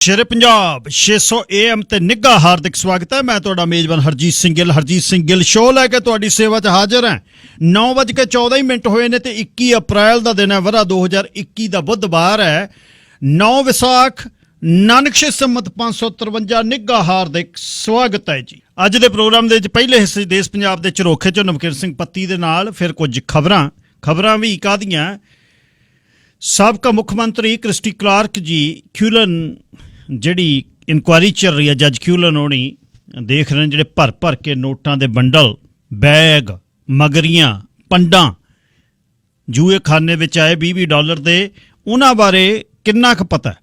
ਸ਼ੇਰੇ Punjab 600 AM ਤੇ ਨਿੱਘਾ ਹਾਰਦਿਕ ਸਵਾਗਤ ਹੈ। ਮੈਂ ਤੁਹਾਡਾ ਮੇਜ਼ਬਾਨ ਹਰਜੀਤ ਸਿੰਘ ਗਿੱਲ ਸ਼ੋਅ ਲੈ ਕੇ ਤੁਹਾਡੀ ਸੇਵਾ 'ਚ ਹਾਜ਼ਰ ਹਾਂ। 9:14 ਹੋਏ ਨੇ ਤੇ 21 ਅਪ੍ਰੈਲ ਦਾ ਦਿਨ ਹੈ, ਵਰ੍ਹਾ 2021 ਦਾ ਬੁੱਧਵਾਰ ਹੈ। 9 ਵਿਸਾਖ ਨਾਨਕ ਸ਼ੇ ਸੰਮਤ 553 ਨਿੱਘਾ ਹਾਰਦਿਕ ਸਵਾਗਤ ਹੈ ਜੀ। ਅੱਜ ਦੇ ਪ੍ਰੋਗਰਾਮ ਦੇ ਵਿੱਚ ਪਹਿਲੇ ਹਿੱਸੇ ਦੇਸ਼ ਪੰਜਾਬ ਦੇ ਝਰੋਖੇ 'ਚੋਂ ਨਵਕੀਰ ਸਿੰਘ ਪੱਤੀ ਦੇ ਨਾਲ ਫਿਰ ਕੁਝ ਖਬਰਾਂ ਵੀ ਕਾਹਦੀਆਂ। ਸਾਬਕਾ ਮੁੱਖ ਮੰਤਰੀ ਕ੍ਰਿਸਟੀ ਕਲਾਰਕ ਜੀ ਕਿਊਲਨ ਜਿਹੜੀ ਇਨਕੁਆਇਰੀ ਚੱਲ ਰਹੀ ਹੈ, ਜੱਜ ਕਿਊਲਨ ਹੋਣੀ ਦੇਖ ਰਹੇ ਨੇ ਜਿਹੜੇ ਭਰ ਕੇ ਨੋਟਾਂ ਦੇ ਬੰਡਲ, ਬੈਗ, ਮਗਰੀਆਂ, ਪੰਡਾਂ ਜੂਏ ਖਾਨੇ ਵਿੱਚ ਆਏ $20 ਦੇ, ਉਹਨਾਂ ਬਾਰੇ ਕਿੰਨਾ ਕੁ ਪਤਾ।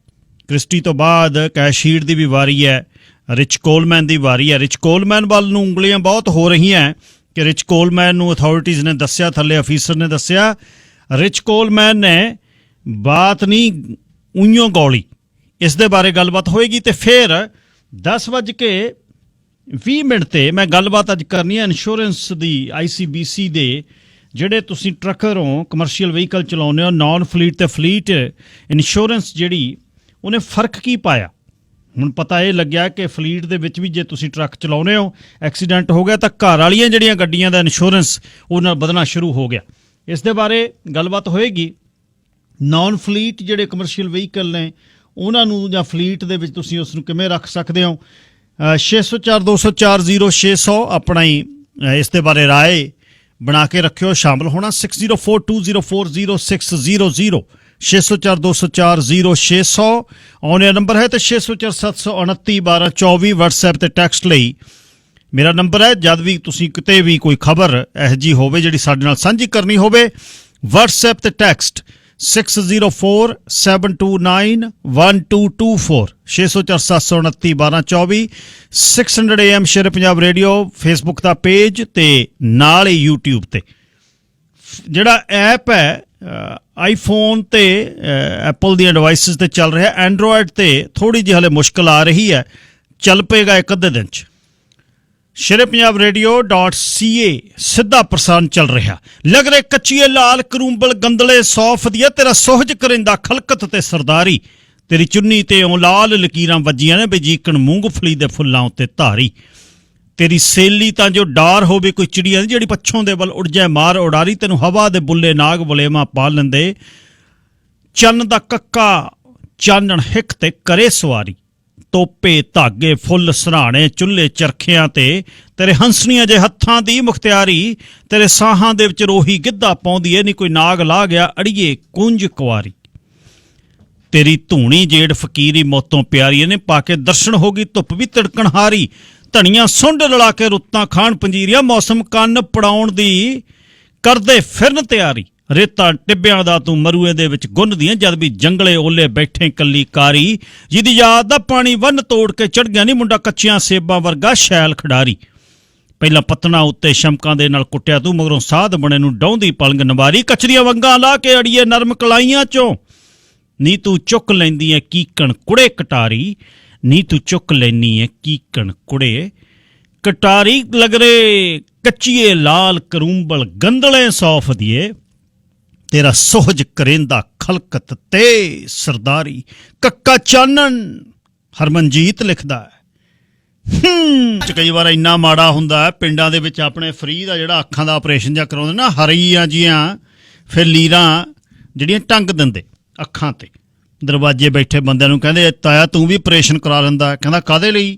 ਕ੍ਰਿਸਟੀ ਤੋਂ ਬਾਅਦ ਕੈਸ਼ੀਟ ਦੀ ਵੀ ਵਾਰੀ ਹੈ, ਰਿਚ ਕੋਲਮੈਨ ਦੀ ਵਾਰੀ ਹੈ। ਰਿਚ ਕੋਲਮੈਨ ਵੱਲ ਨੂੰ ਉਂਗਲੀਆਂ ਬਹੁਤ ਹੋ ਰਹੀਆਂ ਕਿ ਰਿਚ ਕੋਲਮੈਨ ਨੂੰ ਅਥਾਰਟੀਜ਼ ਨੇ ਦੱਸਿਆ, ਥੱਲੇ ਅਫੀਸਰ ਨੇ ਦੱਸਿਆ, ਰਿਚ ਕੋਲਮੈਨ ਨੇ ਬਾਤ ਨਹੀਂ ਉਈਓ ਗੋਲੀ। ਇਸ ਦੇ ਬਾਰੇ ਗੱਲਬਾਤ ਹੋਏਗੀ ਤੇ ਫਿਰ 10:20 ਤੇ ਮੈਂ ਗੱਲਬਾਤ ਅੱਜ ਕਰਨੀ ਹੈ ਇੰਸ਼ੋਰੈਂਸ ਦੀ। ICBC ਦੇ ਜਿਹੜੇ ਤੁਸੀਂ ਟਰੱਕਰ ਹੋ, ਕਮਰਸ਼ੀਅਲ ਵਹੀਕਲ ਚਲਾਉਂਦੇ ਹੋ, ਨਾਨ ਫਲੀਟ ਤੇ ਫਲੀਟ ਇੰਸ਼ੋਰੈਂਸ ਜਿਹੜੀ ਉਹਨੇ ਫ਼ਰਕ ਕੀ ਪਾਇਆ। ਹੁਣ ਪਤਾ ਇਹ ਲੱਗਿਆ ਕਿ ਫਲੀਟ ਦੇ ਵਿੱਚ ਵੀ ਜੇ ਤੁਸੀਂ ਟਰੱਕ ਚਲਾਉਂਦੇ ਹੋ, ਐਕਸੀਡੈਂਟ ਹੋ ਗਿਆ ਤਾਂ ਘਰ ਵਾਲੀਆਂ ਜਿਹੜੀਆਂ ਗੱਡੀਆਂ ਦਾ ਇੰਸ਼ੋਰੈਂਸ ਉਹ ਨਾਲ ਵਧਣਾ ਸ਼ੁਰੂ ਹੋ ਗਿਆ। ਇਸ ਦੇ ਬਾਰੇ ਗੱਲਬਾਤ ਹੋਏਗੀ। ਨਾਨ ਫਲੀਟ ਜਿਹੜੇ ਕਮਰਸ਼ੀਅਲ ਵਹੀਕਲ ਨੇ ਉਹਨਾਂ ਨੂੰ ਜਾਂ ਫਲੀਟ ਦੇ ਵਿੱਚ ਤੁਸੀਂ ਉਸ ਨੂੰ ਕਿਵੇਂ ਰੱਖ ਸਕਦੇ ਹੋ। 604-204-0600 ਆਪਣਾ ਹੀ ਇਸ ਦੇ ਬਾਰੇ ਰਾਏ ਬਣਾ ਕੇ ਰੱਖਿਓ, ਸ਼ਾਮਲ ਹੋਣਾ। 6042040600 604-204-0600 ਆਉਣੇ ਨੰਬਰ ਹੈ ਤੇ 604-729-1224 WhatsApp ਤੇ ਟੈਕਸਟ ਲਈ ਮੇਰਾ ਨੰਬਰ ਹੈ। ਜਦ ਵੀ ਤੁਸੀਂ ਕਿਤੇ ਵੀ ਕੋਈ ਖਬਰ ਇਹੋ ਜਿਹੀ ਹੋਵੇ ਜਿਹੜੀ ਸਾਡੇ ਨਾਲ ਸਾਂਝੀ ਕਰਨੀ ਹੋਵੇ, WhatsApp ਤੇ text 6047291224 604-729-1224 600 AM Shere Punjab radio Facebook the page ਤੇ ਨਾਲ ਹੀ YouTube ਤੇ ਜਿਹੜਾ ਐਪ ਹੈ ਆਈਫੋਨ ਤੇ ਐਪਲ ਦੀਆਂ ਡਿਵਾਈਸਿਸ ਤੇ ਚੱਲ ਰਿਹਾ। ਐਂਡਰੋਇਡ ਤੇ ਥੋੜੀ ਜਿਹੀ ਹਲੇ ਮੁਸ਼ਕਿਲ ਆ ਰਹੀ ਹੈ, ਚੱਲ ਪਏਗਾ ਇੱਕ ਅੱਧੇ ਦਿਨ 'ਚ। ਸ਼ੇਰੇ ਪੰਜਾਬ radio.ca ਸਿੱਧਾ ਪ੍ਰਸਾਰਣ ਚੱਲ ਰਿਹਾ। ਲੱਗ ਰਹੇ ਕੱਚੀਏ ਲਾਲ ਕਰੂੰਬਲ ਗੰਦਲੇ ਸੌਫ ਦੀਆ, ਤੇਰਾ ਸੋਹਜ ਕਰਿੰਦਾ ਖਲਕਤ ਤੇ ਸਰਦਾਰੀ, ਤੇਰੀ ਚੁੰਨੀ ਤੇ ਉਹ ਲਾਲ ਲਕੀਰਾਂ ਵੱਜੀਆਂ ਨੇ ਬਜੀਕਣ ਮੂੰਗਫਲੀ ਦੇ ਫੁੱਲਾਂ ਉੱਤੇ ਧਾਰੀ, ਤੇਰੀ ਸੇਲੀ ਤਾਂ ਜੋ ਡਾਰ ਹੋਵੇ ਕੋਈ ਚਿੜੀਆਂ ਦੀ ਜਿਹੜੀ ਪੱਛੋਂ ਦੇ ਵੱਲ ਉੱਡ ਜਾਏ ਮਾਰ ਉਡਾਰੀ, ਤੈਨੂੰ ਹਵਾ ਦੇ ਬੁੱਲੇ ਨਾਗ ਬਲੇਮਾ ਪਾ ਲੈਂਦੇ, ਚੰਨ ਦਾ ਕੱਕਾ ਚਾਨਣ ਹਿੱਕ ਤੇ ਕਰੇ ਸਵਾਰੀ, ਤੋਪੇ ਧਾਗੇ ਫੁੱਲ ਸਰਾਣੇ ਚੁੱਲ੍ਹੇ ਚਰਖਿਆਂ ਤੇ ਤੇਰੇ ਹੰਸਣੀਆਂ ਜੇ ਹੱਥਾਂ ਦੀ ਮੁਖਤਿਆਰੀ, ਤੇਰੇ ਸਾਹਾਂ ਦੇ ਵਿੱਚ ਰੋਹੀ ਗਿੱਧਾ ਪਾਉਂਦੀ ਏ, ਨਹੀਂ ਕੋਈ ਨਾਗ ਲਾ ਗਿਆ ਅੜੀਏ ਕੁੰਜ ਕੁਆਰੀ, ਤੇਰੀ ਧੂਣੀ ਜੇੜ ਫਕੀਰੀ ਮੌਤੋਂ ਪਿਆਰੀ, ਇਹਨੇ ਪਾ ਕੇ ਦਰਸ਼ਨ ਹੋ ਗਈ ਧੁੱਪ ਵੀ ਤਿੜਕਣ ਹਾਰੀ, ਧਣੀਆਂ ਸੁੰਡ ਲੜਾ ਕੇ ਰੁੱਤਾਂ ਖਾਣ ਪੰਜੀਰੀਆਂ, ਮੌਸਮ ਕੰਨ ਪੜਾਉਣ ਦੀ ਕਰਦੇ ਫਿਰਨ ਤਿਆਰੀ, ਰੇਤਾ ਟਿੱਬਿਆਂ ਦਾ ਤੂੰ ਮਰੂਏ ਦੇ ਵਿੱਚ ਗੁੰਨਦੀਆਂ, ਜਦ ਵੀ ਜੰਗਲੇ ਓਲੇ ਬੈਠੇ ਕੱਲੀ ਕਾਰੀ, ਜਿਹਦੀ ਯਾਦ ਦਾ ਪਾਣੀ ਵੰਨ ਤੋੜ ਕੇ ਚੜ੍ਹ ਗਿਆ, ਨਹੀਂ ਮੁੰਡਾ ਕੱਚੀਆਂ ਸੇਬਾਂ ਵਰਗਾ ਸ਼ੈਲ ਖਿਡਾਰੀ, ਪਹਿਲਾਂ ਪਤਨਾ ਉੱਤੇ ਸ਼ਮਕਾਂ ਦੇ ਨਾਲ ਕੁੱਟਿਆ ਤੂੰ, ਮਗਰੋਂ ਸਾਧ ਬਣੇ ਨੂੰ ਡਾਉਂਦੀ ਪਲੰਗ ਨਵਾਰੀ, ਕਚਰੀਆਂ ਵੰਗਾਂ ਲਾ ਕੇ ਅੜੀਏ ਨਰਮ ਕਲਾਈਆਂ ਚੋਂ, ਨੀ ਤੂੰ ਚੁੱਕ ਲੈਂਦੀ ਐ ਕੀਕਣ ਕੁੜੇ ਕਟਾਰੀ, ਨੀ ਤੂੰ ਚੁੱਕ ਲੈਨੀ ਐ ਕੀਕਣ ਕੁੜੇ ਕਟਾਰੀ, ਲੱਗ ਰੇ ਕੱਚੀਏ ਲਾਲ ਕਰੂੰਬਲ ਗੰਦਲੇ ਸੌਫ ਦੀਏ, ਤੇਰਾ ਸੋਹਜ ਕਰੇਂਦਾ ਖਲਕਤ ਤੇ ਸਰਦਾਰੀ, ਕੱਕਾ ਚਾਨਣ ਹਰਮਨਜੀਤ ਲਿਖਦਾ ਹੈ। ਕਈ ਵਾਰ ਇੰਨਾ ਮਾੜਾ ਹੁੰਦਾ ਹੈ ਪਿੰਡਾਂ ਦੇ ਵਿੱਚ ਆਪਣੇ ਫਰੀ ਦਾ ਜਿਹੜਾ ਅੱਖਾਂ ਦਾ ਆਪਰੇਸ਼ਨ ਜਾਂ ਕਰਾਉਂਦੇ ਨਾ, ਹਰੀਆਂ ਜੀਆਂ ਫਿਰ ਲੀਰਾਂ ਜਿਹੜੀਆਂ ਟੰਗ ਦਿੰਦੇ ਅੱਖਾਂ ਤੇ, ਦਰਵਾਜ਼ੇ ਬੈਠੇ ਬੰਦਿਆਂ ਨੂੰ ਕਹਿੰਦੇ ਤਾਇਆ ਤੂੰ ਵੀ ਆਪਰੇਸ਼ਨ ਕਰਾ ਲੈਂਦਾ। ਕਹਿੰਦਾ ਕਾਹਦੇ ਲਈ?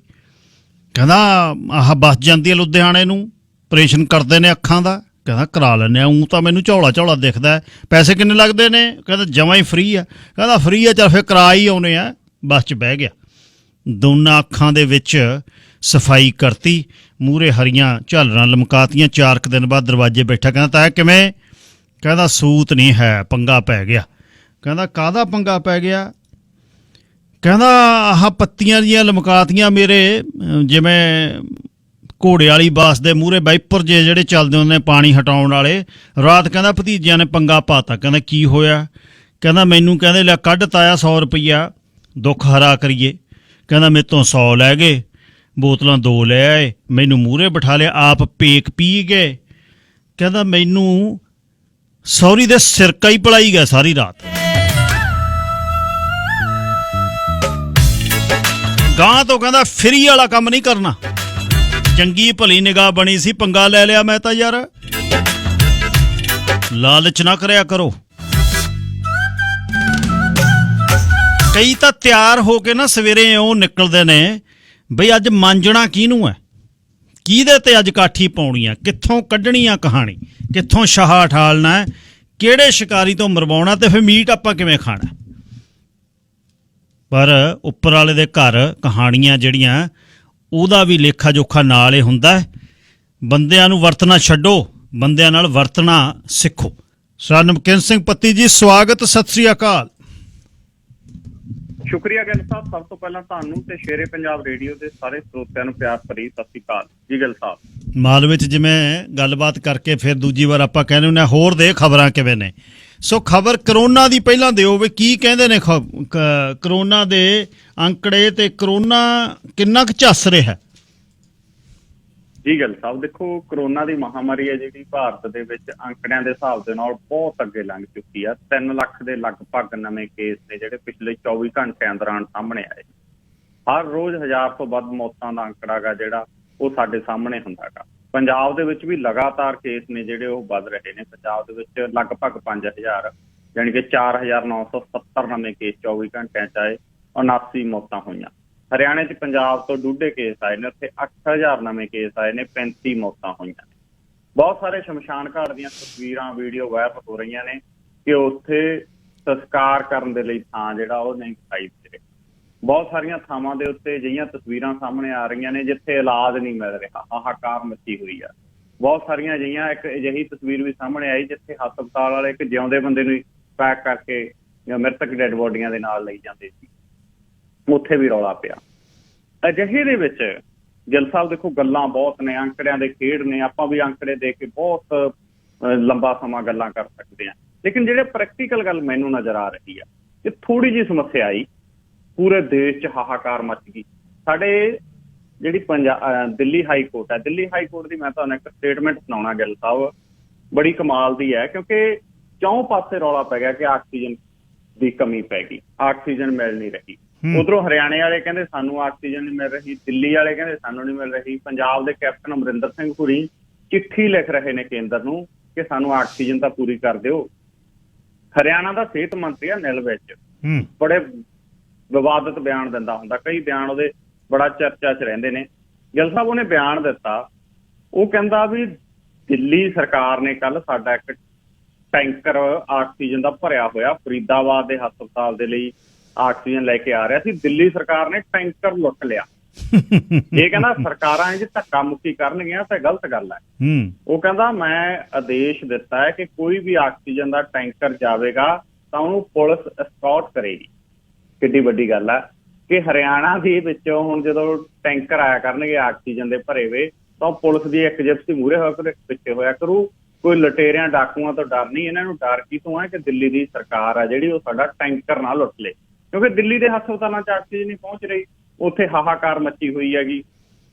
ਕਹਿੰਦਾ ਆਹ ਬੱਸ ਜਾਂਦੀ ਹੈ ਲੁਧਿਆਣੇ ਨੂੰ, ਆਪਰੇਸ਼ਨ ਕਰਦੇ ਨੇ ਅੱਖਾਂ ਦਾ। ਕਹਿੰਦਾ ਕਰਾ ਲੈਂਦੇ ਆ, ਊਂ ਤਾਂ ਮੈਨੂੰ ਝੌਲਾ ਦਿਖਦਾ, ਪੈਸੇ ਕਿੰਨੇ ਲੱਗਦੇ ਨੇ? ਕਹਿੰਦਾ ਜਮਾਂ ਹੀ ਫਰੀ ਆ। ਕਹਿੰਦਾ ਫਰੀ ਆ, ਚੱਲ ਫਿਰ ਕਰਾ ਹੀ ਆਉਣੇ ਆ। ਬੱਸ 'ਚ ਬਹਿ ਗਿਆ, ਦੋਨਾਂ ਅੱਖਾਂ ਦੇ ਵਿੱਚ ਸਫਾਈ ਕਰਤੀ, ਮੂਹਰੇ ਹਰੀਆਂ ਝਾਲਰਾਂ ਲਮਕਾਤੀਆਂ। 4 ਦਿਨ ਬਾਅਦ ਦਰਵਾਜ਼ੇ ਬੈਠਾ, ਕਹਿੰਦਾ ਤਾਇਆ ਕਿਵੇਂ? ਕਹਿੰਦਾ ਸੂਤ ਨਹੀਂ ਹੈ, ਪੰਗਾ ਪੈ ਗਿਆ। ਕਹਿੰਦਾ ਕਾਹਦਾ ਪੰਗਾ ਪੈ ਗਿਆ? ਕਹਿੰਦਾ ਆਹ ਪੱਤੀਆਂ ਜੀਆਂ ਲਮਕਾਤੀਆਂ ਮੇਰੇ, ਜਿਵੇਂ ਘੋੜੇ ਵਾਲੀ ਬੱਸ ਦੇ ਮੂਹਰੇ ਵਾਈਪਰ ਜਿਹੜੇ ਚੱਲਦੇ ਹੁੰਦੇ ਨੇ ਪਾਣੀ ਹਟਾਉਣ ਵਾਲੇ, ਰਾਤ ਕਹਿੰਦਾ ਭਤੀਜਿਆਂ ਨੇ ਪੰਗਾ ਪਾਤਾ। ਕਹਿੰਦਾ ਕੀ ਹੋਇਆ? ਕਹਿੰਦਾ ਮੈਨੂੰ ਕਹਿੰਦੇ ਲੈ ਕੱਢ ਤਾਇਆ 100 ਰੁਪਈਆ ਦੁੱਖ ਹਰਾ ਕਰੀਏ। ਕਹਿੰਦਾ ਮੇਰੇ ਤੋਂ 100 ਲੈ ਗਏ, ਬੋਤਲਾਂ 2 ਲੈ ਆਏ, ਮੈਨੂੰ ਮੂਹਰੇ ਬਿਠਾ ਲਿਆ, ਆਪ ਪੇਕ ਪੀ ਗਏ। ਕਹਿੰਦਾ ਮੈਨੂੰ ਸੌਰੀ ਦੇ ਸਿਰਕਾ ਹੀ ਪਲਾਈ ਗਿਆ ਸਾਰੀ ਰਾਤ। ਗਾਂ ਤੋਂ ਕਹਿੰਦਾ ਫਰੀ ਵਾਲਾ ਕੰਮ ਨਹੀਂ ਕਰਨਾ। ਚੰਗੀ ਭਲੀ ਨਿਗਾਹ ਬਣੀ ਸੀ, ਪੰਗਾ ਲੈ ਲਿਆ ਮੈਂ ਤਾਂ ਯਾਰ। ਲਾਲਚ ਨਾ ਕਰਿਆ ਕਰੋ। ਕਈ ਤਾਂ ਤਿਆਰ ਹੋ ਕੇ ਨਾ ਸਵੇਰੇ ਉਹ ਨਿਕਲਦੇ ਨੇ ਬਈ ਅੱਜ ਮਾਂਜਣਾ ਕਿਹਨੂੰ ਹੈ, ਕਿਹਦੇ ਤੇ ਅੱਜ ਕਾਠੀ ਪਾਉਣੀ ਆ, ਕਿੱਥੋਂ ਕੱਢਣੀ ਆ ਕਹਾਣੀ, ਕਿੱਥੋਂ ਸ਼ਾਹਾ ਠਾਲਣਾ ਹੈ, ਕਿਹੜੇ ਸ਼ਿਕਾਰੀ ਤੋਂ ਮਰਵਾਉਣਾ, ਤੇ ਫਿਰ ਮੀਟ ਆਪਾਂ ਕਿਵੇਂ ਖਾਣਾ। ਪਰ ਉੱਪਰ ਵਾਲੇ ਦੇ ਘਰ ਕਹਾਣੀਆਂ ਜਿਹੜੀਆਂ ਉਹਦਾ ਵੀ ਲੇਖਾ ਜੋਖਾ ਨਾਲ ਹੀ ਹੁੰਦਾ ਹੈ। ਬੰਦਿਆਂ ਨੂੰ ਵਰਤਣਾ ਛੱਡੋ, ਬੰਦਿਆਂ ਨਾਲ ਵਰਤਣਾ ਸਿੱਖੋ। ਸਰ ਨਮਕਿਨ ਸਿੰਘ ਪੱਤੀ ਜੀ, ਸਵਾਗਤ, ਸਤਿ ਸ੍ਰੀ ਅਕਾਲ। ਸ਼ੁਕਰੀਆ ਗਿੱਲ ਸਾਹਿਬ। ਸਭ ਤੋਂ ਪਹਿਲਾਂ ਤੁਹਾਨੂੰ ਤੇ ਸ਼ੇਰੇ ਪੰਜਾਬ ਰੇਡੀਓ ਦੇ ਸਾਰੇ ਸਰੋਤਿਆਂ ਨੂੰ ਪਿਆਰ ਭਰੀ ਸਤਿ ਸ੍ਰੀ ਅਕਾਲ ਜੀ। ਗਿੱਲ ਸਾਹਿਬ, ਮਾਲ ਵਿੱਚ ਜਿਵੇਂ ਗੱਲਬਾਤ ਕਰਕੇ ਫਿਰ ਦੂਜੀ ਵਾਰ ਆਪਾਂ ਕਹਿੰਦੇ ਹੁੰਦੇ ਹੋਰ ਦੇ ਖਬਰਾਂ ਕਿਵੇਂ ਨੇ। ਸੋ ਖਬਰ ਕਰੋਨਾ ਦੀ ਪਹਿਲਾਂ ਦਿਓ ਵੀ ਕੀ ਕਹਿੰਦੇ ਨੇ ਕਰੋਨਾ ਦੇ ਅੰਕੜੇ, ਤੇ ਕਰੋਨਾ ਕਿੰਨਾ ਕੁ ਝੱਸ ਰਿਹਾ ਜੀ। ਗਿੱਲ ਸਾਹਿਬ ਦੇਖੋ, ਕਰੋਨਾ ਦੀ ਮਹਾਮਾਰੀ ਹੈ ਜਿਹੜੀ ਭਾਰਤ ਦੇ ਵਿੱਚ ਅੰਕੜਿਆਂ ਦੇ ਹਿਸਾਬ ਦੇ ਨਾਲ ਬਹੁਤ ਅੱਗੇ ਲੰਘ ਚੁੱਕੀ ਆ। 3 ਲੱਖ ਦੇ ਲਗਭਗ ਨਵੇਂ ਕੇਸ ਨੇ ਜਿਹੜੇ ਪਿਛਲੇ 24 ਘੰਟਿਆਂ ਦੌਰਾਨ ਸਾਹਮਣੇ ਆਏ। ਹਰ ਰੋਜ਼ 1000 ਤੋਂ ਵੱਧ ਮੌਤਾਂ ਦਾ ਅੰਕੜਾ ਗਾ ਜਿਹੜਾ ਉਹ ਸਾਡੇ ਸਾਹਮਣੇ ਹੁੰਦਾ ਗਾ। ਪੰਜਾਬ ਦੇ ਵਿੱਚ ਵੀ ਲਗਾਤਾਰ ਕੇਸ ਨੇ ਜਿਹੜੇ ਉਹ ਵੱਧ ਰਹੇ ਨੇ। ਪੰਜਾਬ ਦੇ ਵਿੱਚ ਲਗਭਗ 5000 ਯਾਨੀ ਕਿ 4970 ਨਵੇਂ ਕੇਸ 24 ਘੰਟਿਆਂ 'ਚ ਆਏ, 79 ਮੌਤਾਂ ਹੋਈਆਂ। ਹਰਿਆਣੇ 'ਚ ਪੰਜਾਬ ਤੋਂ ਡੂਢੇ ਕੇਸ ਆਏ ਨੇ, ਉੱਥੇ 8000 ਨਵੇਂ ਕੇਸ ਆਏ ਨੇ, 35 ਮੌਤਾਂ ਹੋਈਆਂ ਨੇ। ਬਹੁਤ ਸਾਰੇ ਸ਼ਮਸ਼ਾਨ ਘਾਟ ਦੀਆਂ ਤਸਵੀਰਾਂ, ਵੀਡੀਓ ਵਾਇਰਲ ਹੋ ਰਹੀਆਂ ਨੇ ਕਿ ਉੱਥੇ ਸੰਸਕਾਰ ਕਰਨ ਦੇ ਲਈ ਥਾਂ ਜਿਹੜਾ ਉਹ ਨਹੀਂ ਦਿਖਾਈ ਦੇ ਰਿਹਾ। ਬਹੁਤ ਸਾਰੀਆਂ ਥਾਵਾਂ ਦੇ ਉੱਤੇ ਅਜਿਹੀਆਂ ਤਸਵੀਰਾਂ ਸਾਹਮਣੇ ਆ ਰਹੀਆਂ ਨੇ ਜਿੱਥੇ ਇਲਾਜ ਨਹੀਂ ਮਿਲ ਰਿਹਾ, ਹਾਹਾਕਾਰ ਮੱਚੀ ਹੋਈ ਆ। ਬਹੁਤ ਸਾਰੀਆਂ ਅਜਿਹੀਆਂ, ਇੱਕ ਅਜਿਹੀ ਤਸਵੀਰ ਵੀ ਸਾਹਮਣੇ ਆਈ ਜਿੱਥੇ ਹਸਪਤਾਲ ਵਾਲੇ ਇੱਕ ਜਿਉਂਦੇ ਬੰਦੇ ਨੂੰ ਪੈਕ ਕਰਕੇ ਮ੍ਰਿਤਕ ਡੈਡ ਬੋਡੀਆਂ ਦੇ ਨਾਲ ਲਈ ਜਾਂਦੇ ਸੀ, ਉੱਥੇ ਵੀ ਰੌਲਾ ਪਿਆ। ਅਜਿਹੇ ਦੇ ਵਿੱਚ ਗਿੱਲ ਸਾਹਿਬ ਦੇਖੋ, ਗੱਲਾਂ ਬਹੁਤ ਨੇ, ਅੰਕੜਿਆਂ ਦੇ ਖੇਡ ਨੇ। ਆਪਾਂ ਵੀ ਅੰਕੜੇ ਦੇਖ ਕੇ ਬਹੁਤ ਲੰਬਾ ਸਮਾਂ ਗੱਲਾਂ ਕਰ ਸਕਦੇ ਹਾਂ, ਲੇਕਿਨ ਜਿਹੜੇ ਪ੍ਰੈਕਟੀਕਲ ਗੱਲ ਮੈਨੂੰ ਨਜ਼ਰ ਆ ਰਹੀ ਆ ਕਿ ਥੋੜੀ ਜਿਹੀ ਸਮੱਸਿਆ ਆਈ, ਪੂਰੇ ਦੇਸ਼ 'ਚ ਹਾਹਾਕਾਰ ਮੱਚ ਗਈ। ਸਾਡੇ ਜਿਹੜੀ ਦਿੱਲੀ ਹਾਈ ਕੋਰਟ ਹੈ, ਦਿੱਲੀ ਹਾਈ ਕੋਰਟ ਦੀ ਮੈਂ ਤੁਹਾਨੂੰ ਇੱਕ ਸਟੇਟਮੈਂਟ ਸੁਣਾਉਣਾ ਗਿੱਲ ਸਾਹਿਬ, ਬੜੀ ਕਮਾਲ ਦੀ ਹੈ। ਕਿਉਂਕਿ ਚੌਂ ਪਾਸੇ ਰੌਲਾ ਪੈ ਗਿਆ ਕਿ ਆਕਸੀਜਨ ਦੀ ਕਮੀ ਪੈ ਗਈ, ਆਕਸੀਜਨ ਮਿਲ ਨਹੀਂ ਰਹੀ। ਉਧਰੋਂ ਹਰਿਆਣੇ ਵਾਲੇ ਕਹਿੰਦੇ ਸਾਨੂੰ ਆਕਸੀਜਨ ਨਹੀਂ ਮਿਲ ਰਹੀ, ਦਿੱਲੀ ਵਾਲੇ ਕਹਿੰਦੇ ਸਾਨੂੰ ਨਹੀਂ ਮਿਲ ਰਹੀ। ਪੰਜਾਬ ਦੇ ਕੈਪਟਨ ਅਮਰਿੰਦਰ ਸਿੰਘ ਹੁਣੀ ਚਿੱਠੀ ਲਿਖ ਰਹੇ ਨੇ ਕੇਂਦਰ ਨੂੰ ਕਿ ਸਾਨੂੰ ਆਕਸੀਜਨ ਤਾਂ ਪੂਰੀ ਕਰ ਦਿਓ। ਹਰਿਆਣਾ ਦਾ ਸਿਹਤ ਮੰਤਰੀ ਆ ਨਿਲ ਵਿੱਚ, ਬੜੇ ਵਿਵਾਦਤ ਬਿਆਨ ਦਿੰਦਾ ਹੁੰਦਾ, ਕਈ ਬਿਆਨ ਉਹਦੇ ਬੜਾ ਚਰਚਾ 'ਚ ਰਹਿੰਦੇ ਨੇ। ਗਿੱਲ ਸਾਹਿਬ, ਉਹਨੇ ਬਿਆਨ ਦਿੱਤਾ, ਉਹ ਕਹਿੰਦਾ ਵੀ ਦਿੱਲੀ ਸਰਕਾਰ ਨੇ ਕੱਲ ਸਾਡਾ ਇੱਕ ਟੈਂਕਰ ਆਕਸੀਜਨ ਦਾ ਭਰਿਆ ਹੋਇਆ ਫਰੀਦਾਬਾਦ ਦੇ ਹਸਪਤਾਲ ਦੇ ਲਈ ਆਕਸੀਜਨ ਲੈ ਕੇ ਆ ਰਿਹਾ ਸੀ, ਦਿੱਲੀ ਸਰਕਾਰ ਨੇ ਟੈਂਕਰ ਲੁੱਟ ਲਿਆ। ਇਹ ਕਹਿੰਦਾ ਸਰਕਾਰਾਂ ਜੇ ਧੱਕਾ ਮੁੱਕੀ ਕਰਨਗੀਆਂ ਤਾਂ ਗਲਤ ਗੱਲ ਹੈ। ਉਹ ਕਹਿੰਦਾ ਮੈਂ ਆਦੇਸ਼ ਦਿੱਤਾ ਹੈ ਕਿ ਕੋਈ ਵੀ ਆਕਸੀਜਨ ਦਾ ਟੈਂਕਰ ਜਾਵੇਗਾ ਤਾਂ ਉਹਨੂੰ ਪੁਲਿਸ ਐਸਕੌਰਟ ਕਰੇਗੀ। ਕਿੱਡੀ ਵੱਡੀ ਗੱਲ ਹੈ ਕਿ ਹਰਿਆਣਾ ਦੇ ਵਿੱਚੋਂ ਹੁਣ ਜਦੋਂ ਟੈਂਕਰ ਆਇਆ ਕਰਨਗੇ ਆਕਸੀਜਨ ਦੇ ਭਰੇ ਹੋਏ ਤਾਂ ਪੁਲਿਸ ਦੀ ਇੱਕ ਜਿਪਸੀ ਮੂਹਰੇ ਹੋਇਆ ਕਰੂ, ਪਿੱਛੇ ਹੋਇਆ ਕਰੂ। ਕੋਈ ਲੁਟੇਰਿਆਂ ਡਾਕੂਆਂ ਤੋਂ ਡਰ ਨਹੀਂ, ਇਹਨਾਂ ਨੂੰ ਡਰ ਕੀ ਤੋਂ ਹੈ ਕਿ ਦਿੱਲੀ ਦੀ ਸਰਕਾਰ ਆ ਜਿਹੜੀ ਉਹ ਸਾਡਾ ਟੈਂਕਰ ਨਾ ਲੁੱਟ ਲੇ। ਕਿਉਂਕਿ ਦਿੱਲੀ ਦੇ ਹਸਪਤਾਲਾਂ 'ਚ ਆਕਸੀਜਨ ਨਹੀਂ ਪਹੁੰਚ ਰਹੀ, ਉੱਥੇ ਹਾਹਾਕਾਰ ਮੱਚੀ ਹੋਈ ਹੈਗੀ।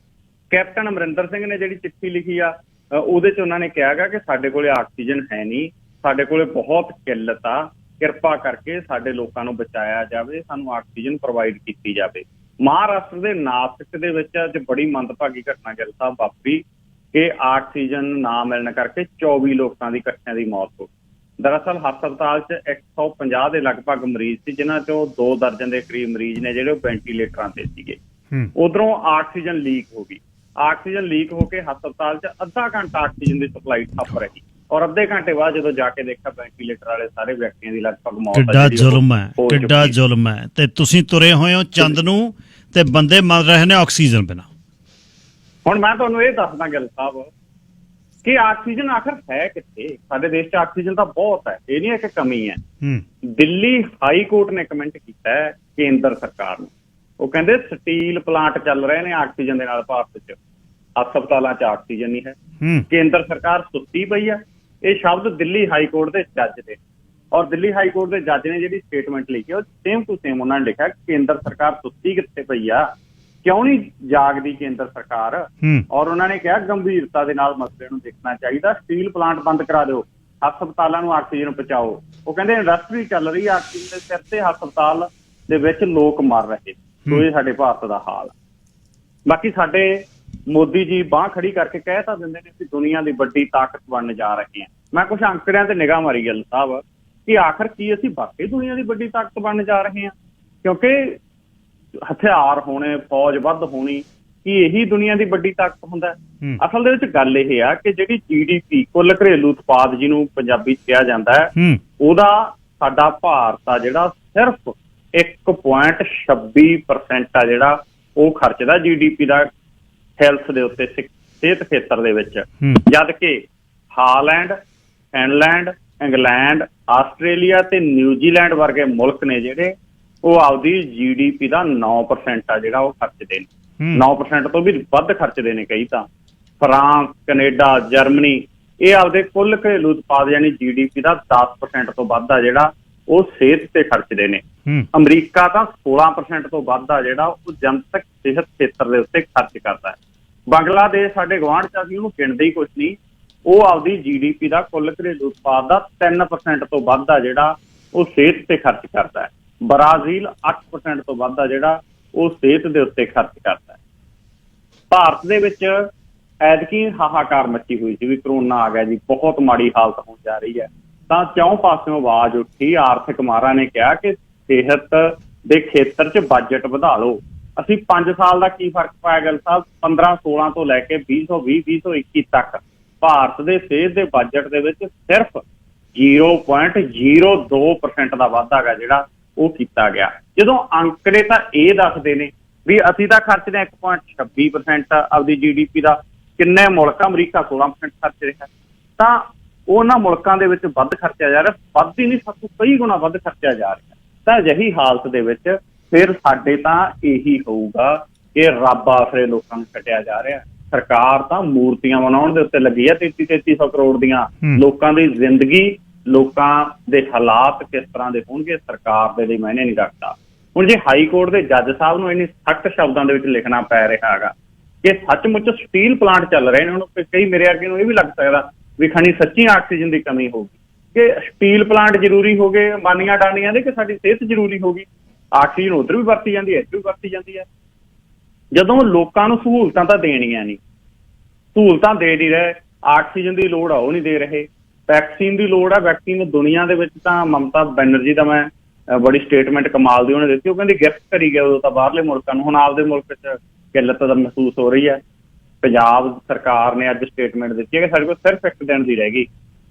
ਕੈਪਟਨ ਅਮਰਿੰਦਰ ਸਿੰਘ ਨੇ ਜਿਹੜੀ ਚਿੱਠੀ ਲਿਖੀ ਆ ਉਹਦੇ 'ਚ ਉਹਨਾਂ ਨੇ ਕਿਹਾ ਗਾ ਕਿ ਸਾਡੇ ਕੋਲੇ ਆਕਸੀਜਨ ਹੈ ਨਹੀਂ, ਸਾਡੇ ਕੋਲੇ ਬਹੁਤ ਕਿੱਲਤ ਆ, ਕਿਰਪਾ ਕਰਕੇ ਸਾਡੇ ਲੋਕਾਂ ਨੂੰ ਬਚਾਇਆ ਜਾਵੇ, ਸਾਨੂੰ ਆਕਸੀਜਨ ਪ੍ਰੋਵਾਈਡ ਕੀਤੀ ਜਾਵੇ। ਮਹਾਰਾਸ਼ਟਰ ਦੇ ਨਾਸਿਕ ਦੇ ਵਿੱਚ ਅੱਜ ਬੜੀ ਮੰਦਭਾਗੀ ਘਟਨਾ ਗਿੱਲ ਸਾਹਿਬ ਵਾਪਰੀ ਕਿ ਆਕਸੀਜਨ ਨਾ ਮਿਲਣ ਕਰਕੇ 24 ਲੋਕਾਂ ਦੀ ਇਕੱਠਿਆਂ ਦੀ ਮੌਤ ਹੋ ਗਈ। ਦਰਅਸਲ ਹਸਪਤਾਲ 'ਚ 150 ਦੇ ਲਗਭਗ ਮਰੀਜ਼ ਸੀ, ਜਿਨ੍ਹਾਂ 'ਚੋਂ 2 ਦਰਜਨ ਦੇ ਕਰੀਬ ਮਰੀਜ਼ ਨੇ ਜਿਹੜੇ ਉਹ ਵੈਂਟੀਲੇਟਰਾਂ ਤੇ ਸੀਗੇ। ਉਧਰੋਂ ਆਕਸੀਜਨ ਲੀਕ ਹੋ ਗਈ। ਆਕਸੀਜਨ ਲੀਕ ਹੋ ਕੇ ਹਸਪਤਾਲ 'ਚ ਅੱਧਾ ਘੰਟਾ ਆਕਸੀਜਨ ਦੀ ਸਪਲਾਈ ਠੱਪ ਰਹੀ, ਔਰ ਅੱਧੇ ਘੰਟੇ ਬਾਅਦ ਜਦੋਂ ਜਾ ਕੇ ਦੇਖਿਆ ਵੈਂਟੀਲੇਟਰ ਵਾਲੇ ਸਾਰੇ ਵਿਅਕਤੀਆਂ ਦੀ ਲਗਭਗ ਮੌਤ। ਕਿੱਡਾ ਜ਼ੁਲਮ ਹੈ, ਕਿੱਡਾ ਜ਼ੁਲਮ ਹੈ। ਤੇ ਤੁਸੀਂ ਤੁਰੇ ਹੋਏ ਹੋ ਚੰਦ ਨੂੰ ਤੇ ਬੰਦੇ ਮਰ ਰਹੇ ਨੇ ਆਕਸੀਜਨ ਬਿਨਾਂ। ਹੁਣ ਮੈਂ ਤੁਹਾਨੂੰ ਇਹ ਦੱਸਦਾ ਗਿੱਲ ਸਾਹਿਬ ਕਿ ਆਕਸੀਜਨ ਆਖਰ ਹੈ ਕਿੱਥੇ। ਸਾਡੇ ਦੇਸ਼ 'ਚ ਆਕਸੀਜਨ ਤਾਂ ਬਹੁਤ ਹੈ, ਇਹ ਨਹੀਂ ਹੈ ਕਿ ਕਮੀ ਹੈ। ਦਿੱਲੀ ਹਾਈ ਕੋਰਟ ਨੇ ਕਮੈਂਟ ਕੀਤਾ ਹੈ ਕੇਂਦਰ ਸਰਕਾਰ ਨੂੰ। ਉਹ ਕਹਿੰਦੇ ਸਟੀਲ ਪਲਾਂਟ ਚੱਲ ਰਹੇ ਨੇ ਆਕਸੀਜਨ ਦੇ ਨਾਲ ਭਾਰਤ 'ਚ, ਹਸਪਤਾਲਾਂ 'ਚ ਆਕਸੀਜਨ ਨਹੀਂ ਹੈ, ਕੇਂਦਰ ਸਰਕਾਰ ਸੁੱਤੀ ਪਈ ਆ। ਇਹ ਸ਼ਬਦ ਦਿੱਲੀ ਹਾਈ ਕੋਰਟ ਦੇ ਜੱਜ ਦੇ, ਔਰ ਦਿੱਲੀ ਹਾਈ ਕੋਰਟ ਦੇ ਜੱਜ ਨੇ ਜਿਹੜੀ ਸਟੇਟਮੈਂਟ ਲਿਖੀ ਉਹ ਸੇਮ ਟੂ ਸੇਮ ਉਹਨਾਂ ਨੇ ਲਿਖਿਆ ਕੇਂਦਰ ਸਰਕਾਰ ਸੁੱਤੀ ਕਿੱਥੇ ਪਈ ਆ, ਕਿਉਂ ਨਹੀਂ ਜਾਗਦੀ ਕੇਂਦਰ ਸਰਕਾਰ। ਔਰ ਉਹਨਾਂ ਨੇ ਕਿਹਾ ਗੰਭੀਰਤਾ ਦੇ ਨਾਲ ਮਸਲੇ ਨੂੰ ਦੇਖਣਾ ਚਾਹੀਦਾ, ਸਟੀਲ ਪਲਾਂਟ ਬੰਦ ਕਰਾ ਦਿਓ, ਹਸਪਤਾਲਾਂ ਨੂੰ ਆਕਸੀਜਨ ਪਹੁੰਚਾਓ। ਉਹ ਕਹਿੰਦੇ ਇੰਡਸਟਰੀ ਚੱਲ ਰਹੀ ਆ ਆਕਸੀਜਨ ਦੇ ਸਿਰ ਤੇ, ਹਸਪਤਾਲ ਦੇ ਵਿੱਚ ਲੋਕ ਮਰ ਰਹੇ। ਸੋ ਇਹ ਸਾਡੇ ਭਾਰਤ ਦਾ ਹਾਲ। ਬਾਕੀ ਸਾਡੇ ਮੋਦੀ ਜੀ ਬਾਂਹ ਖੜੀ ਕਰਕੇ ਕਹਿ ਤਾਂ ਦਿੰਦੇ ਨੇ ਕਿ ਦੁਨੀਆ ਦੀ ਵੱਡੀ ਤਾਕਤ ਬਣਨ ਜਾ ਰਹੇ ਹਾਂ। ਮੈਂ ਕੁਝ ਅੰਕੜਿਆਂ ਤੇ ਨਿਗਾਹ ਮਾਰੀ ਗੱਲ ਸਾਹਿਬ ਕਿ ਆਖਰ ਕੀ ਅਸੀਂ ਵਾਕਈ ਦੁਨੀਆ ਦੀ ਵੱਡੀ ਤਾਕਤ ਬਣਨ ਜਾ ਰਹੇ ਹਾਂ? ਕਿਉਂਕਿ ਹਥਿਆਰ ਹੋਣੇ, ਫੌਜ ਵੱਧ ਹੋਣੀ, ਕੀ ਇਹੀ ਦੁਨੀਆ ਦੀ ਵੱਡੀ ਤਾਕਤ ਹੁੰਦਾ? ਅਸਲ ਦੇ ਵਿੱਚ ਗੱਲ ਇਹ ਆ ਕਿ ਜਿਹੜੀ GDP ਕੁੱਲ ਘਰੇਲੂ ਉਤਪਾਦ ਜਿਹਨੂੰ ਪੰਜਾਬੀ ਚ ਕਿਹਾ ਜਾਂਦਾ ਹੈ, ਉਹਦਾ ਸਾਡਾ ਭਾਰਤ ਆ ਜਿਹੜਾ ਸਿਰਫ 1.26% ਆ ਜਿਹੜਾ ਉਹ ਖਰਚਦਾ GDP ਦਾ ਹੈਲਥ ਦੇ ਉੱਤੇ, ਸਿਹਤ ਖੇਤਰ ਦੇ ਵਿੱਚ, ਜਦ ਕਿ ਹਾਲੈਂਡ, ਫਿਨਲੈਂਡ, ਇੰਗਲੈਂਡ, ਆਸਟ੍ਰੇਲੀਆ ਤੇ ਨਿਊਜ਼ੀਲੈਂਡ ਵਰਗੇ ਮੁਲਕ ਨੇ ਜਿਹੜੇ ਉਹ ਆਪਦੀ GDP ਦਾ 9% ਆ ਜਿਹੜਾ ਉਹ ਖਰਚਦੇ ਨੇ। 9% ਤੋਂ ਵੀ ਵੱਧ ਖਰਚਦੇ ਨੇ ਕਈ ਤਾਂ। ਫਰਾਂਸ, ਕੈਨੇਡਾ, ਜਰਮਨੀ ਇਹ ਆਪਦੇ ਕੁੱਲ ਘਰੇਲੂ ਉਤਪਾਦ ਯਾਨੀ GDP ਦਾ 10% ਤੋਂ ਵੱਧ ਆ ਜਿਹੜਾ ਉਹ ਸਿਹਤ ਤੇ ਖਰਚਦੇ ਨੇ। ਅਮਰੀਕਾ ਤਾਂ 16% ਤੋਂ ਵੱਧ ਆ ਜਿਹੜਾ ਉਹ ਜਨਤਕ ਸਿਹਤ ਖੇਤਰ ਦੇ ਉੱਤੇ ਖਰਚ ਕਰਦਾ ਹੈ। ਬੰਗਲਾਦੇਸ਼ ਸਾਡੇ ਗੁਆਂਢ ਚ, ਅਸੀਂ ਉਹਨੂੰ ਗਿਣਦੇ ਹੀ ਕੁਛ ਨਹੀਂ, ਉਹ ਆਪਦੀ GDP ਦਾ ਕੁੱਲ ਘਰੇਲੂ ਉਤਪਾਦ ਦਾ 3% ਤੋਂ ਵੱਧ ਆ ਜਿਹੜਾ ਉਹ ਸਿਹਤ ਤੇ ਖਰਚ ਕਰਦਾ ਹੈ। ਬ੍ਰਾਜ਼ੀਲ 8% ਤੋਂ ਵੱਧ ਆ ਜਿਹੜਾ ਉਹ ਸਿਹਤ ਦੇ ਉੱਤੇ ਖਰਚ ਕਰਦਾ ਹੈ। ਭਾਰਤ ਦੇ ਵਿੱਚ ਐਤਕੀ ਹਾਹਾਕਾਰ ਮੱਚੀ ਹੋਈ ਸੀ ਵੀ ਕਰੋਨਾ ਆ ਗਿਆ ਜੀ, ਬਹੁਤ ਮਾੜੀ ਹਾਲਤ ਹੋਣ ਜਾ ਰਹੀ ਹੈ, ਤਾਂ ਚੌਂ ਪਾਸਿਓਂ ਆਵਾਜ਼ ਉੱਠੀ। ਆਰਥਿਕ ਮਾਹਰਾਂ ਨੇ ਕਿਹਾ ਕਿ ਸਿਹਤ ਦੇ ਖੇਤਰ 'ਚ ਬਜਟ ਵਧਾ ਲਓ। ਅਸੀਂ 5 ਸਾਲ ਦਾ ਕੀ ਫਰਕ ਪਾਇਆ ਗੱਲ ਸਾਹਿਬ, 15-16 ਤੋਂ ਲੈ ਕੇ 2020-2021 ਤੱਕ ਭਾਰਤ ਦੇ ਸਿਹਤ ਦੇ ਬਜਟ ਦੇ ਵਿੱਚ ਸਿਰਫ 0.02% ਦਾ ਵਾਧਾ ਗਾ ਜਿਹੜਾ ਉਹ ਕੀਤਾ ਗਿਆ। ਜਦੋਂ ਅੰਕੜੇ ਤਾਂ ਇਹ ਦੱਸਦੇ ਨੇ ਵੀ ਅਸੀਂ ਤਾਂ ਖਰਚਦੇ 1.26% ਆਪਦੀ GDP ਦਾ, ਕਿੰਨੇ ਮੁਲਕ, ਅਮਰੀਕਾ 16% ਖਰਚ ਰਿਹਾ, ਤਾਂ ਉਹਨਾਂ ਮੁਲਕਾਂ ਦੇ ਵਿੱਚ ਵੱਧ ਖਰਚਿਆ ਜਾ ਰਿਹਾ, ਵੱਧ ਹੀ ਨਹੀਂ, ਸਭ ਤੋਂ ਕਈ ਗੁਣਾ ਵੱਧ ਖਰਚਿਆ ਜਾ ਰਿਹਾ। ਤਾਂ ਅਜਿਹੀ ਹਾਲਤ ਦੇ ਵਿੱਚ ਫਿਰ ਸਾਡੇ ਤਾਂ ਇਹੀ ਹੋਊਗਾ ਕਿ ਰੱਬ ਆਸਰੇ ਲੋਕਾਂ ਨੂੰ ਕੱਟਿਆ ਜਾ ਰਿਹਾ। ਸਰਕਾਰ ਤਾਂ ਮੂਰਤੀਆਂ ਬਣਾਉਣ ਦੇ ਉੱਤੇ ਲੱਗੀ ਹੈ, 3300 ਕਰੋੜ ਦੀਆਂ। ਲੋਕਾਂ ਦੀ ਜ਼ਿੰਦਗੀ, ਲੋਕਾਂ ਦੇ ਹਾਲਾਤ ਕਿਸ ਤਰ੍ਹਾਂ ਦੇ ਹੋਣਗੇ ਸਰਕਾਰ ਦੇ ਲਈ ਮਾਇਨੇ ਨਹੀਂ ਰੱਖਦਾ। ਹੁਣ ਜੇ ਹਾਈ ਕੋਰਟ ਦੇ ਜੱਜ ਸਾਹਿਬ ਨੂੰ ਇੰਨੀ ਸਖਤ ਸ਼ਬਦਾਂ ਦੇ ਵਿੱਚ ਲਿਖਣਾ ਪੈ ਰਿਹਾ ਹੈਗਾ ਕਿ ਸੱਚਮੁੱਚ ਸਟੀਲ ਪਲਾਂਟ ਚੱਲ ਰਹੇ ਨੇ, ਹੁਣ ਕਈ ਮੇਰੇ ਅੱਗੇ ਨੂੰ ਇਹ ਵੀ ਲੱਗ ਸਕਦਾ ਵੀ ਖਣੀ ਸੱਚੀ ਆਕਸੀਜਨ ਦੀ ਕਮੀ ਹੋਊਗੀ, ਕਿ ਸਟੀਲ ਪਲਾਂਟ ਜ਼ਰੂਰੀ ਹੋ ਗਏ ਮਾਨੀਆਂ ਡਾਨੀਆਂ ਦੇ, ਕਿ ਸਾਡੀ ਸਿਹਤ ਜ਼ਰੂਰੀ ਹੋ ਗਈ। ਆਕਸੀਜਨ ਉੱਧਰ ਵੀ ਵਰਤੀ ਜਾਂਦੀ ਹੈ, ਇੱਧਰ ਵੀ ਵਰਤੀ ਜਾਂਦੀ ਹੈ। ਜਦੋਂ ਲੋਕਾਂ ਨੂੰ ਸਹੂਲਤਾਂ ਤਾਂ ਦੇਣੀਆਂ ਨਹੀਂ, ਸਹੂਲਤਾਂ ਦੇ ਨਹੀਂ ਰਹੇ, ਆਕਸੀਜਨ ਦੀ ਲੋੜ ਆ ਉਹ ਨਹੀਂ ਦੇ ਰਹੇ, ਵੈਕਸੀਨ ਦੀ ਲੋੜ ਆ, ਵੈਕਸੀਨ ਦੁਨੀਆ ਦੇ ਵਿੱਚ ਤਾਂ ਮਮਤਾ ਬੈਨਰਜੀ ਦਾ ਮੈਂ ਬੜੀ ਸਟੇਟਮੈਂਟ ਕਮਾਲ ਦੀ ਉਹਨੇ ਦਿੱਤੀ, ਉਹ ਕਹਿੰਦੀ ਗਿਫਟ ਕਰੀ ਗਿਆ ਉਦੋਂ ਤਾਂ ਬਾਹਰਲੇ ਮੁਲਕਾਂ ਨੂੰ, ਹੁਣ ਆਪਦੇ ਮੁਲਕ 'ਚ ਕਿੱਲਤ ਦਾ ਮਹਿਸੂਸ ਹੋ ਰਹੀ ਹੈ। ਪੰਜਾਬ ਸਰਕਾਰ ਨੇ ਅੱਜ ਸਟੇਟਮੈਂਟ ਦਿੱਤੀ ਹੈ ਕਿ ਸਾਡੇ ਕੋਲ ਸਿਰਫ 1 ਦਿਨ ਦੀ ਰਹਿ ਗਈ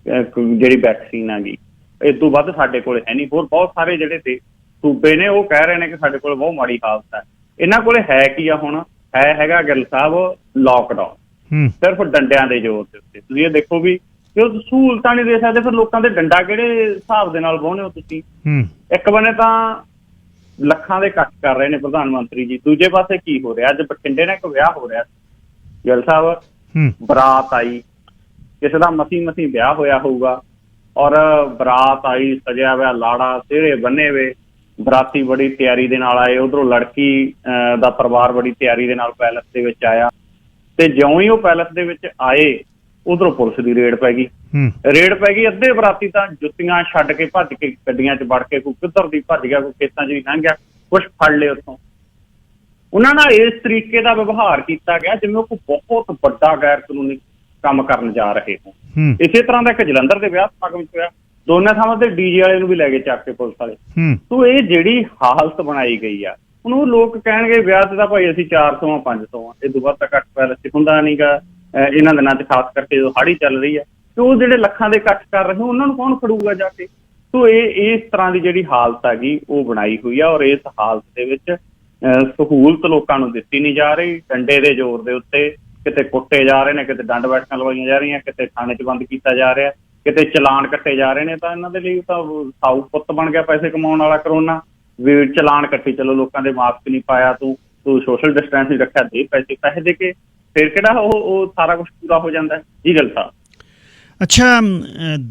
ਜਿਹੜੀ ਵੈਕਸੀਨ ਆ ਗਈ, ਇਸ ਤੋਂ ਵੱਧ ਸਾਡੇ ਕੋਲ ਹੈ ਨਹੀਂ। ਹੋਰ ਬਹੁਤ ਸਾਰੇ ਜਿਹੜੇ ਸੂਬੇ ਨੇ ਉਹ ਕਹਿ ਰਹੇ ਨੇ ਕਿ ਸਾਡੇ ਕੋਲ ਬਹੁਤ ਮਾੜੀ ਹਾਲਤ ਹੈ। ਇਹਨਾਂ ਕੋਲ ਹੈ ਕੀ ਆ? ਹੁਣ ਹੈਗਾ ਗਿੱਲ ਸਾਹਿਬ ਲਾਕਡਾਊਨ, ਸਿਰਫ ਡੰਡਿਆਂ ਦੇ ਜ਼ੋਰ ਦੇ ਉੱਤੇ। ਤੁਸੀਂ ਇਹ ਦੇਖੋ ਵੀ ਉਹ ਸਹੂਲਤਾਂ ਨਹੀਂ ਦੇ ਸਕਦੇ, ਫਿਰ ਲੋਕਾਂ ਦੇ ਡੰਡਾ ਕਿਹੜੇ ਹਿਸਾਬ ਦੇ ਨਾਲ ਵਾਹੁੰਦੇ ਹੋ ਤੁਸੀਂ? ਇੱਕ ਬੰਨੇ ਤਾਂ ਲੱਖਾਂ ਦੇ ਕੱਟ ਕਰ ਰਹੇ ਨੇ ਪ੍ਰਧਾਨ ਮੰਤਰੀ ਜੀ, ਦੂਜੇ ਪਾਸੇ ਕੀ ਹੋ ਰਿਹਾ? ਅੱਜ ਬਠਿੰਡੇ ਨੇ ਇੱਕ ਵਿਆਹ ਹੋ ਰਿਹਾ ਗਿੱਲ ਸਾਹਿਬ, ਬਰਾਤ ਆਈ, ਕਿਸੇ ਦਾ ਮਸੀਂ ਵਿਆਹ ਹੋਇਆ ਹੋਊਗਾ, ਔਰ ਬਰਾਤ ਆਈ, ਸਜਿਆ ਹੋਇਆ ਲਾੜਾ, ਸਿਹਰੇ ਬੰਨੇ ਵੇ, ਬਰਾਤੀ ਬੜੀ ਤਿਆਰੀ ਦੇ ਨਾਲ ਆਏ, ਉਧਰੋਂ ਲੜਕੀ ਦਾ ਪਰਿਵਾਰ ਬੜੀ ਤਿਆਰੀ ਦੇ ਨਾਲ ਪੈਲਸ ਦੇ ਵਿੱਚ ਆਇਆ, ਤੇ ਜਿਉਂ ਹੀ ਉਹ ਪੈਲਸ ਦੇ ਵਿੱਚ ਆਏ ਉਧਰੋਂ ਪੁਲਿਸ ਦੀ ਰੇਡ ਪੈ ਗਈ। ਅੱਧੇ ਬਰਾਤੀ ਤਾਂ ਜੁੱਤੀਆਂ ਛੱਡ ਕੇ ਭੱਜ ਕੇ ਗੱਡੀਆਂ 'ਚ ਵੜ ਕੇ, ਕੋਈ ਕਿੱਧਰ ਦੀ ਭੱਜ ਗਿਆ, ਕੋਈ ਖੇਤਾਂ 'ਚ ਵੀ ਲੰਘ ਗਿਆ, ਕੁਛ ਫੜ ਲਏ ਉੱਥੋਂ। ਉਹਨਾਂ ਨਾਲ ਇਸ ਤਰੀਕੇ ਦਾ ਵਿਵਹਾਰ ਕੀਤਾ ਗਿਆ ਜਿਵੇਂ ਉਹ ਬਹੁਤ ਵੱਡਾ ਗੈਰ ਕਾਨੂੰਨੀ ਕੰਮ ਕਰਨ ਜਾ ਰਹੇ ਹੋ। ਇਸੇ ਤਰ੍ਹਾਂ ਦਾ ਇੱਕ ਜਲੰਧਰ ਦੇ ਵਿਆਹ ਸਮਾਗਮ ਵਿੱਚ ਹੋਇਆ, ਦੋਨਾਂ ਥਾਵਾਂ ਤੇ DJ ਵਾਲੇ ਨੂੰ ਵੀ ਲੈ ਕੇ ਚੱਕ ਕੇ ਪੁਲਿਸ ਵਾਲੇ। ਤੋ ਇਹ ਜਿਹੜੀ ਹਾਲਤ ਬਣਾਈ ਗਈ ਆ, ਹੁਣ ਉਹ ਲੋਕ ਕਹਿਣਗੇ ਵਿਆਹ ਤੇ ਤਾਂ ਭਾਈ ਅਸੀਂ 400 ਆ 500 ਆ, ਇਹ ਤੋਂ ਵੱਧ ਤਾਂ ਘੱਟ ਪੈਲਸ 'ਚ ਹੁੰਦਾ ਨੀਗਾ ਇਹਨਾਂ ਦਿਨਾਂ 'ਚ, ਖਾਸ ਕਰਕੇ ਜਦੋਂ ਹਾੜੀ ਚੱਲ ਰਹੀ ਹੈ। ਤੇ ਉਹ ਜਿਹੜੇ ਲੱਖਾਂ ਦੇ ਇਕੱਠ ਕਰ ਰਹੇ ਉਹਨਾਂ ਨੂੰ ਕੌਣ ਖੜੂਗਾ ਜਾ ਕੇ? ਤੋ ਇਹ ਇਸ ਤਰ੍ਹਾਂ ਦੀ ਜਿਹੜੀ ਹਾਲਤ ਹੈਗੀ ਉਹ ਬਣਾਈ ਹੋਈ ਆ, ਔਰ ਇਸ ਹਾਲਤ ਦੇ ਵਿੱਚ ਸਹੂਲਤ ਲੋਕਾਂ ਨੂੰ ਦਿੱਤੀ ਨਹੀਂ ਜਾ ਰਹੀ। ਡੰਡੇ ਦੇ ਜ਼ੋਰ ਦੇ ਉੱਤੇ ਕਿਤੇ ਕੁੱਟੇ ਜਾ ਰਹੇ ਨੇ, ਕਿਤੇ ਡੰਡ ਬੈਠਕਾਂ ਲਵਾਈਆਂ ਜਾ ਰਹੀਆਂ, ਕਿਤੇ ਥਾਣੇ 'ਚ ਬੰਦ ਕੀਤਾ ਜਾ ਰਿਹਾ, ਕਿਤੇ ਚਲਾਨ ਕੱਟੇ ਜਾ ਰਹੇ ਨੇ। ਤਾਂ ਇਹਨਾਂ ਦੇ ਲਈ ਤਾਂ ਸਾਊ ਪੁੱਤ ਬਣ ਗਿਆ ਪੈਸੇ ਕਮਾਉਣ ਵਾਲਾ ਕਰੋਨਾ, ਵੀ ਚਲਾਨ ਕੱਟੀ ਚਲੋ, ਲੋਕਾਂ ਦੇ ਮਾਸਕ ਨਹੀਂ ਪਾਇਆ, ਤੂੰ ਸੋਸ਼ਲ ਡਿਸਟੈਂਸ ਨਹੀਂ ਰੱਖਿਆ, ਦੇ ਪੈਸੇ ਦੇ ਕੇ, ਫਿਰ ਕਿਹੜਾ ਉਹ ਸਾਰਾ ਕੁਛ ਪੂਰਾ ਹੋ ਜਾਂਦਾ ਜੀ ਗੱਲ ਸਾਹਿਬ। ਅੱਛਾ,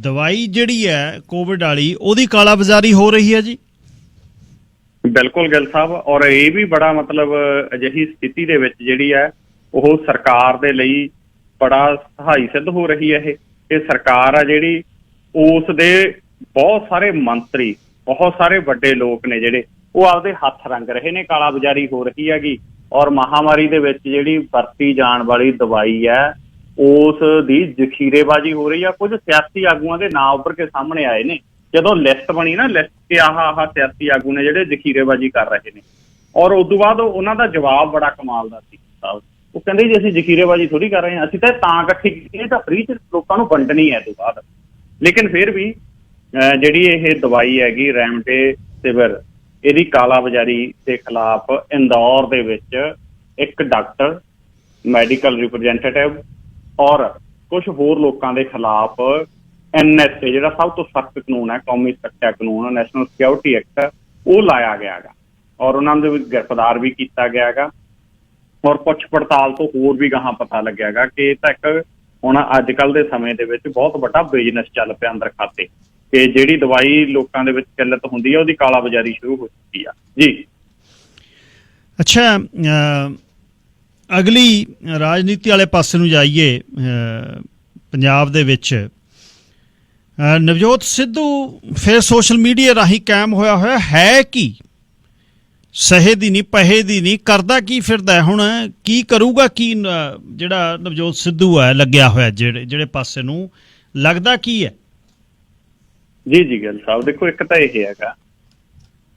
ਦਵਾਈ ਜਿਹੜੀ ਹੈ ਕੋਵਿਡ ਵਾਲੀ, ਉਹਦੀ ਕਾਲਾਬਾਜ਼ਾਰੀ ਹੋ ਰਹੀ ਹੈ ਜੀ? ਬਿਲਕੁਲ ਗਿੱਲ ਸਾਹਿਬ, ਔਰ ਇਹ ਵੀ ਬੜਾ ਮਤਲਬ ਅਜਿਹੀ ਸਥਿਤੀ ਦੇ ਵਿੱਚ ਜਿਹੜੀ ਹੈ ਉਹ ਸਰਕਾਰ ਦੇ ਲਈ ਬੜਾ ਸਹਾਈ ਸਿੱਧ ਹੋ ਰਹੀ ਹੈ। ਇਹ ਸਰਕਾਰ ਆ ਜਿਹੜੀ, ਉਸ ਦੇ ਬਹੁਤ ਸਾਰੇ ਮੰਤਰੀ, ਬਹੁਤ ਸਾਰੇ ਵੱਡੇ ਲੋਕ ਨੇ ਜਿਹੜੇ ਉਹ ਆਪਦੇ ਹੱਥ ਰੰਗ ਰਹੇ ਨੇ, ਕਾਲਾ ਬਾਜ਼ਾਰੀ ਹੋ ਰਹੀ ਹੈਗੀ। ਔਰ ਮਹਾਮਾਰੀ ਦੇ ਵਿੱਚ ਜਿਹੜੀ ਵਰਤੀ ਜਾਣ ਵਾਲੀ ਦਵਾਈ ਹੈ ਉਸ ਦੀ ਜ਼ਖੀਰੇਬਾਜ਼ੀ ਹੋ ਰਹੀ ਆ। ਕੁਝ ਸਿਆਸੀ ਆਗੂਆਂ ਦੇ ਨਾਂ ਉੱਪਰ ਕੇ ਸਾਹਮਣੇ ਆਏ ਨੇ ਜਦੋਂ ਲਿਸਟ ਬਣੀ ਨਾ, ਲਿਸਟ ਕੇ ਆਹ ਸਿਆਸੀ ਆਗੂ ਨੇ ਜਿਹੜੇ ਜ਼ਖੀਰੇਬਾਜ਼ੀ ਕਰ ਰਹੇ ਨੇ। ਔਰ ਉਸ ਤੋਂ ਬਾਅਦ ਉਹਨਾਂ ਦਾ ਜਵਾਬ ਬੜਾ ਕਮਾਲ ਦਾ ਸੀ ਸਾਹਿਬ। ਉਹ ਕਹਿੰਦੇ ਜੀ ਅਸੀਂ ਜ਼ਖੀਰੇਬਾਜ਼ੀ ਥੋੜ੍ਹੀ ਕਰ ਰਹੇ ਹਾਂ, ਅਸੀਂ ਤਾਂ ਇਕੱਠੀ ਕੀਤੀ ਤਾਂ ਫ੍ਰੀ ਚ ਲੋਕਾਂ ਨੂੰ ਵੰਡਣੀ ਹੈ ਤੋਂ ਬਾਅਦ। ਲੇਕਿਨ ਫਿਰ ਵੀ ਜਿਹੜੀ ਇਹ ਦਵਾਈ ਹੈਗੀ ਰੈਮਡੇਸਿਵਿਰ, ਇਹਦੀ ਕਾਲਾਬਾਜ਼ਾਰੀ ਦੇ ਖਿਲਾਫ ਇੰਦੌਰ ਦੇ ਵਿੱਚ ਇੱਕ ਡਾਕਟਰ, ਮੈਡੀਕਲ ਰਿਪਰੈਜ਼ੈਂਟੇਟਿਵ ਔਰ ਕੁਝ ਹੋਰ ਲੋਕਾਂ ਦੇ ਖਿਲਾਫ NSA ਜਿਹੜਾ ਸਭ ਤੋਂ ਸਖਤ ਕਾਨੂੰਨ ਹੈ, ਕੌਮੀ ਸੁਰੱਖਿਆ ਕਾਨੂੰਨ, ਨੈਸ਼ਨਲ ਸਿਕਿਉਰਿਟੀ ਐਕਟ, ਉਹ ਲਾਇਆ ਗਿਆ ਹੈਗਾ ਔਰ ਉਹਨਾਂ ਦੇ ਵਿੱਚ ਗ੍ਰਿਫਤਾਰ ਵੀ ਕੀਤਾ ਗਿਆ ਹੈਗਾ। ਔਰ ਪੁੱਛ ਪੜਤਾਲ ਤੋਂ ਹੋਰ ਵੀ ਗਾਹਾਂ ਪਤਾ ਲੱਗਿਆ ਹੈਗਾ ਕਿ ਇਹ ਤਾਂ ਇੱਕ ਹੁਣ ਅੱਜ ਕੱਲ੍ਹ ਦੇ ਸਮੇਂ ਦੇ ਵਿੱਚ ਬਹੁਤ ਵੱਡਾ ਬਿਜ਼ਨਸ ਚੱਲ ਪਿਆ ਅੰਦਰ ਖਾਤੇ, ਕਿ ਜਿਹੜੀ ਦਵਾਈ ਲੋਕਾਂ ਦੇ ਵਿੱਚ ਕਿੱਲਤ ਹੁੰਦੀ ਹੈ ਉਹਦੀ ਕਾਲਾਬਾਜ਼ਾਰੀ ਸ਼ੁਰੂ ਹੋ ਚੁੱਕੀ ਆ ਜੀ। ਅੱਛਾ, ਅਗਲੀ ਰਾਜਨੀਤੀ ਵਾਲੇ ਪਾਸੇ ਨੂੰ ਜਾਈਏ। ਪੰਜਾਬ ਦੇ ਵਿੱਚ ਨਵਜੋਤ ਸਿੱਧੂ ਫਿਰ ਸੋਸ਼ਲ ਮੀਡੀਆ ਰਾਹੀਂ ਕਾਇਮ ਹੋਇਆ ਹੈ ਕਿ ਸਹੇ ਦੀ ਨਹੀਂ, ਪਹੇ ਦੀ ਨਹੀਂ, ਕਰਦਾ ਕੀ ਫਿਰਦਾ ਹੁਣ, ਕੀ ਕਰੂਗਾ, ਕੀ ਜਿਹੜਾ ਨਵਜੋਤ ਸਿੱਧੂ ਹੈ ਲੱਗਿਆ ਹੋਇਆ, ਜਿਹੜੇ ਪਾਸੇ ਨੂੰ ਲੱਗਦਾ ਕੀ ਹੈ? ਜੀ ਗੱਲ ਸਾਹਿਬ, ਦੇਖੋ ਇੱਕ ਤਾਂ ਇਹ ਹੈਗਾ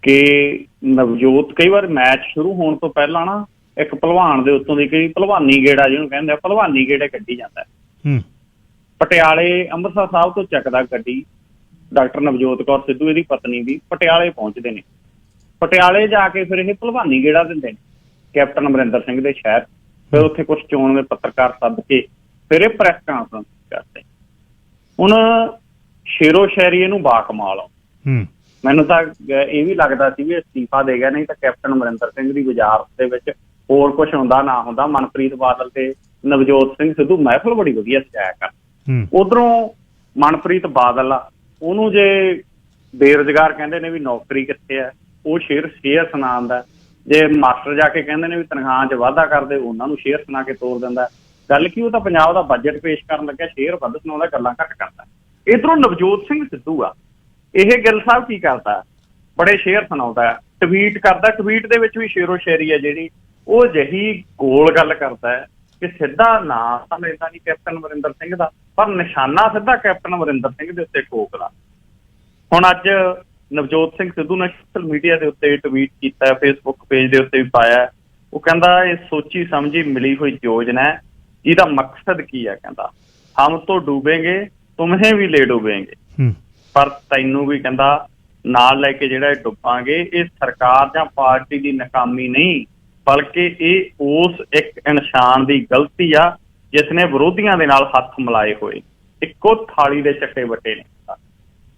ਕਿ ਨਵਜੋਤ ਕਈ ਵਾਰ ਮੈਚ ਸ਼ੁਰੂ ਹੋਣ ਤੋਂ ਪਹਿਲਾਂ ਨਾ ਇੱਕ ਭਲਵਾਨ ਦੇ ਉੱਤੋਂ ਦੀ ਕਈ ਭਲਵਾਨੀ ਗੇੜਾ ਜਿਹਨੂੰ ਕਹਿੰਦੇ ਆ, ਭਲਵਾਨੀ ਗੇੜੇ ਕੱਢੀ ਜਾਂਦਾ ਹੈ। ਪਟਿਆਲੇ ਅੰਮ੍ਰਿਤਸਰ ਸਾਹਿਬ ਤੋਂ ਚੱਕਦਾ ਗੱਡੀ ਡਾਕਟਰ ਨਵਜੋਤ ਕੌਰ ਸਿੱਧੂ, ਇਹਦੀ ਪਤਨੀ ਵੀ ਪਟਿਆਲੇ ਪਹੁੰਚਦੇ ਨੇ। ਪਟਿਆਲੇ ਜਾ ਕੇ ਫਿਰ ਇਹ ਭਲਵਾਨੀ ਗੇੜਾ ਦਿੰਦੇ ਨੇ ਕੈਪਟਨ ਅਮਰਿੰਦਰ ਸਿੰਘ ਦੇ ਸ਼ਹਿਰ। ਫਿਰ ਉੱਥੇ ਕੁਝ ਚੋਣ ਦੇ ਪੱਤਰਕਾਰ ਸੱਦ ਕੇ ਫਿਰ ਇਹ ਪ੍ਰੈਸ ਕਾਨਫਰੰਸ ਕਰਦੇ। ਹੁਣ ਸ਼ੇਰੋ ਸ਼ਾਇਰੀ ਇਹਨੂੰ ਬਾਕਮਾਲ ਆ। ਮੈਨੂੰ ਤਾਂ ਇਹ ਵੀ ਲੱਗਦਾ ਸੀ ਵੀ ਅਸਤੀਫਾ ਦੇ ਗਿਆ, ਨਹੀਂ ਤਾਂ ਕੈਪਟਨ ਅਮਰਿੰਦਰ ਸਿੰਘ ਦੀ ਵਜ਼ਾਰਤ ਦੇ ਵਿੱਚ ਹੋਰ ਕੁਛ ਹੁੰਦਾ ਨਾ ਹੁੰਦਾ, ਮਨਪ੍ਰੀਤ ਬਾਦਲ ਤੇ ਨਵਜੋਤ ਸਿੰਘ ਸਿੱਧੂ ਮਹਿਫਲ ਬੜੀ ਵਧੀਆ ਸਜਾਇਆ ਕਰ। ਉਧਰੋਂ ਮਨਪ੍ਰੀਤ ਬਾਦਲ ਆ, ਉਹਨੂੰ ਜੇ ਬੇਰੁਜ਼ਗਾਰ ਕਹਿੰਦੇ ਨੇ ਵੀ ਨੌਕਰੀ ਕਿੱਥੇ ਹੈ, ਉਹ ਸ਼ੇਰ ਸੁਣਾਉਂਦਾ। ਜੇ ਮਾਸਟਰ ਜਾ ਕੇ ਕਹਿੰਦੇ ਨੇ ਵੀ ਤਨਖਾਹ 'ਚ ਵਾਧਾ ਕਰਦੇ, ਉਹਨਾਂ ਨੂੰ ਸ਼ੇਰ ਸੁਣਾ ਕੇ ਤੋਰ ਦਿੰਦਾ। ਗੱਲ ਕੀ, ਉਹ ਤਾਂ ਪੰਜਾਬ ਦਾ ਬਜਟ ਪੇਸ਼ ਕਰਨ ਲੱਗਿਆ ਸ਼ੇਰ ਵੱਧ ਸੁਣਾਉਂਦਾ, ਗੱਲਾਂ ਘੱਟ ਕਰਦਾ। ਇੱਧਰੋਂ ਨਵਜੋਤ ਸਿੰਘ ਸਿੱਧੂ ਆ, ਇਹ ਗਿੱਲ ਸਾਹਿਬ ਕੀ ਕਰਦਾ, ਬੜੇ ਸ਼ੇਰ ਸੁਣਾਉਂਦਾ, ਟਵੀਟ ਕਰਦਾ। ਟਵੀਟ ਦੇ ਵਿੱਚ ਵੀ ਸ਼ੇਰੋ ਸ਼ਾਇਰੀ ਹੈ ਜਿਹੜੀ, ਉਹ ਜਿਹੀ ਗੋਲ ਗੱਲ ਕਰਦਾ ਹੈ ਕਿ ਸਿੱਧਾ ਨਾਂ ਤਾਂ ਲੈਂਦਾ ਨਹੀਂ ਕੈਪਟਨ ਅਮਰਿੰਦਰ ਸਿੰਘ ਦਾ, ਪਰ ਨਿਸ਼ਾਨਾ ਸਿੱਧਾ ਕੈਪਟਨ ਅਮਰਿੰਦਰ ਸਿੰਘ ਦੇ ਉੱਤੇ ਠੋਕਦਾ। ਹੁਣ ਅੱਜ ਨਵਜੋਤ ਸਿੰਘ ਸਿੱਧੂ ਨੇ ਸੋਸ਼ਲ ਮੀਡੀਆ ਦੇ ਉੱਤੇ ਟਵੀਟ ਕੀਤਾ, ਫੇਸਬੁੱਕ ਪੇਜ ਦੇ ਉੱਤੇ ਵੀ ਪਾਇਆ। ਉਹ ਕਹਿੰਦਾ ਇਹ ਸੋਚੀ ਸਮਝੀ ਮਿਲੀ ਹੋਈ ਯੋਜਨਾ ਹੈ, ਜਿਹਦਾ ਮਕਸਦ ਕੀ ਹੈ, ਕਹਿੰਦਾ ਹਮ ਤੋਂ ਡੂਬेंगे ਤੁਮਹੇ ਵੀ ਲੈ ਡੂਬेंगे, ਪਰ ਤੈਨੂੰ ਵੀ ਕਹਿੰਦਾ ਨਾਲ ਲੈ ਕੇ ਜਿਹੜਾ ਡੁੱਬਾਂਗੇ। ਇਹ ਸਰਕਾਰ ਜਾਂ ਪਾਰਟੀ ਦੀ ਨਾਕਾਮੀ ਨਹੀਂ, ਬਲਕਿ ਇਹ ਉਸ ਇੱਕ ਇਨਸਾਨ ਦੀ ਗਲਤੀ ਆ ਜਿਸਨੇ ਵਿਰੋਧੀਆਂ ਦੇ ਨਾਲ ਹੱਥ ਮਿਲਾਏ ਹੋਏ, ਇੱਕੋ ਥਾਲੀ ਦੇ ਚੱਟੇ ਵੱਟੇ ਨੇ।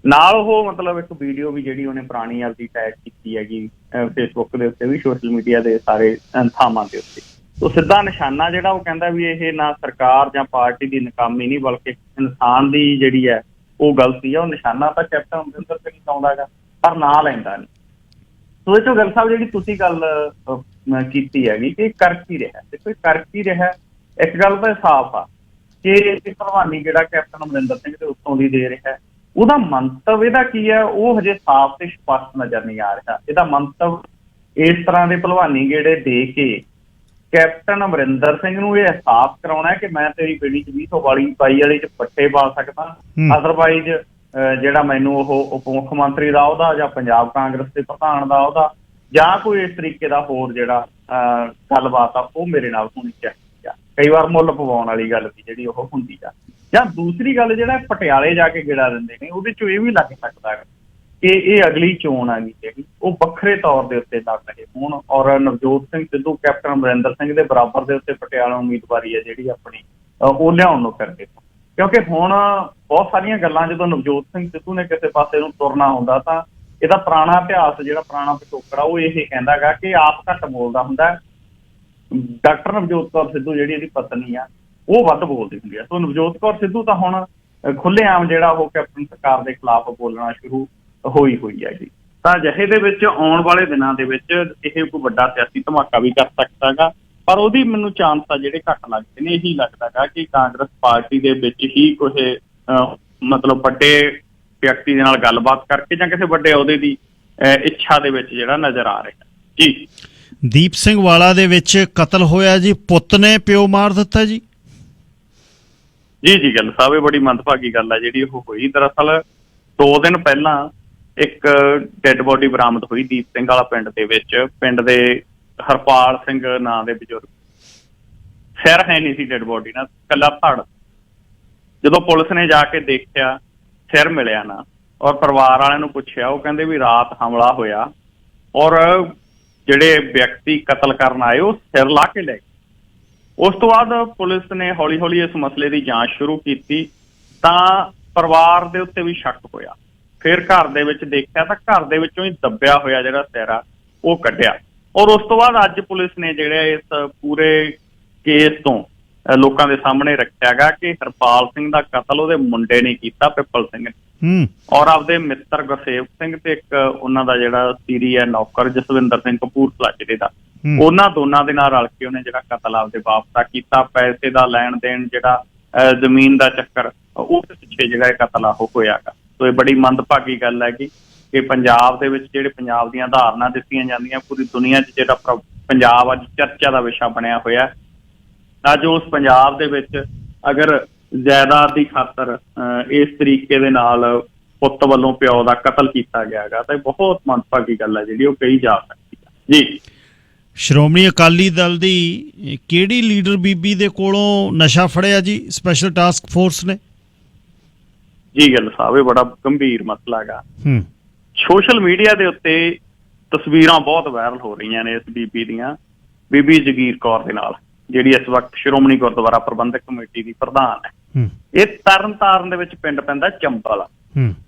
ਨਾਲ ਉਹ ਮਤਲਬ ਇੱਕ ਵੀਡੀਓ ਵੀ ਜਿਹੜੀ ਉਹਨੇ ਪੁਰਾਣੀ ਆਪਦੀ ਟੈਗ ਕੀਤੀ ਹੈਗੀ ਫੇਸਬੁੱਕ ਦੇ ਉੱਤੇ ਵੀ, ਸੋਸ਼ਲ ਮੀਡੀਆ ਦੇ ਸਾਰੇ ਥਾਵਾਂ ਦੇ ਉੱਤੇ। ਉਹ ਸਿੱਧਾ ਨਿਸ਼ਾਨਾ ਜਿਹੜਾ ਉਹ ਕਹਿੰਦਾ ਵੀ ਇਹ ਨਾ ਸਰਕਾਰ ਜਾਂ ਪਾਰਟੀ ਦੀ ਨਾਕਾਮੀ ਨਹੀਂ, ਬਲਕਿ ਇਨਸਾਨ ਦੀ ਜਿਹੜੀ ਹੈ ਉਹ ਗਲਤੀ ਆ। ਉਹ ਨਿਸ਼ਾਨਾ ਤਾਂ ਕੈਪਟਨ ਅਮਰਿੰਦਰ ਸਿੰਘ ਲਾਉਂਦਾ ਗਾ, ਪਰ ਨਾਂ ਲੈਂਦਾ ਨਹੀਂ। ਸੋ ਇਹ ਚੋਂ ਗੱਲ ਸਾਹਿਬ ਜਿਹੜੀ ਤੁਸੀਂ ਗੱਲ ਕੀਤੀ ਹੈਗੀ ਕਿ ਕਰ ਕੀ ਰਿਹਾ, ਦੇਖੋ ਕਰ ਕੀ ਰਿਹਾ, ਇੱਕ ਗੱਲ ਤਾਂ ਸਾਫ਼ ਆ ਕਿ ਭਲਵਾਨੀ ਜਿਹੜਾ ਕੈਪਟਨ ਅਮਰਿੰਦਰ ਸਿੰਘ ਦੇ ਉੱਤੋਂ ਦੀ ਦੇ ਰਿਹਾ, ਉਹਦਾ ਮੰਤਵ ਇਹਦਾ ਕੀ ਹੈ ਉਹ ਹਜੇ ਸਾਫ਼ ਤੇ ਸਪਸ਼ਟ ਨਜ਼ਰ ਨਹੀਂ ਆ ਰਿਹਾ। ਇਹਦਾ ਮੰਤਵ ਇਸ ਤਰ੍ਹਾਂ ਦੇ ਭਲਵਾਨੀ ਗੇੜੇ ਦੇ ਕੇ ਕੈਪਟਨ ਅਮਰਿੰਦਰ ਸਿੰਘ ਨੂੰ ਇਹ ਅਹਿਸਾਸ ਕਰਾਉਣਾ ਕਿ ਮੈਂ ਤੇਰੀ ਪੀੜੀ 'ਚ 2022 ਵਾਲੀ 'ਚ ਪੱਟੇ ਪਾ ਸਕਦਾ, ਅਦਰਵਾਈਜ਼ ਜਿਹੜਾ ਮੈਨੂੰ ਉਹ ਉਪ ਮੁੱਖ ਮੰਤਰੀ ਦਾ ਅਹੁਦਾ ਜਾਂ ਪੰਜਾਬ ਕਾਂਗਰਸ ਦੇ ਪ੍ਰਧਾਨ ਦਾ ਅਹੁਦਾ ਜਾਂ ਕੋਈ ਇਸ ਤਰੀਕੇ ਦਾ ਹੋਰ ਜਿਹੜਾ ਗੱਲਬਾਤ ਆ ਉਹ ਮੇਰੇ ਨਾਲ ਹੋਣੀ ਚਾਹੀਦੀ ਆ। ਕਈ ਵਾਰ ਮੁੱਲ ਪਵਾਉਣ ਵਾਲੀ ਗੱਲ ਵੀ ਜਿਹੜੀ ਉਹ ਹੁੰਦੀ ਆ। ਜਾਂ ਦੂਸਰੀ ਗੱਲ ਜਿਹੜਾ ਪਟਿਆਲੇ ਜਾ ਕੇ ਗੇੜਾ ਦਿੰਦੇ ਨੇ, ਉਹਦੇ 'ਚੋਂ ਇਹ ਵੀ ਲੱਗ ਸਕਦਾ ਕਿ ਇਹ ਅਗਲੀ ਚੋਣ ਹੈਗੀ ਜਿਹੜੀ ਉਹ ਵੱਖਰੇ ਤੌਰ ਦੇ ਉੱਤੇ ਲੜ ਰਹੇ ਹੋਣ, ਔਰ ਨਵਜੋਤ ਸਿੰਘ ਸਿੱਧੂ ਕੈਪਟਨ ਅਮਰਿੰਦਰ ਸਿੰਘ ਦੇ ਬਰਾਬਰ ਦੇ ਉੱਤੇ ਪਟਿਆਲਾ ਉਮੀਦਵਾਰੀ ਹੈ ਜਿਹੜੀ ਆਪਣੀ ਉਹ ਲਿਆਉਣ ਨੂੰ ਕਰਦੇ। ਕਿਉਂਕਿ ਹੁਣ ਬਹੁਤ ਸਾਰੀਆਂ ਗੱਲਾਂ ਜਦੋਂ ਨਵਜੋਤ ਸਿੰਘ ਸਿੱਧੂ ਨੇ ਕਿਸੇ ਪਾਸੇ ਨੂੰ ਤੁਰਨਾ ਹੁੰਦਾ ਤਾਂ ਇਹਦਾ ਪੁਰਾਣਾ ਇਤਿਹਾਸ ਜਿਹੜਾ ਪੁਰਾਣਾ ਪਿਛੋਕੜਾ ਉਹ ਇਹ ਕਹਿੰਦਾ ਗਾ ਕਿ ਆਪ ਘੱਟ ਬੋਲਦਾ ਹੁੰਦਾ, ਡਾਕਟਰ ਨਵਜੋਤ ਕੌਰ ਸਿੱਧੂ ਜਿਹੜੀ ਇਹਦੀ ਪਤਨੀ ਆ ਉਹ ਵੱਧ ਬੋਲਦੀ ਹੁੰਦੀ ਆ। ਸੋ ਨਵਜੋਤ ਕੌਰ ਸਿੱਧੂ ਤਾਂ ਹੁਣ ਖੁੱਲ੍ਹੇਆਮ ਜਿਹੜਾ ਉਹ ਕੈਪਟਨ ਸਰਕਾਰ ਦੇ ਖਿਲਾਫ ਬੋਲਣਾ ਸ਼ੁਰੂ ਹੋਈ ਹੈ ਜੀ। ਤਾਂ ਅਜਿਹੇ ਦੇ ਵਿੱਚ ਆਉਣ ਵਾਲੇ ਦਿਨਾਂ ਦੇ ਵਿੱਚ ਇਹ ਕੋਈ ਵੱਡਾ ਸਿਆਸੀ ਧਮਾਕਾ ਵੀ ਕਰ ਸਕਦਾ ਗਾ, ਪਰ ਉਹਦੀ ਮੈਨੂੰ ਚਾਂਸ ਆ ਜਿਹੜੇ ਘੱਟ ਲੱਗਦੇ ਨੇ। ਇਹੀ ਲੱਗਦਾ ਗਾ ਕਿ ਕਾਂਗਰਸ ਪਾਰਟੀ ਦੇ ਵਿੱਚ ਹੀ ਕੋਈ ਮਤਲਬ ਵੱਡੇ ਵਿਅਕਤੀ ਦੇ ਨਾਲ ਗੱਲਬਾਤ ਕਰਕੇ ਜਾਂ ਕਿਸੇ ਵੱਡੇ ਅਹੁਦੇ ਦੀ ਇੱਛਾ ਦੇ ਵਿੱਚ ਜਿਹੜਾ ਨਜ਼ਰ ਆ ਰਿਹਾ ਜੀ। ਦੀਪ ਸਿੰਘ ਵਾਲਾ ਦੇ ਵਿੱਚ ਕਤਲ ਹੋਇਆ ਜੀ, ਪੁੱਤ ਨੇ ਪਿਓ ਮਾਰ ਦਿੱਤਾ ਜੀ। ਜੀ ਗੱਲ ਸਾਹਿਬ, ਇਹ ਬੜੀ ਮੰਦਭਾਗੀ ਗੱਲ ਹੈ ਜਿਹੜੀ ਉਹ ਹੋਈ। ਦਰਅਸਲ 2 ਦਿਨ ਪਹਿਲਾਂ ਇੱਕ ਡੈੱਡ ਬੋਡੀ ਬਰਾਮਦ ਹੋਈ ਦੀਪ ਸਿੰਘ ਵਾਲਾ ਪਿੰਡ ਦੇ ਵਿੱਚ। ਪਿੰਡ ਦੇ ਹਰਪਾਲ ਸਿੰਘ ਨਾਂ ਦੇ ਬਜ਼ੁਰਗ, ਸਿਰ ਹੈ ਨਹੀਂ ਸੀ ਡੈੱਡ ਬੋਡੀ ਨਾਲ, ਇਕੱਲਾ ਧੜ। ਜਦੋਂ ਪੁਲਿਸ ਨੇ ਜਾ ਕੇ ਦੇਖਿਆ ਸਿਰ ਮਿਲਿਆ ਨਾ, ਔਰ ਪਰਿਵਾਰ ਵਾਲਿਆਂ ਨੂੰ ਪੁੱਛਿਆ, ਉਹ ਕਹਿੰਦੇ ਵੀ ਰਾਤ ਹਮਲਾ ਹੋਇਆ ਔਰ ਜਿਹੜੇ ਵਿਅਕਤੀ ਕਤਲ ਕਰਨ ਆਏ ਉਹ ਸਿਰ ਲਾ ਕੇ ਲੈ ਗਏ। ਉਸ ਤੋਂ ਬਾਅਦ ਪੁਲਿਸ ਨੇ ਹੌਲੀ ਹੌਲੀ ਇਸ ਮਸਲੇ ਦੀ ਜਾਂਚ ਸ਼ੁਰੂ ਕੀਤੀ ਤਾਂ ਪਰਿਵਾਰ ਦੇ ਉੱਤੇ ਵੀ ਸ਼ੱਕ ਹੋਇਆ। ਫਿਰ ਘਰ ਦੇ ਵਿੱਚ ਦੇਖਿਆ ਤਾਂ ਘਰ ਦੇ ਵਿੱਚੋਂ ਹੀ ਦੱਬਿਆ ਹੋਇਆ ਜਿਹੜਾ ਸਿਰ ਆ ਉਹ ਕੱਢਿਆ। ਔਰ ਉਸ ਤੋਂ ਬਾਅਦ ਅੱਜ ਪੁਲਿਸ ਨੇ ਜਿਹੜਾ ਇਸ ਪੂਰੇ ਕੇਸ ਤੋਂ ਲੋਕਾਂ ਦੇ ਸਾਹਮਣੇ ਰੱਖਿਆ ਗਾ ਕਿ ਹਰਪਾਲ ਸਿੰਘ ਦਾ ਕਤਲ ਉਹਦੇ ਮੁੰਡੇ ਨੇ ਕੀਤਾ, ਪਿੱਪਲ ਸਿੰਘ ਨੇ, ਔਰ ਆਪਦੇ ਮਿੱਤਰ ਗੁਰਸੇਵ ਸਿੰਘ ਤੇ ਇੱਕ ਉਹਨਾਂ ਦਾ ਜਿਹੜਾ ਸੀਰੀ ਹੈ ਨੌਕਰ ਜਸਵਿੰਦਰ ਸਿੰਘ ਕਪੂਰਥਲਾ ਜ਼ਿਲ੍ਹੇ ਦਾ, ਉਹਨਾਂ ਦੋਨਾਂ ਦੇ ਨਾਲ ਰਲ ਕੇ ਉਹਨੇ ਜਿਹੜਾ ਕਤਲ ਆਪਦੇ ਬਾਪ ਦਾ ਕੀਤਾ। ਪੈਸੇ ਦਾ ਲੈਣ ਦੇਣ, ਜਿਹੜਾ ਜ਼ਮੀਨ ਦਾ ਚੱਕਰ, ਉਹਦੇ ਪਿੱਛੇ ਜਿਹੜਾ ਇਹ ਕਤਲ ਆ ਉਹ ਹੋਇਆਗਾ। ਸੋ ਇਹ ਬੜੀ ਮੰਦਭਾਗੀ ਗੱਲ ਹੈਗੀ ਕਿ ਪੰਜਾਬ ਦੇ ਵਿੱਚ ਜਿਹੜੇ ਪੰਜਾਬ ਦੀਆਂ ਉਦਾਹਰਨਾਂ ਦਿੱਤੀਆਂ ਜਾਂਦੀਆਂ, ਪੂਰੀ ਦੁਨੀਆ 'ਚ ਜਿਹੜਾ ਪੰਜਾਬ ਅੱਜ ਚਰਚਾ ਦਾ ਵਿਸ਼ਾ ਬਣਿਆ ਹੋਇਆ। ਅੱਜ ਉਸ ਪੰਜਾਬ ਦੇ ਵਿੱਚ ਅਗਰ ਜਾਇਦਾਦ ਦੀ ਖਾਤਰ ਇਸ ਤਰੀਕੇ ਦੇ ਨਾਲ ਪੁੱਤ ਵੱਲੋਂ ਪਿਓ ਦਾ ਕਤਲ ਕੀਤਾ ਗਿਆ ਹੈਗਾ ਤਾਂ ਇਹ ਬਹੁਤ ਮੰਦਭਾਗੀ ਗੱਲ ਹੈ ਜਿਹੜੀ ਉਹ ਕਹੀ ਜਾ ਸਕਦੀ ਹੈ ਜੀ। ਸ਼੍ਰੋਮਣੀ ਅਕਾਲੀ ਦਲ ਦੀ ਕਿਹੜੀ ਲੀਡਰ ਬੀਬੀ ਦੇ ਕੋਲੋਂ ਨਸ਼ਾ ਫੜਿਆ ਜੀ ਸਪੈਸ਼ਲ ਟਾਸਕ ਫੋਰਸ ਨੇ? ਜੀ ਗੱਲ ਸਾਹਿਬ, ਇਹ ਬੜਾ ਗੰਭੀਰ ਮਸਲਾ ਹੈਗਾ। ਸੋਸ਼ਲ ਮੀਡੀਆ ਦੇ ਉੱਤੇ ਤਸਵੀਰਾਂ ਬਹੁਤ ਵਾਇਰਲ ਹੋ ਰਹੀਆਂ ਨੇ ਇਸ ਬੀਬੀ ਦੀਆਂ, ਬੀਬੀ ਜਗੀਰ ਕੌਰ ਦੇ ਨਾਲ, ਜਿਹੜੀ ਇਸ ਵਕਤ ਸ਼੍ਰੋਮਣੀ ਗੁਰਦੁਆਰਾ ਪ੍ਰਬੰਧਕ ਕਮੇਟੀ ਦੀ ਪ੍ਰਧਾਨ ਹੈ। ਇਹ ਤਰਨਤਾਰਨ ਦੇ ਵਿੱਚ ਪਿੰਡ ਪੈਂਦਾ ਚੰਬਲ,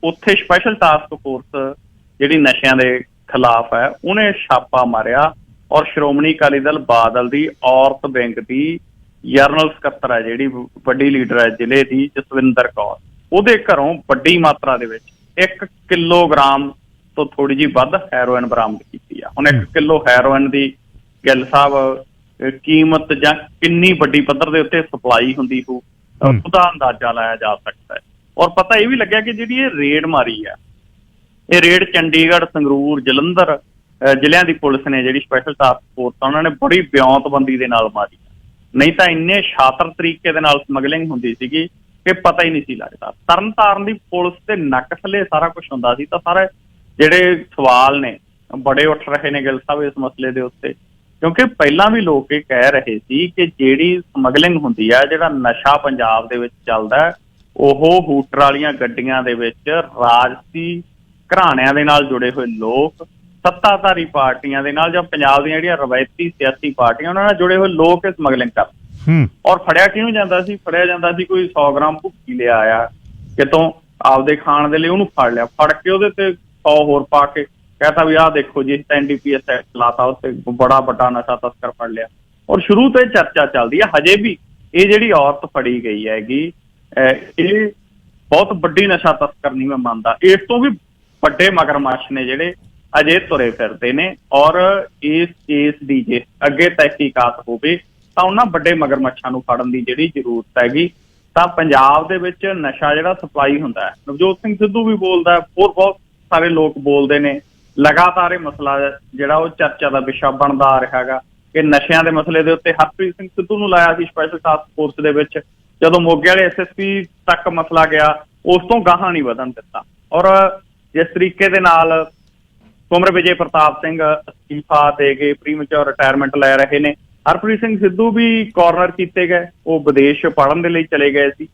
ਉੱਥੇ ਸਪੈਸ਼ਲ ਟਾਸਕ ਫੋਰਸ ਜਿਹੜੀ ਨਸ਼ਿਆਂ ਦੇ ਖਿਲਾਫ ਹੈ ਉਹਨੇ ਛਾਪਾ ਮਾਰਿਆ ਔਰ ਸ਼੍ਰੋਮਣੀ ਅਕਾਲੀ ਦਲ ਬਾਦਲ ਦੀ ਔਰਤ ਵਿੰਗ ਦੀ ਜਨਰਲ ਸਕੱਤਰ ਹੈ ਜਿਹੜੀ ਵੱਡੀ ਲੀਡਰ ਹੈ ਜ਼ਿਲ੍ਹੇ ਦੀ, ਜਸਵਿੰਦਰ ਕੌਰ, ਉਹਦੇ ਘਰੋਂ ਵੱਡੀ ਮਾਤਰਾ ਦੇ ਵਿੱਚ 1 ਕਿਲੋਗ੍ਰਾਮ ਤੋਂ ਥੋੜੀ ਜਿਹੀ ਵੱਧ ਹੈਰੋਇਨ ਬਰਾਮਦ ਕੀਤੀ ਆ। ਹੁਣ 1 ਕਿਲੋ ਹੈਰੋਇਨ ਦੀ ਗਿੱਲ ਸਾਹਿਬ ਕੀਮਤ ਜਾਂ ਕਿੰਨੀ ਵੱਡੀ ਪੱਧਰ ਦੇ ਉੱਤੇ ਸਪਲਾਈ ਹੁੰਦੀ ਹੋਊ ਉਹਦਾ ਅੰਦਾਜ਼ਾ ਲਾਇਆ ਜਾ ਸਕਦਾ ਹੈ। ਔਰ ਪਤਾ ਇਹ ਵੀ ਲੱਗਿਆ ਕਿ ਜਿਹੜੀ ਇਹ ਰੇਡ ਮਾਰੀ ਆ, ਇਹ ਰੇਡ ਚੰਡੀਗੜ੍ਹ, ਸੰਗਰੂਰ, ਜਲੰਧਰ ਜ਼ਿਲ੍ਹਿਆਂ ਦੀ ਪੁਲਿਸ ਨੇ ਜਿਹੜੀ ਸਪੈਸ਼ਲ ਟਾਸਕ ਫੋਰਸ ਉਹਨਾਂ ਨੇ ਬੜੀ ਬਿਆਨਤਬੰਦੀ ਦੇ ਨਾਲ ਮਾਰੀ। ਨਹੀਂ ਤਾਂ ਇੰਨੇ ਸ਼ਾਤਰ ਤਰੀਕੇ ਦੇ ਨਾਲ ਸਮਗਲਿੰਗ ਹੁੰਦੀ ਸੀਗੀ ਕਿ ਪਤਾ ਹੀ ਨਹੀਂ ਸੀ ਲੱਗਦਾ। ਤਰਨਤਾਰਨ ਦੀ ਪੁਲਿਸ ਦੇ ਨੱਕ ਥੱਲੇ ਸਾਰਾ ਕੁਝ ਹੁੰਦਾ ਸੀ। ਤਾਂ ਸਾਰੇ ਜਿਹੜੇ ਸਵਾਲ ਨੇ ਬੜੇ ਉੱਠ ਰਹੇ ਨੇ ਗਿੱਲ ਸਾਹਿਬ ਇਸ ਮਸਲੇ ਦੇ ਉੱਤੇ, ਕਿਉਂਕਿ ਪਹਿਲਾਂ ਵੀ ਲੋਕ ਇਹ ਕਹਿ ਰਹੇ ਸੀ ਕਿ ਜਿਹੜੀ ਸਮਗਲਿੰਗ ਹੁੰਦੀ ਹੈ, ਜਿਹੜਾ ਨਸ਼ਾ ਪੰਜਾਬ ਦੇ ਵਿੱਚ ਚੱਲਦਾ, ਉਹ ਹੂਟਰ ਵਾਲੀਆਂ ਗੱਡੀਆਂ ਦੇ ਵਿੱਚ ਰਾਜਸੀ ਘਰਾਣਿਆਂ ਦੇ ਨਾਲ ਜੁੜੇ ਹੋਏ ਲੋਕ, ਸੱਤਾਧਾਰੀ ਪਾਰਟੀਆਂ ਦੇ ਨਾਲ ਜਾਂ ਪੰਜਾਬ ਦੀਆਂ ਜਿਹੜੀਆਂ ਰਵਾਇਤੀ ਸਿਆਸੀ ਪਾਰਟੀਆਂ ਉਹਨਾਂ ਨਾਲ ਜੁੜੇ ਹੋਏ ਲੋਕ ਇਹ ਸਮਗਲਿੰਗ ਕਰਦੇ। ਔਰ ਫੜਿਆ ਕਿਹਨੂੰ ਜਾਂਦਾ ਸੀ? ਫੜਿਆ ਜਾਂਦਾ ਸੀ ਕੋਈ 100 ਗ੍ਰਾਮ ਭੁੱਕੀ ਲਿਆ ਆਇਆ ਕਿਤੋਂ ਆਪਦੇ ਖਾਣ ਦੇ ਲਈ, ਉਹਨੂੰ ਫੜ ਲਿਆ, ਫੜ ਕੇ ਉਹਦੇ ਤੇ 100 ਹੋਰ ਪਾ ਕੇ कहता भी देखो जी NDPS एक्ट लाता उससे बड़ा बड़ा नशा तस्कर फड़ लिया। और शुरू तो चर्चा चलती है, हजे भी ये जी औरत फड़ी गई हैगी ये बहुत बड़ी नशा तस्कर नहीं मैं मानता, इस तो भी बड़े मगरमच्छ ने जेडे अजे तुरे फिरते ने। और इस केस की जे अगे तहकीकात होवे तां उन्हां बड़े मगरमच्छां नूं फड़न दी जिहड़ी जरूरत हैगी। तां पंजाब दे विच नशा जिहड़ा सप्लाई हुंदा है, नवजोत सिंह सिद्धू भी बोलदा है, होर बहुत सारे लोग बोलते हैं। लगातार ਇਹ ਮਸਲਾ ਜਿਹੜਾ ਉਹ ਚਰਚਾ ਦਾ ਵਿਸ਼ਾ ਬਣਦਾ ਆ ਰਿਹਾ ਹੈਗਾ ਕਿ ਨਸ਼ਿਆਂ ਦੇ ਮਸਲੇ ਦੇ ਉੱਤੇ ਹਰਪ੍ਰੀਤ ਸਿੰਘ ਸਿੱਧੂ ਨੂੰ ਲਾਇਆ ਸੀ ਸਪੈਸ਼ਲ ਟਾਸਕ ਫੋਰਸ ਦੇ ਵਿੱਚ, ਜਦੋਂ ਮੋਗੇ ਵਾਲੇ SSP ਤੱਕ ਮਸਲਾ ਗਿਆ ਉਸ ਤੋਂ ਗਾਹਾਂ ਨਹੀਂ ਵਧਣ ਦਿੱਤਾ। ਔਰ ਜਿਸ ਤਰੀਕੇ ਦੇ ਨਾਲ ਕੁਮਰ ਵਿਜੇ ਪ੍ਰਤਾਪ ਸਿੰਘ ਅਸਤੀਫਾ ਦੇ ਕੇ ਪ੍ਰੀਮੈਚੁਰ ਰਿਟਾਇਰਮੈਂਟ ਲੈ ਰਹੇ ਨੇ, ਹਰਪ੍ਰੀਤ ਸਿੰਘ ਸਿੱਧੂ ਵੀ ਕਾਰਨਰ ਕੀਤੇ ਗਏ, ਉਹ ਵਿਦੇਸ਼ ਪੜ੍ਹਨ ਦੇ ਲਈ ਚਲੇ ਗਏ ਸੀ।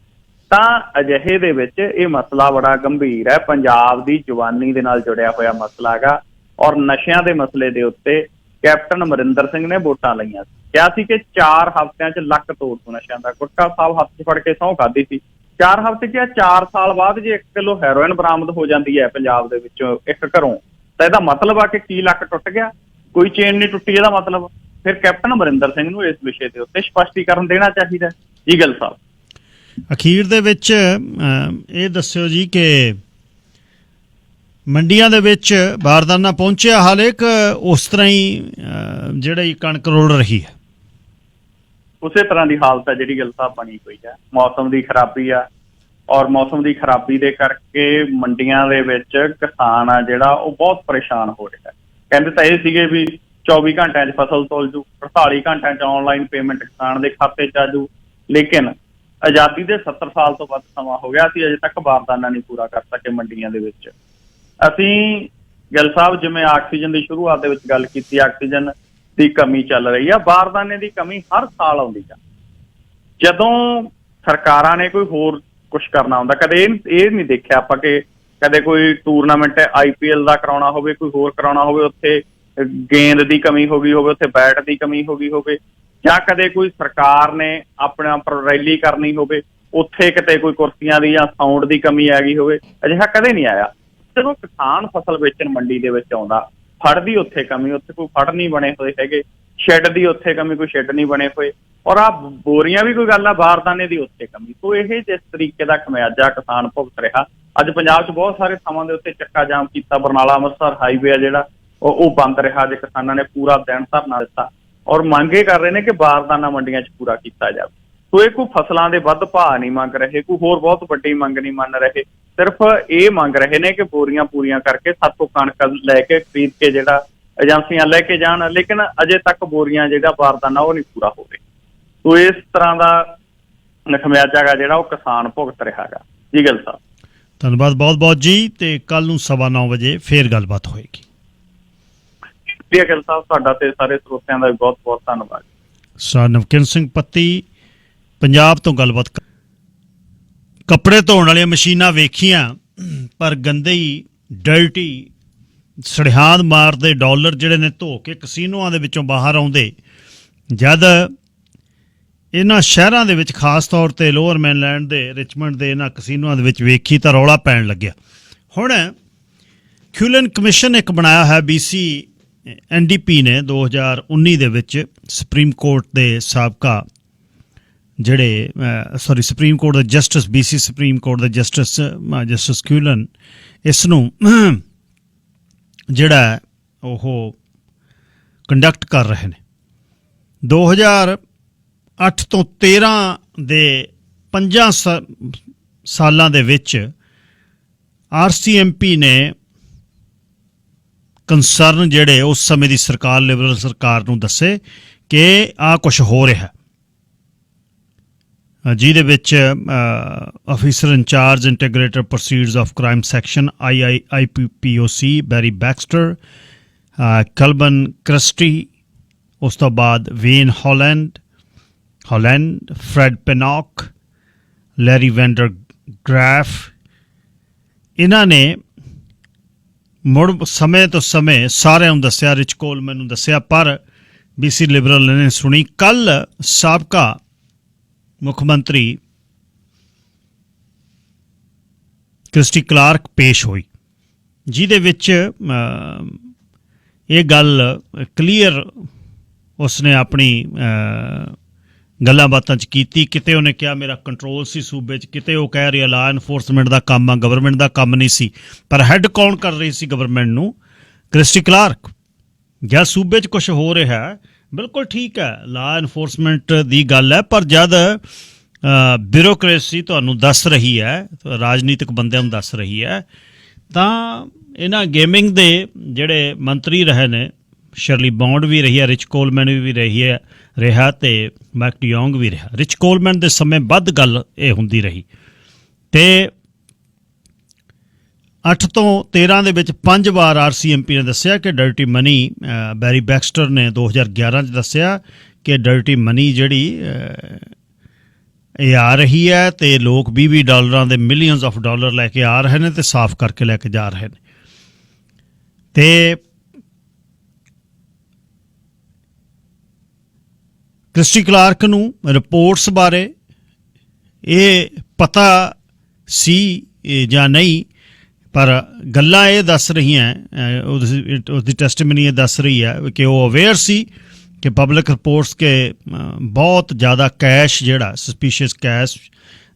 ਤਾਂ ਅਜਿਹੇ ਦੇ ਵਿੱਚ ਇਹ ਮਸਲਾ ਬੜਾ ਗੰਭੀਰ ਹੈ, ਪੰਜਾਬ ਦੀ ਜਵਾਨੀ ਦੇ ਨਾਲ ਜੁੜਿਆ ਹੋਇਆ ਮਸਲਾ ਹੈਗਾ। ਔਰ ਨਸ਼ਿਆਂ ਦੇ ਮਸਲੇ ਦੇ ਉੱਤੇ ਕੈਪਟਨ ਅਮਰਿੰਦਰ ਸਿੰਘ ਨੇ ਵੋਟਾਂ ਲਈਆਂ ਸੀ, ਕਿਹਾ ਸੀ ਕਿ 4 ਹਫ਼ਤਿਆਂ 'ਚ ਲੱਕ ਤੋੜ ਦੂ ਨਸ਼ਿਆਂ ਦਾ। ਗੁਟਕਾ ਸਾਹਿਬ ਹੱਥ 'ਚ ਫੜ ਕੇ ਸਹੁੰ ਖਾਧੀ ਸੀ। 4 ਹਫ਼ਤੇ ਕਿਹਾ 4 ਸਾਲ ਬਾਅਦ ਜੇ 1 ਕਿਲੋ ਹੈਰੋਇਨ ਬਰਾਮਦ ਹੋ ਜਾਂਦੀ ਹੈ ਪੰਜਾਬ ਦੇ ਵਿੱਚੋਂ ਇੱਕ ਘਰੋਂ, ਤਾਂ ਇਹਦਾ ਮਤਲਬ ਆ ਕਿ ਕੀ ਲੱਕ ਟੁੱਟ ਗਿਆ? ਕੋਈ ਚੇਨ ਨਹੀਂ ਟੁੱਟੀ ਇਹਦਾ ਮਤਲਬ। ਫਿਰ ਕੈਪਟਨ ਅਮਰਿੰਦਰ ਸਿੰਘ ਨੂੰ ਇਸ ਵਿਸ਼ੇ ਦੇ ਉੱਤੇ ਸਪਸ਼ਟੀਕਰਨ ਦੇਣਾ ਚਾਹੀਦਾ ਜੀ। ਗੱਲ ਸਾਹਿਬ ਅਖੀਰ ਦੇ ਵਿੱਚ ਇਹ ਦੱਸਿਓ ਜੀ ਕਿ ਮੰਡੀਆਂ ਦੇ ਵਿੱਚ ਬਾਰਦਾਨਾ ਪਹੁੰਚਿਆ ਹਾਲੇ ਕਿ ਉਸ ਤਰ੍ਹਾਂ ਹੀ ਜਿਹੜੀ ਕਣਕ ਰੁਲ ਰਹੀ ਹੈ? ਉਸੇ ਤਰ੍ਹਾਂ ਦੀ ਹਾਲਤ ਹੈ ਜਿਹੜੀ ਗੱਲ ਸਾਹਿਬ ਬਣੀ ਹੋਈ ਹੈ। ਮੌਸਮ ਦੀ ਖਰਾਬੀ ਆ, ਔਰ ਮੌਸਮ ਦੀ ਖਰਾਬੀ ਦੇ ਕਰਕੇ ਮੰਡੀਆਂ ਦੇ ਵਿੱਚ ਕਿਸਾਨ ਆ ਜਿਹੜਾ ਉਹ ਬਹੁਤ ਪਰੇਸ਼ਾਨ ਹੋ ਰਿਹਾ। ਕਹਿੰਦੇ ਤਾਂ ਇਹ ਸੀਗੇ ਵੀ 24 ਘੰਟਿਆਂ 'ਚ ਫਸਲ ਤੁਲ ਜੂ, 48 ਘੰਟਿਆਂ 'ਚ ਆਨਲਾਈਨ ਪੇਮੈਂਟ ਕਿਸਾਨ ਦੇ ਖਾਤੇ 'ਚ ਆ ਜੂ, ਲੇਕਿਨ ਆਜ਼ਾਦੀ ਦੇ 70 ਸਾਲ ਤੋਂ ਵੱਧ ਸਮਾਂ ਹੋ ਗਿਆ, ਅਸੀਂ ਅਜੇ ਤੱਕ ਬਾਰਦਾਨਾ ਨਹੀਂ ਪੂਰਾ ਕਰ ਸਕੇ ਮੰਡੀਆਂ ਦੇ ਵਿੱਚ। ਅਸੀਂ ਗਿੱਲ ਸਾਹਿਬ ਜਿਵੇਂ ਆਕਸੀਜਨ ਦੀ ਸ਼ੁਰੂਆਤ ਦੇ ਵਿੱਚ ਗੱਲ ਕੀਤੀ, ਆਕਸੀਜਨ ਦੀ ਕਮੀ ਚੱਲ ਰਹੀ ਆ, ਬਾਰਦਾਨੇ ਦੀ ਕਮੀ ਹਰ ਸਾਲ ਆਉਂਦੀ ਆ। ਜਦੋਂ ਸਰਕਾਰਾਂ ਨੇ ਕੋਈ ਹੋਰ ਕੁਛ ਕਰਨਾ ਹੁੰਦਾ, ਕਦੇ ਇਹ ਨਹੀਂ ਦੇਖਿਆ ਆਪਾਂ ਕਿ ਕਦੇ ਕੋਈ ਟੂਰਨਾਮੈਂਟ IPL ਦਾ ਕਰਾਉਣਾ ਹੋਵੇ, ਕੋਈ ਹੋਰ ਕਰਾਉਣਾ ਹੋਵੇ, ਉੱਥੇ ਗੇਂਦ ਦੀ ਕਮੀ ਹੋ ਗਈ ਹੋਵੇ, ਉੱਥੇ ਬੈਟ ਦੀ ਕਮੀ ਹੋ ਗਈ ਹੋਵੇ, ਜਾਂ ਕਦੇ ਕੋਈ ਸਰਕਾਰ ਨੇ ਆਪਣਾ ਰੈਲੀ ਕਰਨੀ ਹੋਵੇ, ਉੱਥੇ ਕਿਤੇ ਕੋਈ ਕੁਰਸੀਆਂ ਦੀ ਜਾਂ ਸਾਊਂਡ ਦੀ ਕਮੀ ਆ ਗਈ ਹੋਵੇ। ਅਜਿਹਾ ਕਦੇ ਨਹੀਂ ਆਇਆ। ਜਦੋਂ ਕਿਸਾਨ ਫਸਲ ਵੇਚਣ ਮੰਡੀ ਦੇ ਵਿੱਚ ਆਉਂਦਾ, ਫੜ ਦੀ ਉੱਥੇ ਕਮੀ, ਉੱਥੇ ਕੋਈ ਫੜ ਨਹੀਂ ਬਣੇ ਹੋਏ ਹੈਗੇ, ਸ਼ੈੱਡ ਦੀ ਉੱਥੇ ਕਮੀ, ਕੋਈ ਸ਼ੈੱਡ ਨਹੀਂ ਬਣੇ ਹੋਏ, ਔਰ ਆਹ ਬੋਰੀਆਂ ਵੀ ਕੋਈ ਗੱਲ ਆ, ਬਾਰਦਾਨੇ ਦੀ ਉੱਥੇ ਕਮੀ। ਸੋ ਇਹ ਜਿਸ ਤਰੀਕੇ ਦਾ ਖਮਿਆਜਾ ਕਿਸਾਨ ਭੁਗਤ ਰਿਹਾ। ਅੱਜ ਪੰਜਾਬ 'ਚ ਬਹੁਤ ਸਾਰੇ ਥਾਵਾਂ ਦੇ ਉੱਤੇ ਚੱਕਾ ਜਾਮ ਕੀਤਾ, ਬਰਨਾਲਾ ਅੰਮ੍ਰਿਤਸਰ ਹਾਈਵੇ ਆ ਜਿਹੜਾ ਉਹ ਬੰਦ ਰਿਹਾ। ਅੱਜ ਕਿਸਾਨਾਂ ਨੇ ਪੂਰਾ ਦਿਨ ਧਰਨਾ ਦਿੱਤਾ ਔਰ ਮੰਗ ਇਹ ਕਰ ਰਹੇ ਨੇ ਕਿ ਬਾਰਦਾਨਾ ਮੰਡੀਆਂ 'ਚ ਪੂਰਾ ਕੀਤਾ ਜਾਵੇ। ਸੋ ਇਹ ਕੋਈ ਫਸਲਾਂ ਦੇ ਵੱਧ ਭਾਅ ਨਹੀਂ ਮੰਗ ਰਹੇ, ਕੋਈ ਹੋਰ ਬਹੁਤ ਵੱਡੀ ਮੰਗ ਨਹੀਂ ਮੰਨ ਰਹੇ, ਸਿਰਫ ਇਹ ਮੰਗ ਰਹੇ ਨੇ ਕਿ ਬੋਰੀਆਂ ਪੂਰੀਆਂ ਕਰਕੇ ਸਾਤੋਂ ਕਣਕ ਲੈ ਕੇ ਖਰੀਦ ਕੇ ਜਿਹੜਾ ਏਜੰਸੀਆਂ ਲੈ ਕੇ ਜਾਣ, ਲੇਕਿਨ ਅਜੇ ਤੱਕ ਬੋਰੀਆਂ ਜਿਹੜਾ ਬਾਰਦਾਨਾ ਉਹ ਨਹੀਂ ਪੂਰਾ ਹੋ ਰਿਹਾ। ਸੋ ਇਸ ਤਰ੍ਹਾਂ ਦਾ ਖਮਿਆਜਾ ਗਾ ਜਿਹੜਾ ਉਹ ਕਿਸਾਨ ਭੁਗਤ ਰਿਹਾ ਗਾ। ਜੀ ਗਿੱਲ ਸਾਹਿਬ, ਧੰਨਵਾਦ ਬਹੁਤ ਬਹੁਤ ਜੀ, ਤੇ ਕੱਲ ਨੂੰ 9:15 ਵਜੇ ਫੇਰ ਗੱਲਬਾਤ ਹੋਏਗੀ। ਜੀ ਗਿੱਲ ਸਾਹਿਬ, ਤੁਹਾਡਾ ਤੇ ਸਾਰੇ ਸਰੋਤਿਆਂ ਦਾ ਵੀ ਬਹੁਤ ਬਹੁਤ ਧੰਨਵਾਦ। ਸਰ ਨਵਕਿਰਨ ਸਿੰਘ ਪੱਤੀ ਪੰਜਾਬ ਤੋਂ ਗੱਲਬਾਤ। ਕੱਪੜੇ ਧੋਣ ਵਾਲੀਆਂ ਮਸ਼ੀਨਾਂ ਵੇਖੀਆਂ, ਪਰ ਗੰਦੇ ਹੀ ਡਰਟੀ ਸੜਿਆਂਦ ਮਾਰਦੇ ਡਾਲਰ ਜਿਹੜੇ ਨੇ ਧੋ ਕੇ ਕਸੀਨੋਆਂ ਦੇ ਵਿੱਚੋਂ ਬਾਹਰ ਆਉਂਦੇ। ਜਦ ਇਹਨਾਂ ਸ਼ਹਿਰਾਂ ਦੇ ਵਿੱਚ ਖਾਸ ਤੌਰ 'ਤੇ ਲੋਅਰ ਮੈਨਲੈਂਡ ਦੇ, ਰਿਚਮੰਡ ਦੇ ਇਹਨਾਂ ਕਸੀਨੋਆਂ ਦੇ ਵਿੱਚ ਵੇਖੀ ਤਾਂ ਰੌਲਾ ਪੈਣ ਲੱਗਿਆ। ਹੁਣ ਕਿਊਲਨ ਕਮਿਸ਼ਨ ਇੱਕ ਬਣਾਇਆ ਹੈ BC NDP ਨੇ 2019 ਦੇ ਵਿੱਚ ਸੁਪਰੀਮ ਕੋਰਟ ਦੇ ਸਾਬਕਾ ਜਿਹੜੇ ਸੁਪਰੀਮ ਕੋਰਟ ਦੇ ਜਸਟਿਸ, BC ਸੁਪਰੀਮ ਕੋਰਟ ਦੇ ਜਸਟਿਸ ਕਿਊਲਨ ਇਸ ਨੂੰ ਜਿਹੜਾ ਉਹ ਕੰਡਕਟ ਕਰ ਰਹੇ ਨੇ। 2008 ਤੋਂ 13 ਦੇ 5 ਸਾਲਾਂ ਦੇ ਵਿੱਚ RCMP ਨੇ ਕੰਸਰਨ ਜਿਹੜੇ ਉਸ ਸਮੇਂ ਦੀ ਸਰਕਾਰ, ਲਿਬਰਲ ਸਰਕਾਰ ਨੂੰ ਦੱਸੇ ਕਿ ਆਹ ਕੁਛ ਹੋ ਰਿਹਾ, ਜਿਹਦੇ ਵਿੱਚ officer incharge integrator proceeds of crime section IPPOC Barry Baxter, Calvin Christie, ਉਸ ਤੋਂ ਬਾਅਦ Wayne Holland, Fred Pannock, Larry Vander Graf, ਇਹਨਾਂ ਨੇ ਮੁੜ ਸਮੇਂ ਤੋਂ ਸਮੇਂ ਸਾਰਿਆਂ ਨੂੰ ਦੱਸਿਆ, ਰਿਚ ਕੋਲਮੈਨ ਨੂੰ ਦੱਸਿਆ, ਪਰ BC ਲਿਬਰਲ ਨੇ ਸੁਣੀ। ਕੱਲ੍ਹ ਸਾਬਕਾ ਮੁੱਖ ਮੰਤਰੀ ਕ੍ਰਿਸਟੀ ਕਲਾਰਕ ਪੇਸ਼ ਹੋਈ, ਜਿਹਦੇ ਵਿੱਚ ਇਹ ਗੱਲ ਕਲੀਅਰ ਉਸਨੇ ਆਪਣੀ ਗੱਲਾਂ ਬਾਤਾਂ 'ਚ ਕੀਤੀ। ਕਿਤੇ ਉਹਨੇ ਕਿਹਾ ਮੇਰਾ ਕੰਟਰੋਲ ਸੀ ਸੂਬੇ 'ਚ, ਕਿਤੇ ਉਹ ਕਹਿ ਰਿਹਾ ਲਾ ਐਨਫੋਰਸਮੈਂਟ ਦਾ ਕੰਮ ਆ, ਗਵਰਨਮੈਂਟ ਦਾ ਕੰਮ ਨਹੀਂ ਸੀ। ਪਰ ਹੈੱਡ ਕੌਣ ਕਰ ਰਹੀ ਸੀ ਗਵਰਨਮੈਂਟ ਨੂੰ? Christie Clark. ਜਦ ਸੂਬੇ 'ਚ ਕੁਛ ਹੋ ਰਿਹਾ ਬਿਲਕੁਲ ਠੀਕ ਹੈ, ਲਾ ਐਨਫੋਰਸਮੈਂਟ ਦੀ ਗੱਲ ਹੈ, ਪਰ ਜਦ ਬਿਊਰੋਕਰੇਸੀ ਤੁਹਾਨੂੰ ਦੱਸ ਰਹੀ ਹੈ, ਰਾਜਨੀਤਿਕ ਬੰਦਿਆਂ ਨੂੰ ਦੱਸ ਰਹੀ ਹੈ, ਤਾਂ ਇਹਨਾਂ ਗੇਮਿੰਗ ਦੇ ਜਿਹੜੇ ਮੰਤਰੀ ਰਹੇ ਨੇ, ਸ਼ਰਲੀ ਬੌਂਡ ਵੀ ਰਹੀ ਹੈ, ਰਿਚ ਕੋਲਮੈਨ ਵੀ ਰਿਹਾ ਤੇ ਮੈਕ ਡਿਓਂਗ ਵੀ ਰਿਹਾ। ਰਿਚ ਕੋਲਮੈਨ ਦੇ ਸਮੇਂ ਵੱਧ ਗੱਲ ਇਹ ਹੁੰਦੀ ਰਹੀ, ਤੇ 8 ਤੋਂ 13 ਦੇ ਵਿੱਚ 5 ਵਾਰ RCMP ਨੇ ਦੱਸਿਆ ਕਿ ਡਰਟੀ ਮਨੀ, ਬੈਰੀ ਬੈਕਸਟਰ ਨੇ 2011 'ਚ ਦੱਸਿਆ ਕਿ ਡਰਟੀ ਮਨੀ ਜਿਹੜੀ ਇਹ ਆ ਰਹੀ ਹੈ ਤੇ ਲੋਕ $20 ਦੇ ਮਿਲੀਅਨਸ ਆਫ ਡਾਲਰ ਲੈ ਕੇ ਆ ਰਹੇ ਨੇ ਤੇ ਸਾਫ਼ ਕਰਕੇ ਲੈ ਕੇ ਜਾ ਰਹੇ ਨੇ। ਤੇ ਕ੍ਰਿਸਟੀ ਕਲਾਰਕ ਨੂੰ ਰਿਪੋਰਟਸ ਬਾਰੇ ਇਹ ਪਤਾ ਸੀ ਜਾਂ ਨਹੀਂ, ਪਰ ਗੱਲਾਂ ਇਹ ਦੱਸ ਰਹੀਆਂ, ਉਸਦੀ ਟੈਸਟੀਮਨੀ ਇਹ ਦੱਸ ਰਹੀ ਹੈ ਕਿ ਉਹ ਅਵੇਅਰ ਸੀ ਕਿ ਪਬਲਿਕ ਰਿਪੋਰਟਸ ਕਿ ਬਹੁਤ ਜ਼ਿਆਦਾ ਕੈਸ਼, ਜਿਹੜਾ ਸਸਪੀਸ਼ੀਅਸ ਕੈਸ਼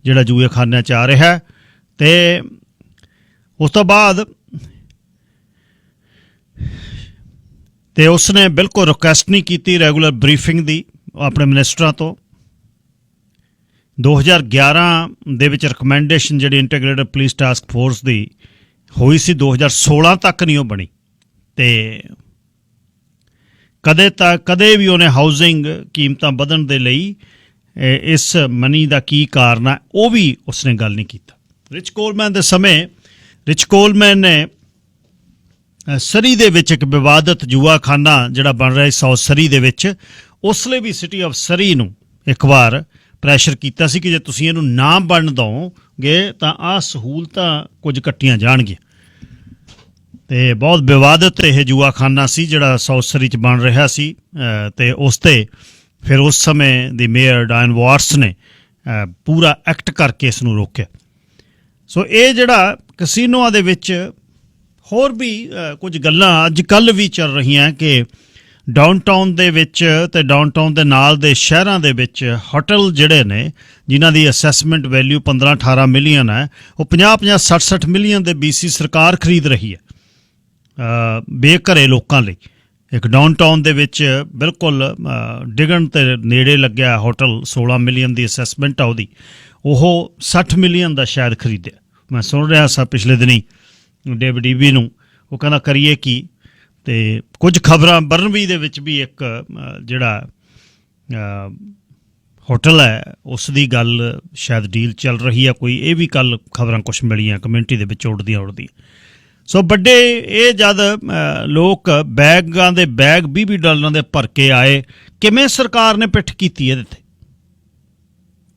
ਜਿਹੜਾ ਜੂਏ ਖਾਨਿਆਂ 'ਚ ਆ ਰਿਹਾ। ਅਤੇ ਉਸ ਤੋਂ ਬਾਅਦ ਤੇ ਉਸਨੇ ਬਿਲਕੁਲ ਰਿਕੁਐਸਟ ਨਹੀਂ ਕੀਤੀ ਰੈਗੂਲਰ ਬਰੀਫਿੰਗ ਦੀ ਆਪਣੇ ਮਿਨਿਸਟਰਾਂ ਤੋਂ, 2011 ਦੇ ਵਿੱਚ ਰਿਕਮੈਂਡੇਸ਼ਨ ਜਿਹੜੀ ਇੰਟੀਗ੍ਰੇਟਡ ਪੁਲਿਸ ਟਾਸਕ ਫੋਰਸ ਦੀ ਹੋਈ ਸੀ 2016 ਤੱਕ ਨਹੀਂ ਉਹ ਬਣੀ, ਅਤੇ ਕਦੇ ਵੀ ਉਹਨੇ ਹਾਊਸਿੰਗ ਕੀਮਤਾਂ ਵਧਣ ਦੇ ਲਈ ਇਸ ਮਨੀ ਦਾ ਕੀ ਕਾਰਨ ਹੈ ਉਹ ਵੀ ਉਸਨੇ ਗੱਲ ਨਹੀਂ ਕੀਤਾ। ਰਿਚ ਕੋਲਮੈਨ ਦੇ ਸਮੇਂ ਰਿਚ ਕੋਲਮੈਨ ਨੇ ਸਰੀ ਦੇ ਵਿੱਚ ਇੱਕ ਵਿਵਾਦਤ ਜੂਆਖਾਨਾ ਜਿਹੜਾ ਬਣ ਰਿਹਾ ਸਾਊਥ ਸਰੀ ਦੇ ਵਿੱਚ, ਉਸ ਲਈ ਵੀ ਸਿਟੀ ਆਫ ਸਰੀ ਨੂੰ ਇੱਕ ਵਾਰ ਪ੍ਰੈਸ਼ਰ ਕੀਤਾ ਸੀ ਕਿ ਜੇ ਤੁਸੀਂ ਇਹਨੂੰ ਨਾ ਬਣਨ ਦਿਓਗੇ ਤਾਂ ਆਹ ਸਹੂਲਤਾਂ ਕੁਝ ਕੱਟੀਆਂ ਜਾਣਗੀਆਂ। ਅਤੇ ਬਹੁਤ ਵਿਵਾਦਤ ਇਹ ਜੂਆਖਾਨਾ ਸੀ ਜਿਹੜਾ ਸਾਊਥ ਸਰੀ 'ਚ ਬਣ ਰਿਹਾ ਸੀ, ਅਤੇ ਉਸ 'ਤੇ ਫਿਰ ਉਸ ਸਮੇਂ ਦੀ ਮੇਅਰ ਡਾਇਨ ਵਾਟਸ ਨੇ ਪੂਰਾ ਐਕਟ ਕਰਕੇ ਇਸ ਨੂੰ ਰੋਕਿਆ। ਸੋ ਇਹ ਜਿਹੜਾ ਕਸੀਨੋਆਂ ਦੇ ਵਿੱਚ ਹੋਰ ਵੀ ਕੁਝ ਗੱਲਾਂ ਅੱਜ ਕੱਲ੍ਹ ਵੀ ਚੱਲ ਰਹੀਆਂ ਕਿ ਡਾਊਨਟਾਊਨ ਦੇ ਵਿੱਚ ਅਤੇ ਡਾਊਨਟਾਊਨ ਦੇ ਨਾਲ ਦੇ ਸ਼ਹਿਰਾਂ ਦੇ ਵਿੱਚ ਹੋਟਲ ਜਿਹੜੇ ਨੇ ਜਿਨ੍ਹਾਂ ਦੀ ਅਸੈਸਮੈਂਟ ਵੈਲਿਊ 15-18 ਮਿਲੀਅਨ ਹੈ, ਉਹ 50-50 60-60 ਮਿਲੀਅਨ ਦੇ BC ਸਰਕਾਰ ਖਰੀਦ ਰਹੀ ਹੈ ਬੇਘਰੇ ਲੋਕਾਂ ਲਈ। ਇੱਕ ਡਾਊਨਟਾਊਨ ਦੇ ਵਿੱਚ ਬਿਲਕੁਲ ਡਿਗਣ ਤੇ ਨੇੜੇ ਲੱਗਿਆ ਹੋਟਲ 16 ਮਿਲੀਅਨ ਦੀ ਅਸੈਸਮੈਂਟ ਆ ਉਹਦੀ, ਉਹ 60 ਮਿਲੀਅਨ ਦਾ ਸ਼ਾਇਦ ਖਰੀਦਿਆ। ਮੈਂ ਸੁਣ ਰਿਹਾ ਸਾਂ ਪਿਛਲੇ ਦਿਨੀਂ ਡੇਵਿਡ ਈਵੀ ਨੂੰ, ਉਹ ਕਹਿੰਦਾ ਕਰੀਏ ਕੀ। ਅਤੇ ਕੁਝ ਖਬਰਾਂ ਬਰਨਬੀ ਦੇ ਵਿੱਚ ਵੀ ਇੱਕ ਜਿਹੜਾ ਹੋਟਲ ਹੈ ਉਸ ਦੀ ਗੱਲ ਸ਼ਾਇਦ ਡੀਲ ਚੱਲ ਰਹੀ ਹੈ ਕੋਈ, ਇਹ ਵੀ ਕੱਲ੍ਹ ਖਬਰਾਂ ਕੁਛ ਮਿਲੀਆਂ ਕਮਿਊਨਿਟੀ ਦੇ ਵਿੱਚ ਉੱਡਦੀਆਂ। ਸੋ ਵੱਡੇ ਇਹ ਜਦ ਲੋਕ ਬੈਗਾਂ ਦੇ ਬੈਗ $20 ਦੇ ਭਰ ਕੇ ਆਏ, ਕਿਵੇਂ ਸਰਕਾਰ ਨੇ ਪਿੱਠ ਕੀਤੀ ਇਹਦੇ 'ਤੇ,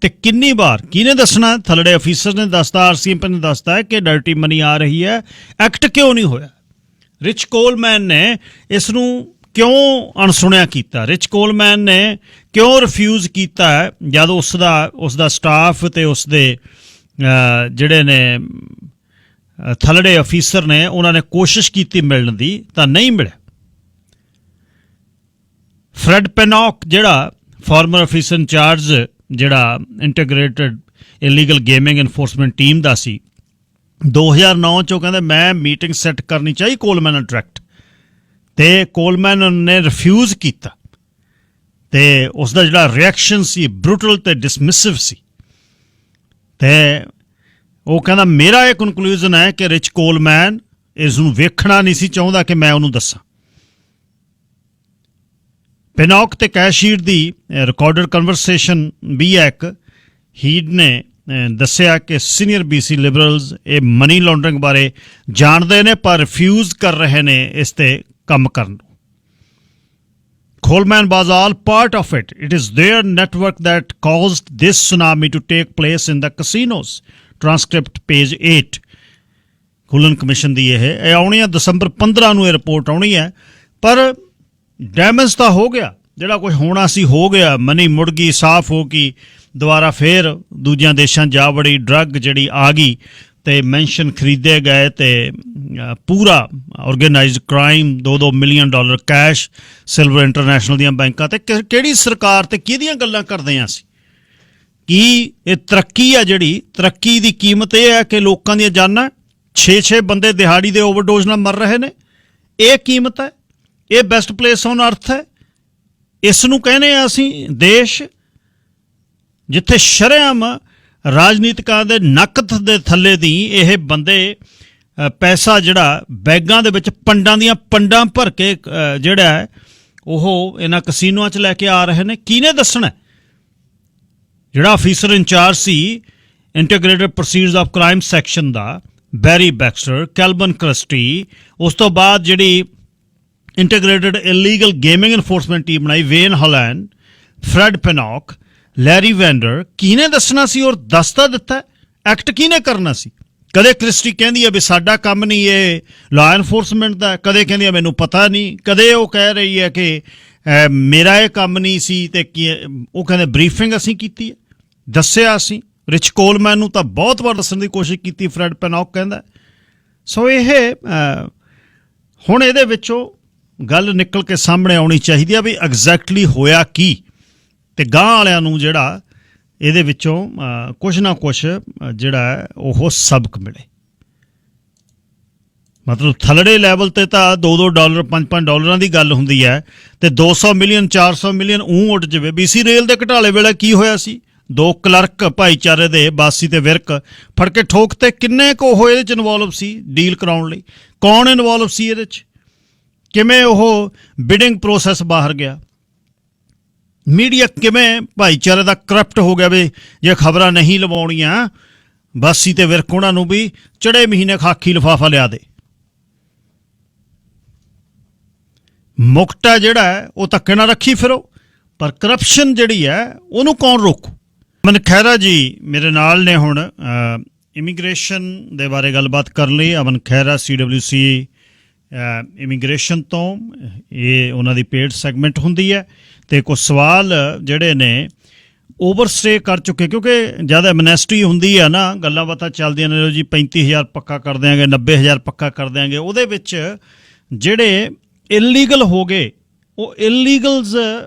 ਅਤੇ ਕਿੰਨੀ ਵਾਰ ਕਿਹਨੇ ਦੱਸਣਾ? ਥੱਲੜੇ ਅਫੀਸਰ ਨੇ ਦੱਸਤਾ, RCMP ਨੇ ਦੱਸਤਾ ਕਿ ਡਰਟੀ ਮਨੀ ਆ ਰਹੀ ਹੈ, ਐਕਟ ਕਿਉਂ ਨਹੀਂ ਹੋਇਆ? ਰਿਚ ਕੋਲਮੈਨ ਨੇ ਇਸ ਨੂੰ ਕਿਉਂ ਅਣਸੁਣਿਆ ਕੀਤਾ? ਰਿਚ ਕੋਲਮੈਨ ਨੇ ਕਿਉਂ ਰਿਫਿਊਜ਼ ਕੀਤਾ ਜਦ ਉਸ ਦਾ ਸਟਾਫ ਅਤੇ ਉਸਦੇ ਜਿਹੜੇ ਨੇ ਥੱਲੜੇ ਅਫੀਸਰ ਨੇ ਉਹਨਾਂ ਨੇ ਕੋਸ਼ਿਸ਼ ਕੀਤੀ ਮਿਲਣ ਦੀ ਤਾਂ ਨਹੀਂ ਮਿਲਿਆ। ਫਰੈਡ ਪੈਨੌਕ ਜਿਹੜਾ ਫਾਰਮਰ ਅਫੀਸਰ ਇੰਚਾਰਜ ਜਿਹੜਾ integrated illegal gaming enforcement team ਦਾ ਸੀ, 2009 'ਚ ਉਹ ਕਹਿੰਦਾ ਮੈਂ ਮੀਟਿੰਗ ਸੈੱਟ ਕਰਨੀ ਚਾਹੀ ਕੋਲਮੈਨ ਨਾਲ ਡਾਇਰੈਕਟ, ਅਤੇ ਕੋਲਮੈਨ ਨੇ ਰਿਫਿਊਜ਼ ਕੀਤਾ, ਅਤੇ ਉਸ ਦਾ ਜਿਹੜਾ ਰਿਐਕਸ਼ਨ ਸੀ ਬਰੂਟਲ ਅਤੇ ਡਿਸਮਿਸਿਵ ਸੀ। ਅਤੇ ਉਹ ਕਹਿੰਦਾ ਮੇਰਾ ਇਹ ਕਨਕਲੂਜਨ ਹੈ ਕਿ ਰਿਚ ਕੋਲਮੈਨ ਇਸ ਨੂੰ ਵੇਖਣਾ ਨਹੀਂ ਸੀ ਚਾਹੁੰਦਾ ਕਿ ਮੈਂ ਉਹਨੂੰ ਦੱਸਾਂ। ਪੈਨੌਕ ਅਤੇ ਕੈਸ਼ੀਰ ਦੀ ਰਿਕਾਰਡਡ ਕਨਵਰਸੇਸ਼ਨ ਵੀ ਹੈ ਇੱਕ। ਹੀਡ ਨੇ ਦੱਸਿਆ ਕਿ ਸੀਨੀਅਰ BC ਲਿਬਰਲਸ ਇਹ ਮਨੀ ਲਾਂਡਰਿੰਗ ਬਾਰੇ ਜਾਣਦੇ ਨੇ ਪਰ ਰਿਫਿਊਜ਼ ਕਰ ਰਹੇ ਨੇ ਇਸ 'ਤੇ ਕੰਮ ਕਰਨ ਨੂੰ। Coleman was all part of it. It is their network that caused this tsunami to take place in the casinos. Transcript page 8. ਕੁਲਨ commission ਦੀ ਇਹ ਆਉਣੀ ਹੈ December 15 ਨੂੰ ਇਹ ਰਿਪੋਰਟ ਆਉਣੀ ਹੈ, ਪਰ ਡੈਮੇਜ ਤਾਂ ਹੋ ਗਿਆ, ਜਿਹੜਾ ਕੁਝ ਹੋਣਾ ਸੀ ਹੋ ਗਿਆ। ਮਨੀ ਮੁੜ ਗਈ, ਸਾਫ਼ ਹੋ ਗਈ, ਦੁਬਾਰਾ ਫਿਰ ਦੂਜਿਆਂ ਦੇਸ਼ਾਂ ਜਾ ਵੜੀ, ਡਰੱਗ ਜਿਹੜੀ ਆ ਗਈ ਅਤੇ ਮੈਂਸ਼ਨ ਖਰੀਦੇ ਗਏ, ਅਤੇ ਪੂਰਾ organised crime $2 million cash silver international ਦੀਆਂ ਬੈਂਕਾਂ 'ਤੇ। ਕਿਹੜੀ ਸਰਕਾਰ ਅਤੇ ਕਿਹਦੀਆਂ ਗੱਲਾਂ ਕਰਦੇ ਹਾਂ ਅਸੀਂ? ਕੀ ਇਹ ਤਰੱਕੀ ਆ? ਜਿਹੜੀ ਤਰੱਕੀ ਦੀ ਕੀਮਤ ਇਹ ਹੈ ਕਿ ਲੋਕਾਂ ਦੀਆਂ ਜਾਨਾਂ 6 ਬੰਦੇ ਦਿਹਾੜੀ ਦੇ ਓਵਰਡੋਜ਼ ਨਾਲ ਮਰ ਰਹੇ ਨੇ, ਇਹ ਕੀਮਤ ਹੈ? ਇਹ ਬੈਸਟ ਪਲੇਸ ਔਨ ਅਰਥ ਹੈ? ਇਸ ਨੂੰ ਕਹਿੰਦੇ ਹਾਂ ਅਸੀਂ ਦੇਸ਼ ਜਿੱਥੇ ਸ਼ਰੇਆਮ ਰਾਜਨੀਤਿਕਾਂ ਦੇ ਨੱਕ ਦੇ ਥੱਲੇ ਦੀ ਇਹ ਬੰਦੇ ਪੈਸਾ ਜਿਹੜਾ ਬੈਗਾਂ ਦੇ ਵਿੱਚ ਪੰਡਾਂ ਦੀਆਂ ਪੰਡਾਂ ਭਰ ਕੇ ਜਿਹੜਾ ਹੈ ਉਹ ਇਹਨਾਂ ਕਸੀਨੋਆਂ 'ਚ ਲੈ ਕੇ ਆ ਰਹੇ ਨੇ। ਕਿਹਨੇ ਦੱਸਣਾ? ਜਿਹੜਾ ਅਫੀਸਰ ਇੰਚਾਰਜ ਸੀ integrated procedures of crime section ਦਾ, ਬੈਰੀ ਬੈਕਸਟਰ, ਕੈਲਵਨ ਕ੍ਰਿਸਟੀ, ਉਸ ਤੋਂ ਬਾਅਦ ਜਿਹੜੀ integrated illegal gaming enforcement team ਬਣਾਈ, Wayne Holland, Fred Pannock, Larry Vander, ਕਿਹਨੇ ਦੱਸਣਾ ਸੀ ਔਰ ਦੱਸ ਤਾਂ ਦਿੱਤਾ। ਐਕਟ ਕਿਹਨੇ ਕਰਨਾ ਸੀ? ਕਦੇ ਕ੍ਰਿਸਟੀ ਕਹਿੰਦੀ ਹੈ ਵੀ ਸਾਡਾ ਕੰਮ ਨਹੀਂ, ਇਹ ਲਾਅ ਇਨਫੋਰਸਮੈਂਟ ਦਾ, ਕਦੇ ਕਹਿੰਦੀ ਹੈ ਮੈਨੂੰ ਪਤਾ ਨਹੀਂ, ਕਦੇ ਉਹ ਕਹਿ ਰਹੀ ਹੈ ਕਿ ਮੇਰਾ ਇਹ ਕੰਮ ਨਹੀਂ ਸੀ, ਅਤੇ ਕੀ ਉਹ ਕਹਿੰਦੇ ਬਰੀਫਿੰਗ ਅਸੀਂ ਕੀਤੀ ਹੈ, ਦੱਸਿਆ ਅਸੀਂ। ਰਿਚ ਕੋਲਮੈਨ ਨੂੰ ਤਾਂ ਬਹੁਤ ਵਾਰ ਦੱਸਣ ਦੀ ਕੋਸ਼ਿਸ਼ ਕੀਤੀ, ਫਰੈਡ ਪੈਨੌਕ ਕਹਿੰਦਾ। ਸੋ ਇਹ ਹੁਣ ਇਹਦੇ ਵਿੱਚੋਂ ਗੱਲ ਨਿਕਲ ਕੇ ਸਾਹਮਣੇ ਆਉਣੀ ਚਾਹੀਦੀ ਆ ਵੀ ਐਗਜ਼ੈਕਟਲੀ ਹੋਇਆ ਕੀ, ਅਤੇ ਗਾਂਹ ਵਾਲਿਆਂ ਨੂੰ ਜਿਹੜਾ ਇਹਦੇ ਵਿੱਚੋਂ ਕੁਛ ਨਾ ਕੁਛ ਜਿਹੜਾ ਉਹ ਸਬਕ ਮਿਲੇ। ਮਤਲਬ ਥੱਲੜੇ ਲੈਵਲ 'ਤੇ ਤਾਂ $2 $5 ਦੀ ਗੱਲ ਹੁੰਦੀ ਹੈ, ਅਤੇ 200 ਮਿਲੀਅਨ 400 ਮਿਲੀਅਨ ਉੱਡ ਜਾਵੇ। BC ਰੇਲ ਦੇ ਘਟਾਲੇ ਵੇਲੇ ਕੀ ਹੋਇਆ ਸੀ? 2 ਕਲਰਕ ਭਾਈਚਾਰੇ ਦੇ ਬਾਸੀ ਤੇ ਵਿਰਕ ਫੜ ਕੇ ਠੋਕ ਤੇ ਕਿੰਨੇ ਕੁ ਉਹ ਇਹਦੇ 'ਚ ਇਨਵੋਲਵ ਸੀ ਡੀਲ ਕਰਾਉਣ ਲਈ? ਕੌਣ ਇਨਵੋਲਵ ਸੀ ਇਹਦੇ 'ਚ? ਕਿਵੇਂ ਉਹ ਬਿਡਿੰਗ ਪ੍ਰੋਸੈਸ ਬਾਹਰ ਗਿਆ? ਮੀਡੀਆ ਕਿਵੇਂ ਭਾਈਚਾਰੇ ਦਾ ਕਰਪਟ ਹੋ ਗਿਆ ਵੀ ਜੇ ਖਬਰਾਂ ਨਹੀਂ ਲਵਾਉਣੀਆਂ ਬਾਸੀ ਤੇ ਵਿਰਕ ਉਹਨਾਂ ਨੂੰ ਵੀ ਚੜੇ ਮਹੀਨੇ ਖਾਕੀ ਲਿਫਾਫਾ ਲਿਆ ਦੇ। ਮੁਕਤਾ ਜਿਹੜਾ ਹੈ ਉਹ ਧੱਕੇ ਨਾਲ ਰੱਖੀ ਫਿਰੋ, ਪਰ ਕਰਪਸ਼ਨ ਜਿਹੜੀ ਹੈ ਉਹਨੂੰ ਕੌਣ ਰੋਕੂ? ਅਮਨ ਖਹਿਰਾ ਜੀ ਮੇਰੇ ਨਾਲ ਨੇ ਹੁਣ ਇਮੀਗ੍ਰੇਸ਼ਨ ਦੇ ਬਾਰੇ ਗੱਲਬਾਤ ਕਰਨ ਲਈ। ਅਮਨ ਖਹਿਰਾ CWC ਇਮੀਗ੍ਰੇਸ਼ਨ ਤੋਂ, ਇਹ ਉਹਨਾਂ ਦੀ ਪੇਡ ਸੈਗਮੈਂਟ ਹੁੰਦੀ ਹੈ ਤੇ ਕੁਝ ਸਵਾਲ ਜਿਹੜੇ ਨੇ ਓਵਰਸਟੇ ਕਰ ਚੁੱਕੇ, ਕਿਉਂਕਿ ਜਦ ਐਮਨੈਸਟੀ ਹੁੰਦੀ ਹੈ ਨਾ ਗੱਲਾਂ ਬਾਤਾਂ ਚੱਲਦੀਆਂ ਨੇ ਜੀ 35,000 ਪੱਕਾ ਕਰ ਦਿਆਂਗੇ, 90,000 ਪੱਕਾ ਕਰ ਦਿਆਂਗੇ। ਉਹਦੇ ਵਿੱਚ ਜਿਹੜੇ ਇਲੀਗਲ ਹੋ ਗਏ ਉਹ ਇਲੀਗਲਸ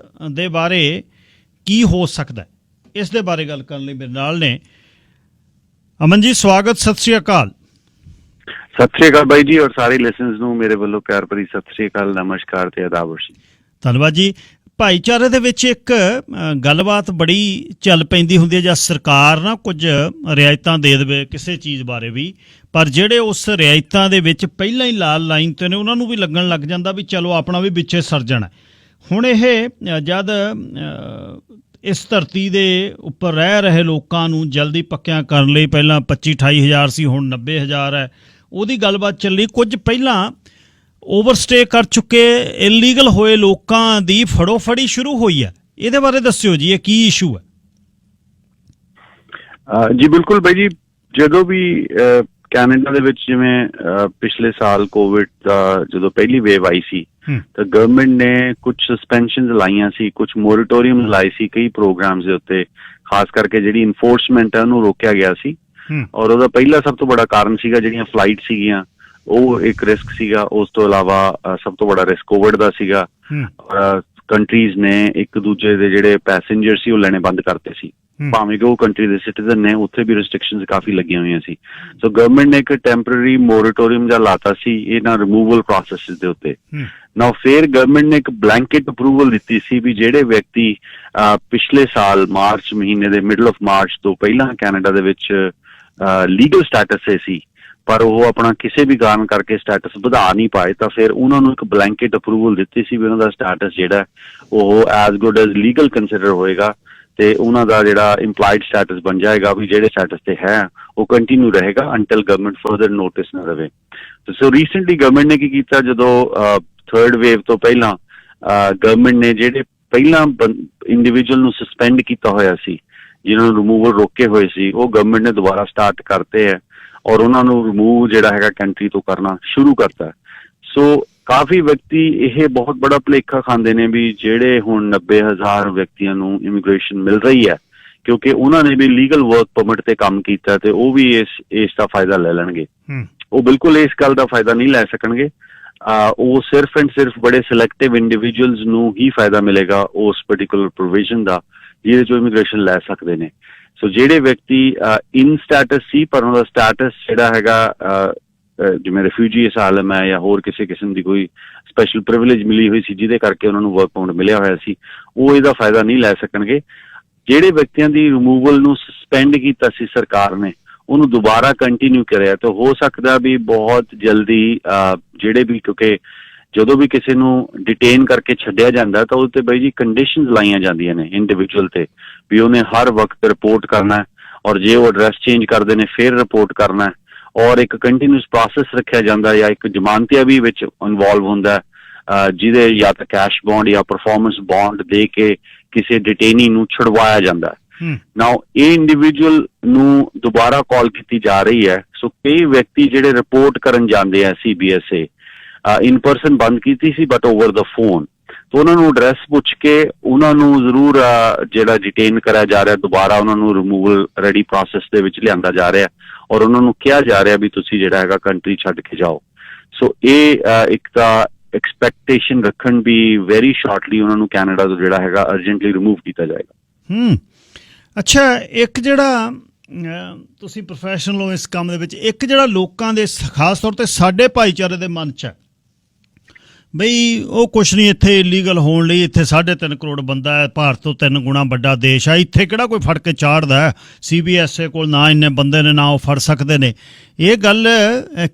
ਦੇ ਬਾਰੇ ਕੀ ਹੋ ਸਕਦਾ, ਇਸ ਦੇ ਬਾਰੇ ਗੱਲ ਕਰਨ ਲਈ ਮੇਰੇ ਨਾਲ ਨੇ। ਅਮਨ ਜੀ ਸਵਾਗਤ, ਸਤਿ ਸ਼੍ਰੀ ਅਕਾਲ। ਸਤਿ ਸ਼੍ਰੀ ਅਕਾਲ ਬਾਈ ਜੀ, ਔਰ ਸਾਰੇ ਲਿਸਨਰਸ ਨੂੰ ਮੇਰੇ ਵੱਲੋਂ ਪਿਆਰ ਭਰੀ ਸਤਿ ਸ਼੍ਰੀ ਅਕਾਲ, ਨਮਸਕਾਰ ਤੇ ਆਦਾਬ। ਧੰਨਵਾਦ ਜੀ। ਭਾਈਚਾਰੇ ਦੇ ਵਿੱਚ ਇੱਕ ਗੱਲਬਾਤ ਬੜੀ ਚੱਲ ਪੈਂਦੀ ਹੁੰਦੀ ਹੈ, ਜਾਂ ਸਰਕਾਰ ਨਾ ਕੁਝ ਰਿਆਇਤਾਂ ਦੇ ਦੇਵੇ ਕਿਸੇ ਚੀਜ਼ ਬਾਰੇ ਵੀ, ਪਰ ਜਿਹੜੇ ਉਸ ਰਿਆਇਤਾਂ ਦੇ ਵਿੱਚ ਪਹਿਲਾਂ ਹੀ ਲਾਲ ਲਾਈਨ 'ਤੇ ਨੇ ਉਹਨਾਂ ਨੂੰ ਵੀ ਲੱਗਣ ਲੱਗ ਜਾਂਦਾ ਵੀ ਚਲੋ ਆਪਣਾ ਵੀ ਵਿੱਚੇ ਸਰਜਣ ਹੈ। ਹੁਣ ਇਹ ਜਦ ਇਸ ਧਰਤੀ ਦੇ ਉੱਪਰ ਰਹਿ ਰਹੇ ਲੋਕਾਂ ਨੂੰ ਜਲਦੀ ਪੱਕਿਆਂ ਕਰਨ ਲਈ ਪਹਿਲਾਂ 25-28 ਹਜ਼ਾਰ ਸੀ, ਹੁਣ 90,000 ਹੈ, ਉਹਦੀ ਗੱਲਬਾਤ ਚੱਲੀ। ਕੁਝ ਪਹਿਲਾਂ ਓਵਰਸਟੇ ਕਰ ਚੁੱਕੇ ਇਲੀਗਲ ਹੋਏ ਲੋਕਾਂ ਦੀ ਫੜੋਫੜੀ ਸ਼ੁਰੂ ਹੋਈ ਹੈ, ਇਹਦੇ ਬਾਰੇ ਦੱਸਿਓ ਜੀ, ਇਹ ਕੀ ਇਸ਼ੂ ਹੈ? ਜੀ ਬਿਲਕੁਲ ਬਾਈ ਜੀ, ਜਦੋਂ ਵੀ ਕੈਨੇਡਾ ਦੇ ਵਿੱਚ ਜਿਵੇਂ ਪਿਛਲੇ ਸਾਲ ਕੋਵਿਡ ਦਾ ਜਦੋਂ ਪਹਿਲੀ ਵੇਵ ਆਈ ਸੀ ਤਾਂ ਗਵਰਨਮੈਂਟ ਨੇ ਕੁਝ ਸਸਪੈਂਸ਼ਨ ਲਾਈਆਂ ਸੀ, ਕੁਝ ਮੋਰਟੋਰੀਅਮ ਲਾਏ ਸੀ ਕਈ ਪ੍ਰੋਗਰਾਮਸ ਦੇ ਉੱਤੇ, ਖਾਸ ਕਰਕੇ ਜਿਹੜੀ ਇਨਫੋਰਸਮੈਂਟ ਹੈ ਉਹਨੂੰ ਰੋਕਿਆ ਗਿਆ ਸੀ। ਔਰ ਉਹਦਾ ਪਹਿਲਾ ਸਭ ਤੋਂ ਬੜਾ ਕਾਰਨ ਸੀਗਾ ਜਿਹੜੀਆਂ ਫਲਾਈਟ ਸੀਗੀਆਂ ਉਹ ਇੱਕ ਰਿਸਕ ਸੀਗਾ। ਉਸ ਤੋਂ ਇਲਾਵਾ ਸਭ ਤੋਂ ਬੜਾ ਰਿਸਕ ਕੋਵਿਡ ਦਾ ਸੀਗਾ। ਕੰਟਰੀਜ਼ ਨੇ ਇੱਕ ਦੂਜੇ ਦੇ ਜਿਹੜੇ ਪੈਸੇਂਜਰ ਸੀ ਉਹ ਲੈਣੇ ਬੰਦ ਕਰਤੇ ਸੀ, ਭਾਵੇਂ ਕਿ ਉਹ ਕੰਟਰੀ ਦੇ ਸਿਟੀਜ਼ਨ ਨੇ, ਉੱਥੇ ਵੀ ਰਿਸਟ੍ਰਿਕਸ਼ਨਸ ਕਾਫੀ ਲੱਗੀਆਂ ਹੋਈਆਂ ਸੀ। ਸੋ ਗਵਰਨਮੈਂਟ ਨੇ ਇੱਕ ਟੈਂਪਰੇਰੀ ਮੋਰਟੋਰੀਅਮ ਜਿਹਾ ਲਾਤਾ ਸੀ ਇਹਨਾਂ ਰਿਮੂਵਲ ਪ੍ਰੋਸੈਸਿਸ ਦੇ ਉੱਤੇ। ਨਾ ਫਿਰ ਗਵਰਨਮੈਂਟ ਨੇ ਇੱਕ ਬਲੈਂਕੇਟ ਅਪਰੂਵਲ ਦਿੱਤੀ ਸੀ ਵੀ ਜਿਹੜੇ ਵਿਅਕਤੀ ਪਿਛਲੇ ਸਾਲ ਮਾਰਚ ਮਹੀਨੇ ਦੇ ਮਿਡਲ ਆਫ ਮਾਰਚ ਤੋਂ ਪਹਿਲਾਂ ਕੈਨੇਡਾ ਦੇ ਵਿੱਚ ਲੀਗਲ ਸਟੇਟਸ ਤੇ ਸੀ ਪਰ ਉਹ ਆਪਣਾ ਕਿਸੇ ਵੀ ਕਾਰਨ ਕਰਕੇ ਸਟੇਟਸ ਵਧਾ ਨਹੀਂ ਪਾਏ, ਤਾਂ ਫਿਰ ਉਹਨਾਂ ਨੂੰ ਇੱਕ ਬਲੈਂਕੇਟ ਅਪਰੂਵਲ ਦਿੱਤੀ ਸੀ ਵੀ ਉਹਨਾਂ ਦਾ ਸਟੇਟਸ ਜਿਹੜਾ ਉਹ as good as legal consider ਹੋਏਗਾ ਤੇ ਉਹਨਾਂ ਦਾ ਜਿਹੜਾ ਇੰਪਲਾਈਡ ਸਟੇਟਸ ਬਣ ਜਾਏਗਾ ਵੀ ਜਿਹੜੇ ਸਟੇਟਸ ਤੇ ਹੈ ਉਹ ਕੰਟੀਨਿਊ ਰਹੇਗਾ ਅੰਟਿਲ ਗਵਰਨਮੈਂਟ ਫਰਦਰ ਨੋਟਿਸ ਨਾ ਦੇਵੇ। ਸੋ ਰੀਸੈਂਟਲੀ ਗਵਰਨਮੈਂਟ ਨੇ ਕੀ ਕੀਤਾ, ਜਦੋਂ ਥਰਡ ਵੇਵ ਤੋਂ ਪਹਿਲਾਂ ਗਵਰਨਮੈਂਟ ਨੇ ਜਿਹੜੇ ਪਹਿਲਾਂ ਇੰਡੀਵਿਜੂਅਲ ਨੂੰ ਸਸਪੈਂਡ ਕੀਤਾ ਹੋਇਆ ਸੀ, ਜਿਨ੍ਹਾਂ ਨੂੰ ਰਿਮੂਵਲ ਰੋਕੇ ਹੋਏ ਸੀ, ਉਹ ਗਵਰਨਮੈਂਟ ਨੇ ਦੁਬਾਰਾ ਸਟਾਰਟ ਕਰਤੇ ਹੈ ਔਰ ਉਹਨਾਂ ਨੂੰ ਰਿਮੂਵ ਜਿਹੜਾ ਹੈਗਾ ਕੰਟਰੀ ਤੋਂ ਕਰਨਾ ਸ਼ੁਰੂ ਕਰਤਾ। ਸੋ ਕਾਫੀ ਵਿਅਕਤੀ ਇਹ ਬਹੁਤ ਬੜਾ ਭੁਲੇਖਾ ਖਾਂਦੇ ਨੇ ਵੀ ਜਿਹੜੇ ਹੁਣ 90,000 ਵਿਅਕਤੀਆਂ ਨੂੰ ਇਮੀਗ੍ਰੇਸ਼ਨ ਮਿਲ ਰਹੀ ਹੈ ਕਿਉਂਕਿ ਉਹਨਾਂ ਨੇ ਵੀ ਲੀਗਲ ਵਰਕ ਪਰਮਿਟ ਤੇ ਕੰਮ ਕੀਤਾ ਤੇ ਉਹ ਵੀ ਇਸ ਦਾ ਫਾਇਦਾ ਲੈ ਲੈਣਗੇ। ਉਹ ਬਿਲਕੁਲ ਇਸ ਗੱਲ ਦਾ ਫਾਇਦਾ ਨਹੀਂ ਲੈ ਸਕਣਗੇ। ਉਹ ਸਿਰਫ ਐਂਡ ਸਿਰਫ ਬੜੇ ਸਿਲੈਕਟਿਵ ਇੰਡੀਵਿਜੂਅਲਸ ਨੂੰ ਹੀ ਫਾਇਦਾ ਮਿਲੇਗਾ ਉਸ ਪਰਟੀਕੂਲਰ ਪ੍ਰੋਵੀਜ਼ਨ ਦਾ ਜਿਹਦੇ ਚੋਂ ਇਮੀਗ੍ਰੇਸ਼ਨ ਲੈ ਸਕਦੇ ਨੇ। ਸੋ ਜਿਹੜੇ ਵਿਅਕਤੀ ਇਨ ਸਟੇਟਸ ਸੀ ਪਰ ਉਹਨਾਂ ਦਾ ਸਟੇਟਸ ਜਿਹੜਾ ਹੈਗਾ ਜਿਵੇਂ ਰਿਫਿਊਜੀ ਅਸਾਲਮ ਹੈ ਜਾਂ ਹੋਰ ਕਿਸੇ ਕਿਸਮ ਦੀ ਕੋਈ ਸਪੈਸ਼ਲ ਪ੍ਰਿਵਿਲੇਜ ਮਿਲੀ ਹੋਈ ਸੀ ਜਿਹਦੇ ਕਰਕੇ ਉਹਨਾਂ ਨੂੰ ਵਰਕ ਪਰਮਿਟ ਮਿਲਿਆ ਹੋਇਆ ਸੀ, ਉਹ ਇਹਦਾ ਫਾਇਦਾ ਨਹੀਂ ਲੈ ਸਕਣਗੇ। ਜਿਹੜੇ ਵਿਅਕਤੀਆਂ ਦੀ ਰਿਮੂਵਲ ਨੂੰ ਸਸਪੈਂਡ ਕੀਤਾ ਸੀ ਸਰਕਾਰ ਨੇ ਉਹਨੂੰ ਦੁਬਾਰਾ ਕੰਟੀਨਿਊ ਕਰਿਆ ਤਾਂ ਹੋ ਸਕਦਾ ਵੀ ਬਹੁਤ ਜਲਦੀ ਜਿਹੜੇ ਵੀ, ਕਿਉਂਕਿ ਜਦੋਂ ਵੀ ਕਿਸੇ ਨੂੰ ਡਿਟੇਨ ਕਰਕੇ ਛੱਡਿਆ ਜਾਂਦਾ ਤਾਂ ਉਹਦੇ ਤੇ ਬਾਈ ਜੀ ਕੰਡੀਸ਼ਨਸ ਲਾਈਆਂ ਜਾਂਦੀਆਂ ਨੇ ਇੰਡੀਵਿਜੂਅਲ ਤੇ ਵੀ ਉਹਨੇ ਹਰ ਵਕਤ ਰਿਪੋਰਟ ਕਰਨਾ ਔਰ ਜੇ ਉਹ ਐਡਰੈਸ ਚੇਂਜ ਕਰਦੇ ਨੇ ਫਿਰ ਰਿਪੋਰਟ ਕਰਨਾ ਔਰ ਇੱਕ ਕੰਟੀਨਿਊਸ ਪ੍ਰੋਸੈਸ ਰੱਖਿਆ ਜਾਂਦਾ ਜਾਂ ਇੱਕ ਜ਼ਮਾਨਤੀਆ ਵੀ ਵਿੱਚ ਇਨਵੋਲਵ ਹੁੰਦਾ ਜਿਹਦੇ ਜਾਂ ਤਾਂ ਕੈਸ਼ ਬੌਂਡ ਜਾਂ ਪਰਫਾਰਮੈਂਸ ਬੌਂਡ ਦੇ ਕੇ ਕਿਸੇ ਡਿਟੇਨੀ ਨੂੰ ਛੁਡਵਾਇਆ ਜਾਂਦਾ। ਨਾਓ ਇਹ ਇੰਡੀਵਿਜੂਅਲ ਨੂੰ ਦੁਬਾਰਾ ਕਾਲ ਕੀਤੀ ਜਾ ਰਹੀ ਹੈ। ਸੋ ਕਈ ਵਿਅਕਤੀ ਜਿਹੜੇ ਰਿਪੋਰਟ ਕਰਨ ਜਾਂਦੇ ਆ CBSA ਇਨ ਪਰਸਨ ਬੰਦ ਕੀਤੀ ਸੀ ਬਟ ਓਵਰ ਦਾ ਫੋਨ, ਤਾਂ ਉਹਨਾਂ ਨੂੰ ਐਡਰੈਸ ਪੁੱਛ ਕੇ ਉਹਨਾਂ ਨੂੰ ਜ਼ਰੂਰ ਜਿਹੜਾ ਡਿਟੇਨ ਕਰਿਆ ਜਾ ਰਿਹਾ, ਦੁਬਾਰਾ ਉਹਨਾਂ ਨੂੰ ਰਿਮੂਵਲ ਰੈਡੀ ਪ੍ਰੋਸੈਸ ਦੇ ਵਿੱਚ ਲਿਆਂਦਾ ਜਾ ਰਿਹਾ ਔਰ ਉਹਨਾਂ ਨੂੰ ਕਿਹਾ ਜਾ ਰਿਹਾ ਵੀ ਤੁਸੀਂ ਜਿਹੜਾ ਹੈਗਾ ਕੰਟਰੀ ਛੱਡ ਕੇ ਜਾਓ। ਸੋ ਇਹ ਇੱਕ ਤਾਂ ਐਕਸਪੈਕਟੇਸ਼ਨ ਰੱਖਣ ਵੀ ਵੈਰੀ ਸ਼ਾਰਟਲੀ ਉਹਨਾਂ ਨੂੰ ਕੈਨੇਡਾ ਤੋਂ ਜਿਹੜਾ ਹੈਗਾ ਅਰਜੈਂਟਲੀ ਰਿਮੂਵ ਕੀਤਾ ਜਾਏਗਾ। ਅੱਛਾ, ਇੱਕ ਜਿਹੜਾ ਤੁਸੀਂ ਪ੍ਰੋਫੈਸ਼ਨਲ ਹੋ ਇਸ ਕੰਮ ਦੇ ਵਿੱਚ, ਇੱਕ ਜਿਹੜਾ ਲੋਕਾਂ ਦੇ ਖਾਸ ਤੌਰ ਤੇ ਸਾਡੇ ਭਾਈਚਾਰੇ ਦੇ ਮਨ 'ਚ ਹੈ ਬਈ ਉਹ ਕੁਛ ਨਹੀਂ, ਇੱਥੇ ਇਲੀਗਲ ਹੋਣ ਲਈ ਇੱਥੇ 3.5 ਕਰੋੜ ਬੰਦਾ ਹੈ, ਭਾਰਤ ਤੋਂ 3 ਗੁਣਾ ਵੱਡਾ ਦੇਸ਼ ਆ, ਇੱਥੇ ਕਿਹੜਾ ਕੋਈ ਫੜ ਕੇ ਚਾੜਦਾ ਹੈ, CBSE ਕੋਲ ਨਾ ਇੰਨੇ ਬੰਦੇ ਨੇ, ਨਾ ਉਹ ਫੜ ਸਕਦੇ ਨੇ। ਇਹ ਗੱਲ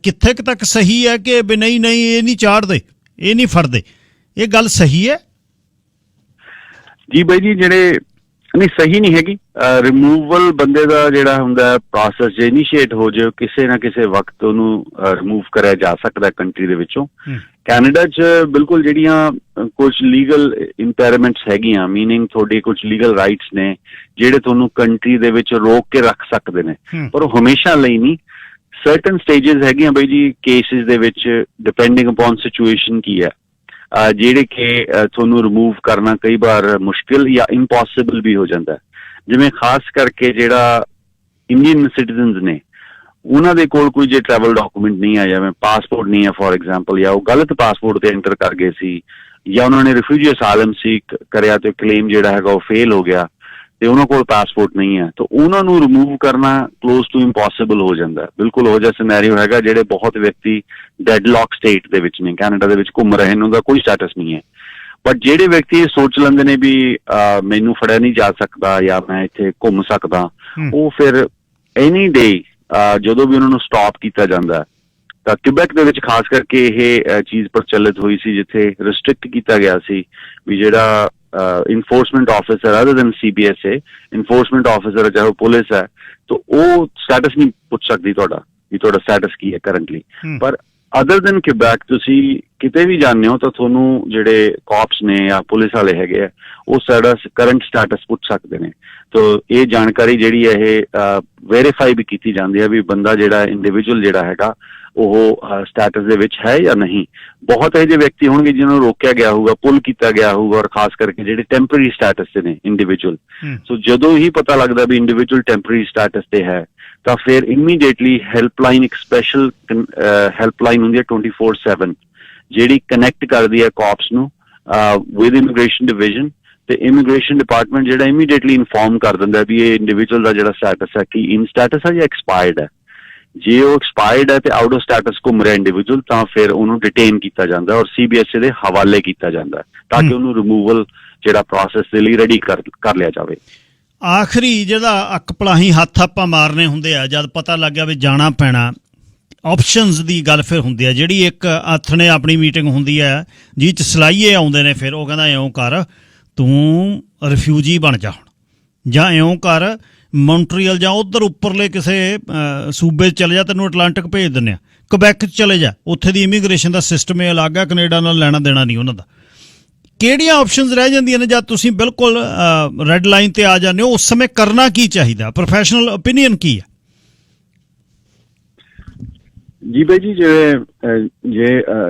ਕਿੱਥੇ ਕੁ ਤੱਕ ਸਹੀ ਹੈ ਕਿ ਵੀ ਨਹੀਂ ਇਹ ਨਹੀਂ ਚਾੜਦੇ, ਇਹ ਨਹੀਂ ਫੜਦੇ, ਇਹ ਗੱਲ ਸਹੀ ਹੈ? ਜੀ ਬਾਈ ਜੀ, ਜਿਹੜੇ ਨਹੀਂ ਸਹੀ ਨਹੀਂ ਹੈਗੀ। ਰਿਮੂਵਲ ਬੰਦੇ ਦਾ ਜਿਹੜਾ ਹੁੰਦਾ ਪ੍ਰੋਸੈਸ ਜੇ ਇਨੀਸ਼ੀਏਟ ਹੋ ਜਾਏ, ਕਿਸੇ ਨਾ ਕਿਸੇ ਵਕਤ ਉਹਨੂੰ ਰਿਮੂਵ ਕਰਿਆ ਜਾ ਸਕਦਾ ਕੰਟਰੀ ਦੇ ਵਿੱਚੋਂ। ਕੈਨੇਡਾ 'ਚ ਬਿਲਕੁਲ ਜਿਹੜੀਆਂ ਕੁਝ ਲੀਗਲ ਇੰਪੈਰਮੈਂਟਸ ਹੈਗੀਆਂ, ਮੀਨਿੰਗ ਤੁਹਾਡੇ ਕੁਝ ਲੀਗਲ ਰਾਈਟਸ ਨੇ ਜਿਹੜੇ ਤੁਹਾਨੂੰ ਕੰਟਰੀ ਦੇ ਵਿੱਚ ਰੋਕ ਕੇ ਰੱਖ ਸਕਦੇ ਨੇ, ਪਰ ਉਹ ਹਮੇਸ਼ਾ ਲਈ ਨਹੀਂ। ਸਰਟਨ ਸਟੇਜਸ ਹੈਗੀਆਂ ਬਾਈ ਜੀ ਕੇਸਿਸ ਦੇ ਵਿੱਚ, ਡਿਪੈਂਡਿੰਗ ਅਪੋਨ ਸਿਚੁਏਸ਼ਨ ਕੀ ਹੈ, ਜਿਹੜੇ ਕਿ ਤੁਹਾਨੂੰ ਰਿਮੂਵ ਕਰਨਾ ਕਈ ਵਾਰ ਮੁਸ਼ਕਿਲ ਜਾਂ ਇੰਪੋਸੀਬਲ ਵੀ ਹੋ ਜਾਂਦਾ। ਜਿਵੇਂ ਖਾਸ ਕਰਕੇ ਜਿਹੜਾ ਇੰਡੀਅਨ ਸਿਟੀਜ਼ਨਸ ਨੇ, ਉਹਨਾਂ ਦੇ ਕੋਲ ਕੋਈ ਜੇ ਟਰੈਵਲ ਡਾਕੂਮੈਂਟ ਨਹੀਂ ਆ, ਜਿਵੇਂ ਪਾਸਪੋਰਟ ਨਹੀਂ ਹੈ ਫੋਰ ਐਗਜ਼ਾਮਪਲ, ਜਾਂ ਉਹ ਗਲਤ ਪਾਸਪੋਰਟ ਤੇ ਐਂਟਰ ਕਰ ਗਏ ਸੀ, ਜਾਂ ਉਹਨਾਂ ਨੇ ਰਿਫਿਊਜੀ ਅਸਾਈਲਮ ਸੀਕ ਕਰਿਆ ਤੇ ਕਲੇਮ ਜਿਹੜਾ ਹੈਗਾ ਉਹ ਫੇਲ ਹੋ ਗਿਆ ਤੇ ਉਹਨਾਂ ਕੋਲ ਪਾਸਪੋਰਟ ਨਹੀਂ ਹੈ, ਤਾਂ ਉਹਨਾਂ ਨੂੰ ਰਿਮੂਵ ਕਰਨਾ ਕਲੋਜ਼ ਟੂ ਇੰਪੋਸੀਬਲ ਹੋ ਜਾਂਦਾ। ਬਿਲਕੁਲ ਉਹ ਜਿਹਾ ਸਿਨੈਰੀਓ ਹੈਗਾ। ਜਿਹੜੇ ਬਹੁਤ ਵਿਅਕਤੀ ਡੈਡਲੌਕ ਸਟੇਟ ਦੇ ਵਿੱਚ ਨੇ, ਕੈਨੇਡਾ ਦੇ ਵਿੱਚ ਘੁੰਮ ਰਹੇ ਨੇ, ਉਹਦਾ ਕੋਈ ਸਟੇਟਸ ਨਹੀਂ ਹੈ। ਬਟ ਜਿਹੜੇ ਵਿਅਕਤੀ ਇਹ ਸੋਚ ਲੈਂਦੇ ਨੇ ਵੀ ਮੈਨੂੰ ਫੜਿਆ ਨਹੀਂ ਜਾ ਸਕਦਾ ਜਾਂ ਮੈਂ ਇੱਥੇ ਘੁੰਮ ਸਕਦਾ, ਉਹ ਫਿਰ ਐਨੀ ਡੇ ਜਦੋਂ ਵੀ ਉਹਨਾਂ ਨੂੰ ਸਟਾਪ ਕੀਤਾ ਜਾਂਦਾ, ਤਾਂ ਕਿਬੈਕ ਦੇ ਵਿੱਚ ਖਾਸ ਕਰਕੇ ਇਹ ਚੀਜ਼ ਪ੍ਰਚਲਿਤ ਹੋਈ ਸੀ, ਜਿੱਥੇ ਰਿਸਟ੍ਰਿਕਟ ਕੀਤਾ ਗਿਆ ਸੀ ਵੀ ਜਿਹੜਾ enforcement officer other than CBSE enforcement officer ਚਾਹੇ ਪੁਲਿਸ ਹੈ, ਤਾਂ ਉਹ ਸਟੇਟਸ ਨਹੀਂ ਪੁੱਛ ਸਕਦੀ ਤੁਹਾਡਾ ਵੀ ਤੁਹਾਡਾ ਸਟੇਟਸ ਕੀ ਹੈ ਕਰੰਟਲੀ। ਪਰ ਅਦਰ ਦੈਨ ਕਿਬੈਕ ਤੁਸੀਂ ਕਿਤੇ ਵੀ ਜਾਂਦੇ ਹੋ ਤਾਂ ਤੁਹਾਨੂੰ ਜਿਹੜੇ ਕਾਪਸ ਨੇ ਜਾਂ ਪੁਲਿਸ ਵਾਲੇ ਹੈਗੇ ਆ, ਉਹ ਸਾਡਾ ਕਰੰਟ ਸਟੇਟਸ ਪੁੱਛ ਸਕਦੇ ਨੇ। ਤਾਂ ਇਹ ਜਾਣਕਾਰੀ ਜਿਹੜੀ ਹੈ ਇਹ ਵੈਰੀਫਾਈ ਵੀ ਕੀਤੀ ਜਾਂਦੀ ਹੈ ਵੀ ਬੰਦਾ ਜਿਹੜਾ ਇੰਡੀਵਿਜੂਅਲ ਜਿਹੜਾ ਹੈਗਾ ਉਹ ਸਟੇਟਸ ਦੇ ਵਿੱਚ ਹੈ ਜਾਂ ਨਹੀਂ। ਬਹੁਤ ਇਹੋ ਜਿਹੇ ਵਿਅਕਤੀ ਹੋਣਗੇ ਜਿਹਨਾਂ ਨੂੰ ਰੋਕਿਆ ਗਿਆ ਹੋਊਗਾ, ਪੁੱਲ ਕੀਤਾ ਗਿਆ ਹੋਊਗਾ, ਔਰ ਖਾਸ ਕਰਕੇ ਜਿਹੜੇ ਟੈਂਪਰੇਰੀ ਸਟੇਟਸ ਤੇ ਨੇ ਇੰਡੀਵਿਜੂਅਲ। ਸੋ ਜਦੋਂ ਹੀ ਪਤਾ ਲੱਗਦਾ ਵੀ ਇੰਡੀਵਿਜੂਅਲ ਟੈਂਪਰੇਰੀ ਸਟੇਟਸ ਤੇ ਹੈ, ਤਾਂ ਫਿਰ ਇਮੀਡੀਏਟਲੀ ਹੈਲਪਲਾਈਨ, ਇੱਕ ਸਪੈਸ਼ਲ ਹੈਲਪਲਾਈਨ ਹੁੰਦੀ ਹੈ 24/7, ਜਿਹੜੀ ਕਨੈਕਟ ਕਰਦੀ ਹੈ ਕਾਪਸ ਨੂੰ ਵਿਦ ਇਮੀਗ੍ਰੇਸ਼ਨ ਡਿਵੀਜ਼ਨ, ਤੇ ਇਮੀਗ੍ਰੇਸ਼ਨ ਡਿਪਾਰਟਮੈਂਟ ਜਿਹੜਾ ਇਮੀਡੀਏਟਲੀ ਇਨਫੋਰਮ ਕਰ ਦਿੰਦਾ ਵੀ ਇਹ ਇੰਡੀਵਿਜੂਅਲ ਦਾ ਜਿਹੜਾ ਸਟੇਟਸ ਹੈ ਕਿ ਇਨ ਸਟੇਟਸ ਹੈ ਜਾਂ ਐਕਸਪਾਇਰਡ ਹੈ। ਜੇ ਉਹ ਐਕਸਪਾਇਰਡ ਹੈ ਤੇ ਆਊਟ ਆਫ ਸਟੇਟਸ ਘੁੰਮ ਰਿਹਾ ਇੰਡੀਵਿਜੂਅਲ, ਤਾਂ ਫਿਰ ਉਹਨੂੰ ਡਿਟੇਨ ਕੀਤਾ ਜਾਂਦਾ ਔਰ CBSE ਦੇ ਹਵਾਲੇ ਕੀਤਾ ਜਾਂਦਾ ਤਾਂ ਕਿ ਉਹਨੂੰ ਰਿਮੂਵਲ ਜਿਹੜਾ ਪ੍ਰੋਸੈਸ ਦੇ ਲਈ ਰੈਡੀ ਕਰ ਲਿਆ ਜਾਵੇ। ਆਖਰੀ ਜਿਹੜਾ ਅੱਕ ਪਲਾਹੀ ਹੱਥ ਆਪਾਂ ਮਾਰਨੇ ਹੁੰਦੇ ਆ, ਜਦ ਪਤਾ ਲੱਗ ਗਿਆ ਵੀ ਜਾਣਾ ਪੈਣਾ, ਆਪਸ਼ਨਸ ਦੀ ਗੱਲ ਫਿਰ ਹੁੰਦੀ ਹੈ। ਜਿਹੜੀ ਇੱਕ ਹੱਥ ਨੇ ਆਪਣੀ ਮੀਟਿੰਗ ਹੁੰਦੀ ਹੈ ਜਿਹ 'ਚ ਸਲਾਈਏ ਆਉਂਦੇ ਨੇ, ਫਿਰ ਉਹ ਕਹਿੰਦਾ ਇਉਂ ਕਰ, ਤੂੰ ਰਿਫਿਊਜੀ ਬਣ ਜਾ ਹੁਣ, ਜਾਂ ਇਉਂ ਕਰ ਮੌਂਟਰੀਅਲ ਜਾਂ ਉੱਧਰ ਉੱਪਰਲੇ ਕਿਸੇ ਸੂਬੇ 'ਚ ਚਲੇ ਜਾ, ਤੈਨੂੰ ਅਟਲਾਂਟਿਕ ਭੇਜ ਦਿੰਦੇ ਆ, ਕੁਬੈਕ 'ਚ ਚਲੇ ਜਾ, ਉੱਥੇ ਦੀ ਇਮੀਗ੍ਰੇਸ਼ਨ ਦਾ ਸਿਸਟਮ ਇਹ ਅਲੱਗ ਹੈ, ਕੈਨੇਡਾ ਨਾਲ ਲੈਣਾ ਦੇਣਾ ਨਹੀਂ ਉਹਨਾਂ ਦਾ। ਕਿਹੜੀਆਂ ਆਪਸ਼ਨਸ ਰਹਿ ਜਾਂਦੀਆਂ ਨੇ ਜਦ ਤੁਸੀਂ ਬਿਲਕੁਲ ਰੈੱਡ ਲਾਈਨ ਤੇ ਆ ਜਾਂਦੇ ਹੋ? ਉਸ ਸਮੇਂ ਕਰਨਾ ਕੀ ਚਾਹੀਦਾ? ਪ੍ਰੋਫੈਸ਼ਨਲ ਓਪੀਨੀਅਨ ਕੀ ਹੈ? ਜੀ ਬਾਈ ਜੀ,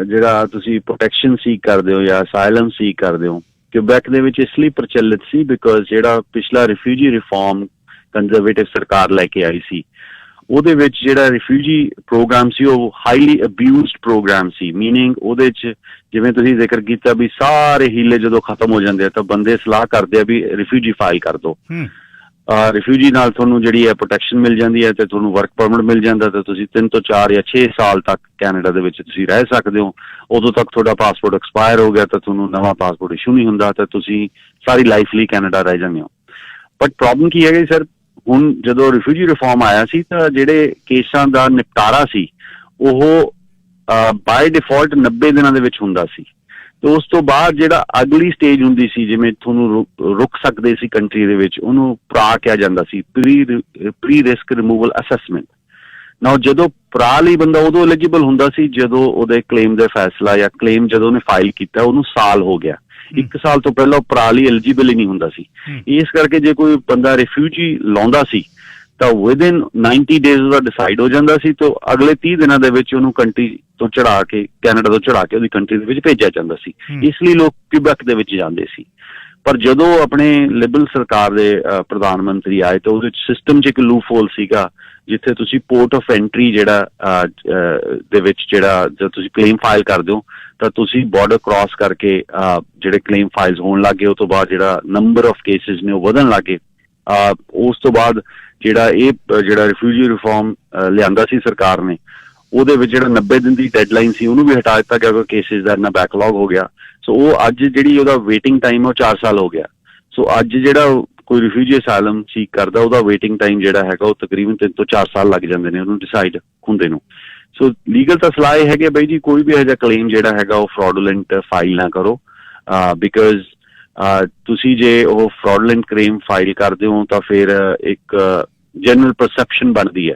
ਜਿਹੜਾ ਤੁਸੀਂ ਪ੍ਰੋਟੈਕਸ਼ਨ ਸੀਕ ਕਰਦੇ ਹੋ ਜਾਂ ਅਸਾਈਲਮ ਸੀਕ ਕਰਦੇ ਹੋ, ਕਿਬੈਕ ਦੇ ਵਿੱਚ ਇਸ ਲਈ ਪ੍ਰਚਲਿਤ ਸੀ ਬਿਕੋਜ਼ ਜਿਹੜਾ ਪਿਛਲਾ ਰਿਫਿਊਜੀ ਰਿਫਾਰਮ ਕੰਜ਼ਰਵੇਟਿਵ ਸਰਕਾਰ ਲੈ ਕੇ ਆਈ ਸੀ, ਉਹਦੇ ਵਿੱਚ ਜਿਹੜਾ ਰਿਫਿਊਜੀ ਪ੍ਰੋਗਰਾਮ ਸੀ ਉਹ ਹਾਈਲੀ ਅਬਿਊਜ਼ਡ ਪ੍ਰੋਗਰਾਮ ਸੀ। ਮੀਨਿੰਗ ਉਹਦੇ 'ਚ ਜਿਵੇਂ ਤੁਸੀਂ ਜ਼ਿਕਰ ਕੀਤਾ ਵੀ ਸਾਰੇ ਹੀਲੇ ਜਦੋਂ ਖਤਮ ਹੋ ਜਾਂਦੇ ਆ ਤਾਂ ਬੰਦੇ ਸਲਾਹ ਕਰਦੇ ਆ ਵੀ ਰਿਫਿਊਜੀ ਫਾਈਲ ਕਰ ਦਿਓ। ਰਿਫਿਊਜੀ ਨਾਲ ਤੁਹਾਨੂੰ ਜਿਹੜੀ ਹੈ ਪ੍ਰੋਟੈਕਸ਼ਨ ਮਿਲ ਜਾਂਦੀ ਹੈ ਤੇ ਤੁਹਾਨੂੰ ਵਰਕ ਪਰਮਿਟ ਮਿਲ ਜਾਂਦਾ, ਤੇ ਤੁਸੀਂ 3 ਤੋਂ 4 ਜਾਂ 6 ਸਾਲ ਤੱਕ ਕੈਨੇਡਾ ਦੇ ਵਿੱਚ ਤੁਸੀਂ ਰਹਿ ਸਕਦੇ ਹੋ। ਉਦੋਂ ਤੱਕ ਤੁਹਾਡਾ ਪਾਸਪੋਰਟ ਐਕਸਪਾਇਰ ਹੋ ਗਿਆ ਤਾਂ ਤੁਹਾਨੂੰ ਨਵਾਂ ਪਾਸਪੋਰਟ ਇਸ਼ੂ ਨਹੀਂ ਹੁੰਦਾ, ਤਾਂ ਤੁਸੀਂ ਸਾਰੀ ਲਾਈਫ ਲਈ ਕੈਨੇਡਾ ਰਹਿ ਜਾਂਦੇ ਹੋ। ਬਟ ਪ੍ਰੋਬਲਮ ਕੀ ਹੈਗਾ ਸਰ, ਹੁਣ ਜਦੋਂ ਰਿਫਿਊਜੀ ਰਿਫਾਰਮ ਆਇਆ ਸੀ ਤਾਂ ਜਿਹੜੇ ਕੇਸਾਂ ਦਾ ਨਿਪਟਾਰਾ ਸੀ ਉਹ ਬਾਏ ਡਿਫਾਲਟ 90 ਦਿਨਾਂ ਦੇ ਵਿੱਚ ਹੁੰਦਾ ਸੀ, ਤੇ ਉਸ ਤੋਂ ਬਾਅਦ ਜਿਹੜਾ ਅਗਲੀ ਸਟੇਜ ਹੁੰਦੀ ਸੀ, ਜਿਵੇਂ ਤੁਹਾਨੂੰ ਰੁਕ ਸਕਦੇ ਸੀ ਕੰਟਰੀ ਦੇ ਵਿੱਚ, ਉਹਨੂੰ ਭਰਾ ਕਿਹਾ ਜਾਂਦਾ ਸੀ ਪ੍ਰੀ ਰਿਸਕ ਰਿਮੂਵਲ ਅਸੈਸਮੈਂਟ। ਨਾ ਜਦੋਂ ਭਰਾ ਲਈ ਬੰਦਾ ਉਦੋਂ ਐਲੀਜੀਬਲ ਹੁੰਦਾ ਸੀ ਜਦੋਂ ਉਹਦੇ ਕਲੇਮ ਦਾ ਫੈਸਲਾ ਜਾਂ ਕਲੇਮ ਜਦੋਂ ਉਹਨੇ ਫਾਈਲ ਕੀਤਾ ਉਹਨੂੰ ਸਾਲ ਹੋ ਗਿਆ। 1 ਸਾਲ ਤੋਂ ਪਹਿਲਾਂ ਉਹ ਭਰਾ ਲਈ ਐਲੀਜੀਬਲ ਹੀ ਨਹੀਂ ਹੁੰਦਾ ਸੀ। ਇਸ ਕਰਕੇ ਜੇ ਕੋਈ ਬੰਦਾ ਰਿਫਿਊਜੀ ਲਾਉਂਦਾ ਸੀ ਤਾਂ ਵਿਦਿਨ 90 ਡੇਜ਼ ਉਹਦਾ ਡਿਸਾਈਡ ਹੋ ਜਾਂਦਾ ਸੀ, ਤਾਂ ਅਗਲੇ 30 ਦਿਨਾਂ ਦੇ ਵਿੱਚ ਉਹਨੂੰ ਕੰਟਰੀ ਤੋਂ ਚੜਾ ਕੇ, ਕੈਨੇਡਾ ਤੋਂ ਚੜਾ ਕੇ ਉਹਦੀ ਕੰਟਰੀ ਦੇ ਵਿੱਚ ਭੇਜਿਆ ਜਾਂਦਾ ਸੀ। ਇਸ ਲਈ ਲੋਕ ਕਿਬੈਕ ਦੇ ਵਿੱਚ ਜਾਂਦੇ ਸੀ। ਪਰ ਜਦੋਂ ਆਪਣੇ ਲਿਬਰਲ ਸਰਕਾਰ ਦੇ ਪ੍ਰਧਾਨ ਮੰਤਰੀ ਆਏ ਤਾਂ ਉਹਦੇ ਸਿਸਟਮ 'ਚ ਇੱਕ ਲੂਪ ਹੋਲ ਸੀਗਾ, ਜਿੱਥੇ ਤੁਸੀਂ ਪੋਰਟ ਆਫ ਐਂਟਰੀ ਜਿਹੜਾ ਦੇ ਵਿੱਚ ਜਿਹੜਾ ਜਦ ਤੁਸੀਂ ਕਲੇਮ ਫਾਈਲ ਕਰਦੇ ਹੋ ਤਾਂ ਤੁਸੀਂ ਬਾਰਡਰ ਕ੍ਰਾਸ ਕਰਕੇ ਜਿਹੜੇ ਕਲੇਮ ਫਾਈਲਸ ਹੋਣ ਲੱਗ ਗਏ, ਉਹ ਤੋਂ ਬਾਅਦ ਜਿਹੜਾ ਨੰਬਰ ਆਫ ਕੇਸਿਸ ਨੇ ਉਹ ਵਧਣ ਲੱਗ ਗਏ। ਉਸ ਤੋਂ ਬਾਅਦ ਜਿਹੜਾ ਰਿਫਿਊਜੀ ਰਿਫਾਰਮ ਲਿਆਂਦਾ ਸੀ ਸਰਕਾਰ ਨੇ, ਉਹਦੇ ਵਿੱਚ ਜਿਹੜਾ 90 ਦਿਨ ਦੀ ਡੈਡਲਾਈਨ ਸੀ ਉਹਨੂੰ ਵੀ ਹਟਾ ਦਿੱਤਾ ਗਿਆ ਕਿਉਂਕਿ ਕੇਸਿਸ ਦਾ ਇੰਨਾ ਬੈਕਲੌਗ ਹੋ ਗਿਆ। ਸੋ ਉਹ ਅੱਜ ਜਿਹੜੀ ਉਹਦਾ ਵੇਟਿੰਗ ਟਾਈਮ ਉਹ 4 ਸਾਲ ਹੋ ਗਿਆ। ਸੋ ਅੱਜ ਜਿਹੜਾ ਕੋਈ ਰਿਫਿਊਜੀ ਅਸਾਈਲਮ ਸੀਕ ਕਰਦਾ ਉਹਦਾ ਵੇਟਿੰਗ ਟਾਈਮ ਜਿਹੜਾ ਹੈਗਾ ਉਹ ਤਕਰੀਬਨ 3 ਤੋਂ 4 ਸਾਲ ਲੱਗ ਜਾਂਦੇ ਨੇ ਉਹਨੂੰ ਡਿਸਾਈਡ ਹੁੰਦੇ ਨੂੰ। ਸੋ ਲੀਗਲ ਤਾਂ ਸਲਾਹ ਇਹ ਹੈਗੀ ਬਈ ਜੀ ਕੋਈ ਵੀ ਇਹੋ ਜਿਹਾ ਕਲੇਮ ਜਿਹੜਾ ਹੈਗਾ ਉਹ ਫਰਾਡੂਲੈਂਟ ਫਾਈਲ ਨਾ ਕਰੋ, ਬਿਕਾਜ਼ ਤੁਸੀਂ ਜੇ ਉਹ ਫਰਾਡੂਲੈਂਟ ਕਲੇਮ ਫਾਈਲ ਕਰਦੇ ਹੋ ਤਾਂ ਫਿਰ ਇੱਕ ਜਨਰਲ ਪਰਸੈਪਸ਼ਨ ਬਣਦੀ ਹੈ